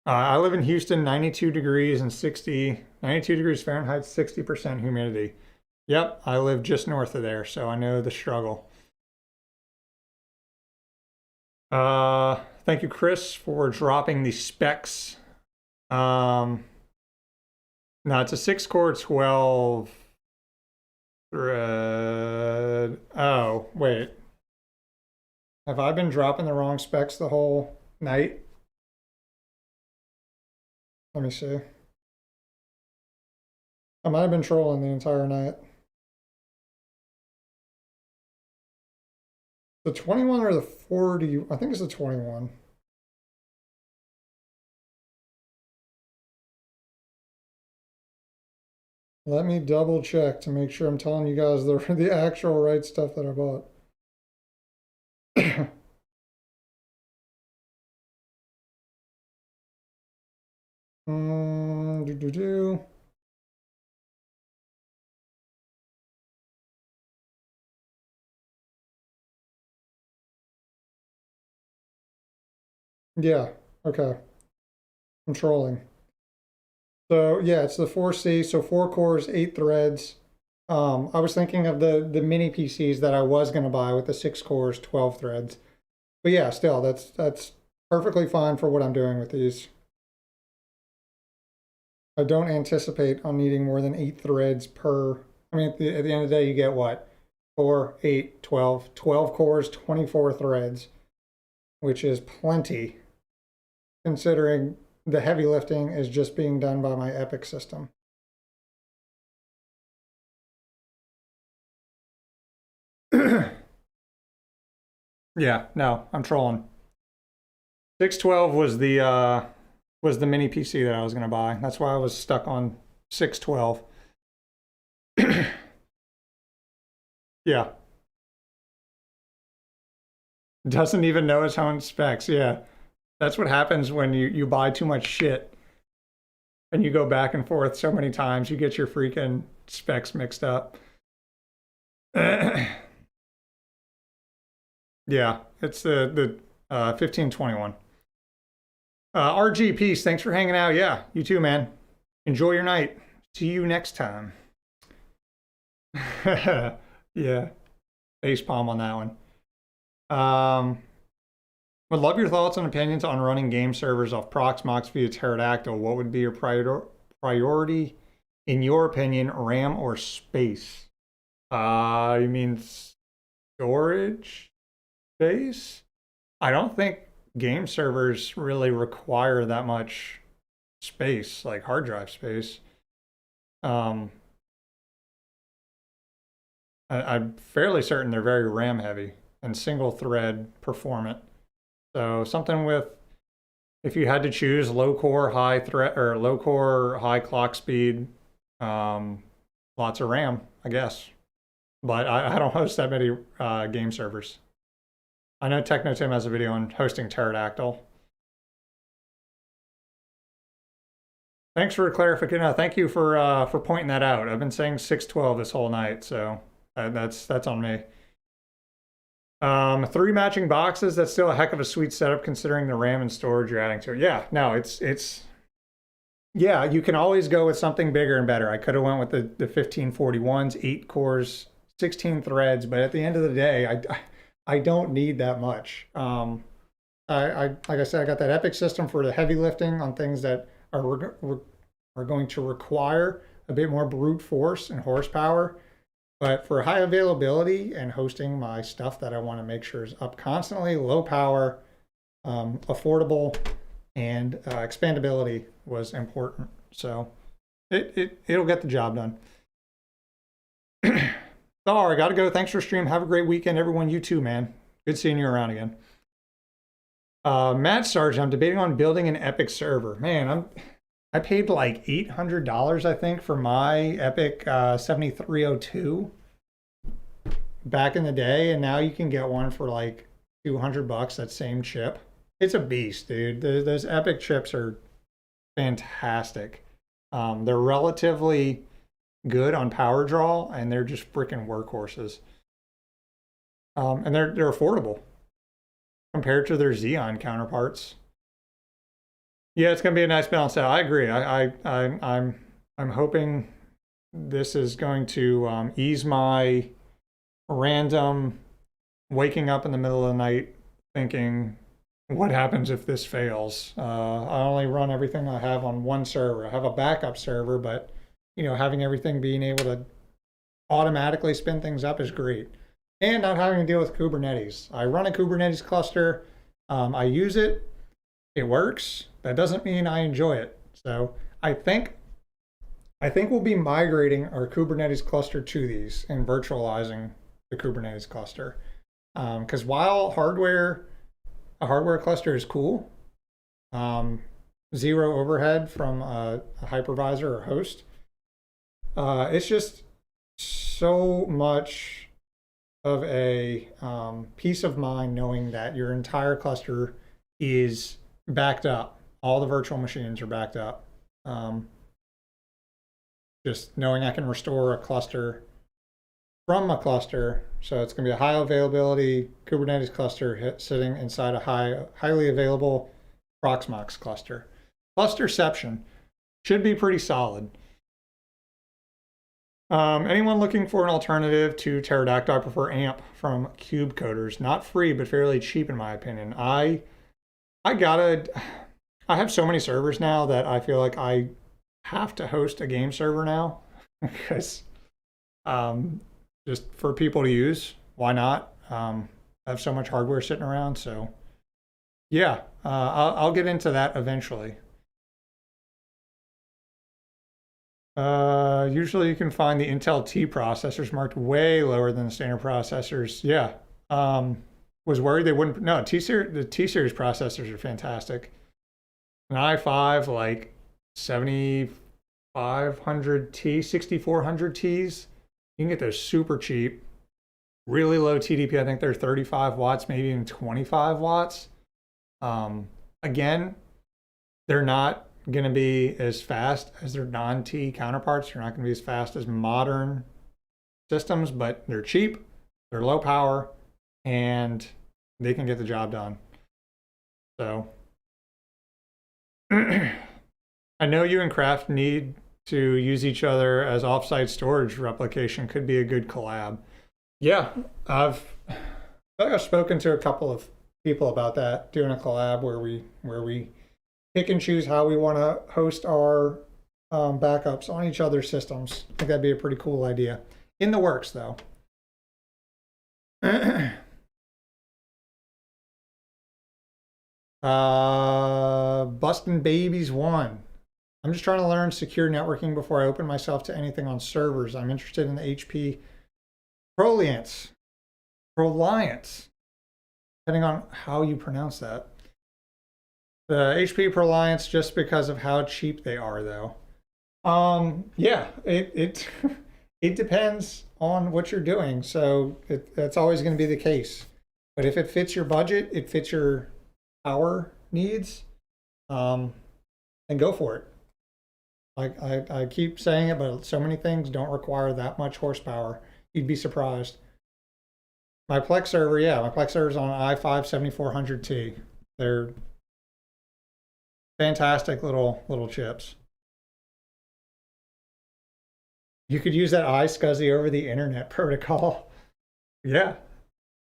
I live in Houston, 92 degrees and 92 degrees Fahrenheit, 60% humidity. Yep, I live just north of there, so I know the struggle. Thank you, Chris, for dropping the specs. No, it's a 6-core 12 thread. Oh, wait. Have I been dropping the wrong specs the whole night? Let me see. I might have been trolling the entire night. The 21 or the 40? I think it's the 21. Let me double check to make sure I'm telling you guys the actual right stuff that I bought. Yeah, okay. I'm trolling. So yeah, it's the 4C, so 4 cores, 8 threads. I was thinking of the mini PCs that I was going to buy with the 6 cores, 12 threads. But yeah, still, that's perfectly fine for what I'm doing with these. I don't anticipate on needing more than 8 threads per. I mean, at the end of the day, you get what? 4, 8, 12, 12 cores, 24 threads, which is plenty, considering the heavy lifting is just being done by my Epic system. Yeah, no, I'm trolling. 612 was the mini PC that I was going to buy. That's why I was stuck on 612. Yeah. Doesn't even know its own specs. Yeah. That's what happens when you buy too much shit and you go back and forth so many times, you get your freaking specs mixed up. Yeah, it's the 1521. RG, peace. Thanks for hanging out. Yeah, you too, man. Enjoy your night. See you next time. Yeah, face palm on that one. Would love your thoughts and opinions on running game servers off Proxmox via Pterodactyl. What would be your priority, in your opinion, RAM or space? You mean storage space? I don't think game servers really require that much space, like hard drive space. Um, I'm fairly certain they're very RAM heavy and single thread performant. So something with, if you had to choose low core, high thread, or low core, high clock speed, lots of RAM, I guess. But I don't host that many game servers. I know TechnoTim has a video on hosting Pterodactyl. Thanks for clarifying. No, thank you for pointing that out. I've been saying 612 this whole night, so that's on me. 3 matching boxes. That's still a heck of a sweet setup considering the RAM and storage you're adding to it. Yeah, no, it's yeah. You can always go with something bigger and better. I could have went with the 1541s, 8 cores, 16 threads, but at the end of the day, I don't need that much. Like I said, I got that Epic system for the heavy lifting on things that are going to require a bit more brute force and horsepower. But for high availability and hosting my stuff that I want to make sure is up constantly, low power, affordable, and expandability was important. So it'll get the job done. Thor, I gotta go. Thanks for stream. Have a great weekend, everyone. You too, man. Good seeing you around again. Matt Sargent, I'm debating on building an Epic server. Man, I paid like $800, I think, for my Epic 7302 back in the day, and now you can get one for like $200, that same chip. It's a beast, dude. Those Epic chips are fantastic. They're relatively good on power draw, and they're just freaking workhorses. And they're affordable compared to their Xeon counterparts. Yeah, it's gonna be a nice balance out. I agree. I'm hoping this is going to ease my random waking up in the middle of the night thinking, what happens if this fails? I only run everything I have on one server. I have a backup server, but you know, having everything being able to automatically spin things up is great. And not having to deal with Kubernetes. I run a Kubernetes cluster. I use it. It works. That doesn't mean I enjoy it. So I think we'll be migrating our Kubernetes cluster to these and virtualizing the Kubernetes cluster. Because while a hardware cluster is cool, zero overhead from a hypervisor or host, it's just so much of a peace of mind knowing that your entire cluster is backed up. All the virtual machines are backed up. Just knowing I can restore a cluster from a cluster. So it's going to be a high availability Kubernetes cluster sitting inside a highly available Proxmox cluster. Clusterception should be pretty solid. Anyone looking for an alternative to Pterodactyl? I prefer AMP from Cube Coders. Not free, but fairly cheap in my opinion. I have so many servers now that I feel like I have to host a game server now because just for people to use. Why not? I have so much hardware sitting around. So yeah, I'll get into that eventually. Usually you can find the Intel T processors marked way lower than the standard processors. Yeah. Was worried they wouldn't. No, the T series processors are fantastic. An i5 like 7500 T, 6400 Ts. You can get those super cheap. Really low TDP. I think they're 35 watts, maybe even 25 watts. Again, they're not going to be as fast as their non-T counterparts. They're not going to be as fast as modern systems, but they're cheap, they're low power, and they can get the job done. So I know you and Kraft need to use each other as offsite storage replication. Could be a good collab. Yeah, I've spoken to a couple of people about that, doing a collab where we pick and choose how we want to host our backups on each other's systems. I think that'd be a pretty cool idea. In the works, though. Bustin' Babies 1. I'm just trying to learn secure networking before I open myself to anything on servers. I'm interested in the HP Proliance, depending on how you pronounce that. The HP Proliance, just because of how cheap they are, though. Yeah, it it depends on what you're doing, so that's always going to be the case. But if it fits your budget, it fits your power needs, then go for it. I keep saying it, but so many things don't require that much horsepower. You'd be surprised. My Plex server, yeah, my Plex server is on i5 7400T. They're fantastic little chips. You could use that iSCSI over the internet protocol. Yeah.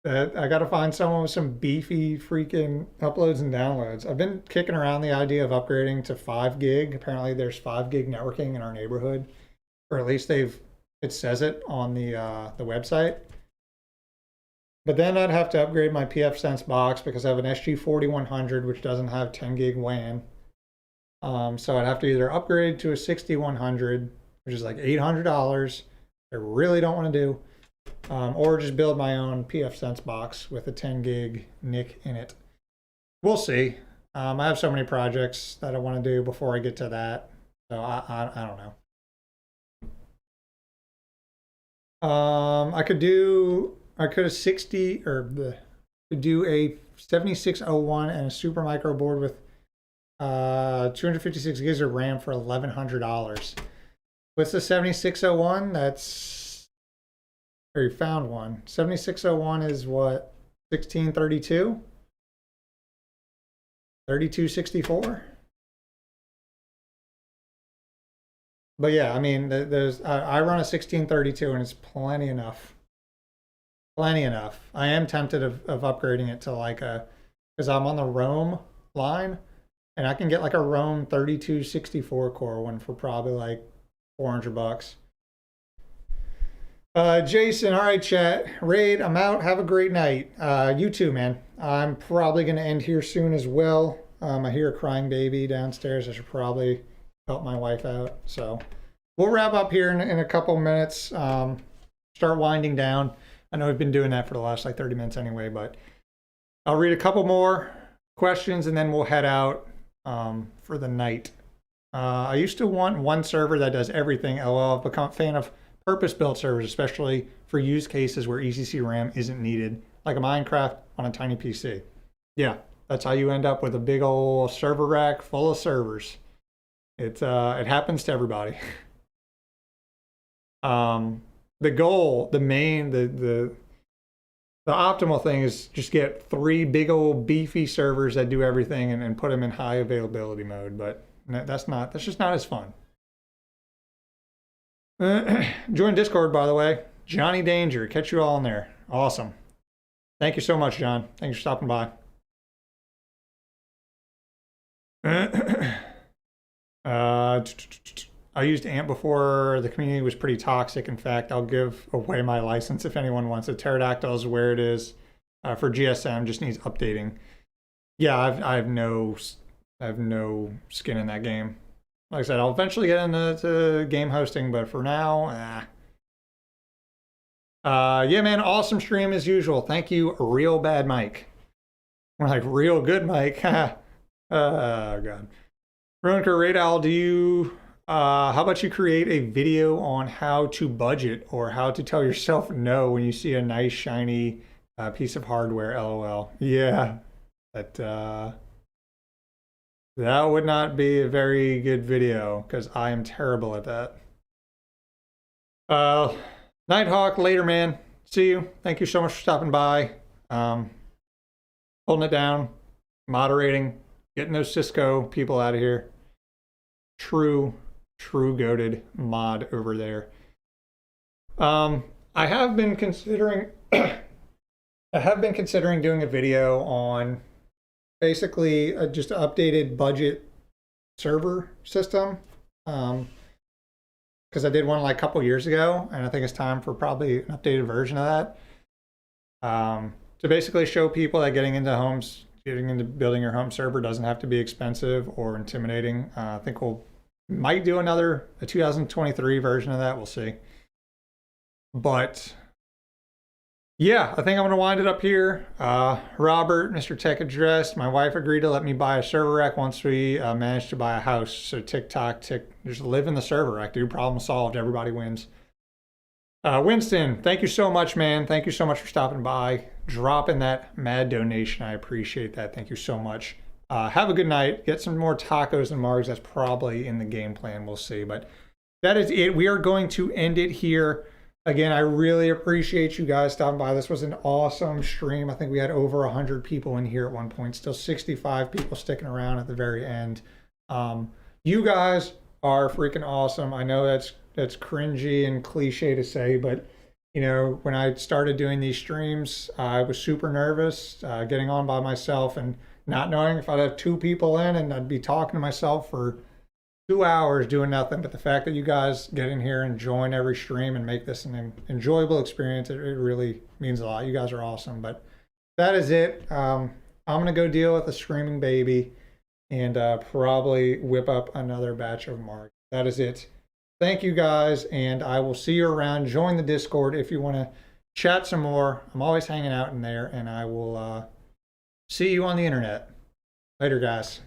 I got to find someone with some beefy freaking uploads and downloads. I've been kicking around the idea of upgrading to 5 gig. Apparently there's 5 gig networking in our neighborhood, or at least it says it on the website. But then I'd have to upgrade my pfSense box because I have an SG4100 which doesn't have 10 gig WAN. So I'd have to either upgrade to a 6100, which is like $800. I really don't want to do. Or just build my own pfSense box with a 10 gig NIC in it. We'll see. I have so many projects that I want to do before I get to that. So I don't know. I could do a 7601 and a super micro board with 256 gigs of RAM for $1,100. What's the 7601? That's, or you found one. 7601 is what? 1632? 3264? But yeah, I mean, I run a 1632 and it's plenty enough. Plenty enough. I am tempted of upgrading it to like because I'm on the Roam line and I can get like a Roam 3264 core one for probably like $400. Jason, all right, chat. Raid, I'm out. Have a great night. You too, man. I'm probably going to end here soon as well. I hear a crying baby downstairs. I should probably help my wife out. So we'll wrap up here in a couple minutes. Start winding down. I know we've been doing that for the last like 30 minutes anyway, but I'll read a couple more questions and then we'll head out for the night. I used to want one server that does everything. LOL, I've become a fan of purpose-built servers, especially for use cases where ECC RAM isn't needed, like a Minecraft on a tiny PC. Yeah, that's how you end up with a big old server rack full of servers. It happens to everybody. The goal, the optimal thing is just get 3 big old beefy servers that do everything and put them in high availability mode. But that's just not as fun. Join Discord, by the way. Johnny Danger. Catch you all in there. Awesome. Thank you so much, John. Thanks for stopping by. I used AMP before. The community was pretty toxic. In fact, I'll give away my license if anyone wants it. Pterodactyl is where it is. For GSM, just needs updating. Yeah, I have no skin in that game. Like I said, I'll eventually get into game hosting, but for now, yeah, man, awesome stream as usual. Thank you, Real Bad Mike. We're like, real good Mike. Oh, God. Runker Raid Owl, how about you create a video on how to budget or how to tell yourself no when you see a nice, shiny piece of hardware, LOL. Yeah, that would not be a very good video because I am terrible at that. Nighthawk, later, man. See you. Thank you so much for stopping by. Holding it down, moderating, getting those Cisco people out of here. True goated mod over there. I have been considering doing a video on basically just an updated budget server system. because I did one like a couple years ago, and I think it's time for probably an updated version of that. To basically show people that getting into building your home server doesn't have to be expensive or intimidating. I think we'll might do a 2023 version of that. We'll see. But yeah, I think I'm going to wind it up here. Robert, Mr. Tech Address, my wife agreed to let me buy a server rack once we managed to buy a house. So TikTok, just live in the server rack, dude. Problem solved. Everybody wins. Winston, thank you so much, man. Thank you so much for stopping by, dropping that mad donation. I appreciate that. Thank you so much. Have a good night. Get some more tacos and margs. That's probably in the game plan. We'll see. But that is it. We are going to end it here. Again, I really appreciate you guys stopping by. This was an awesome stream. I think we had over 100 people in here at one point. Still 65 people sticking around at the very end. You guys are freaking awesome. I know that's cringy and cliche to say, but you know, when I started doing these streams, I was super nervous getting on by myself and not knowing if I'd have 2 people in and I'd be talking to myself for 2 hours doing nothing. But the fact that you guys get in here and join every stream and make this an enjoyable experience, it really means a lot. You guys are awesome. But that is it. I'm gonna go deal with a screaming baby and probably whip up another batch of marg. That is it. Thank you guys, and I will see you around. Join the Discord if you want to chat some more. I'm always hanging out in there, and I will see you on the internet. Later, guys.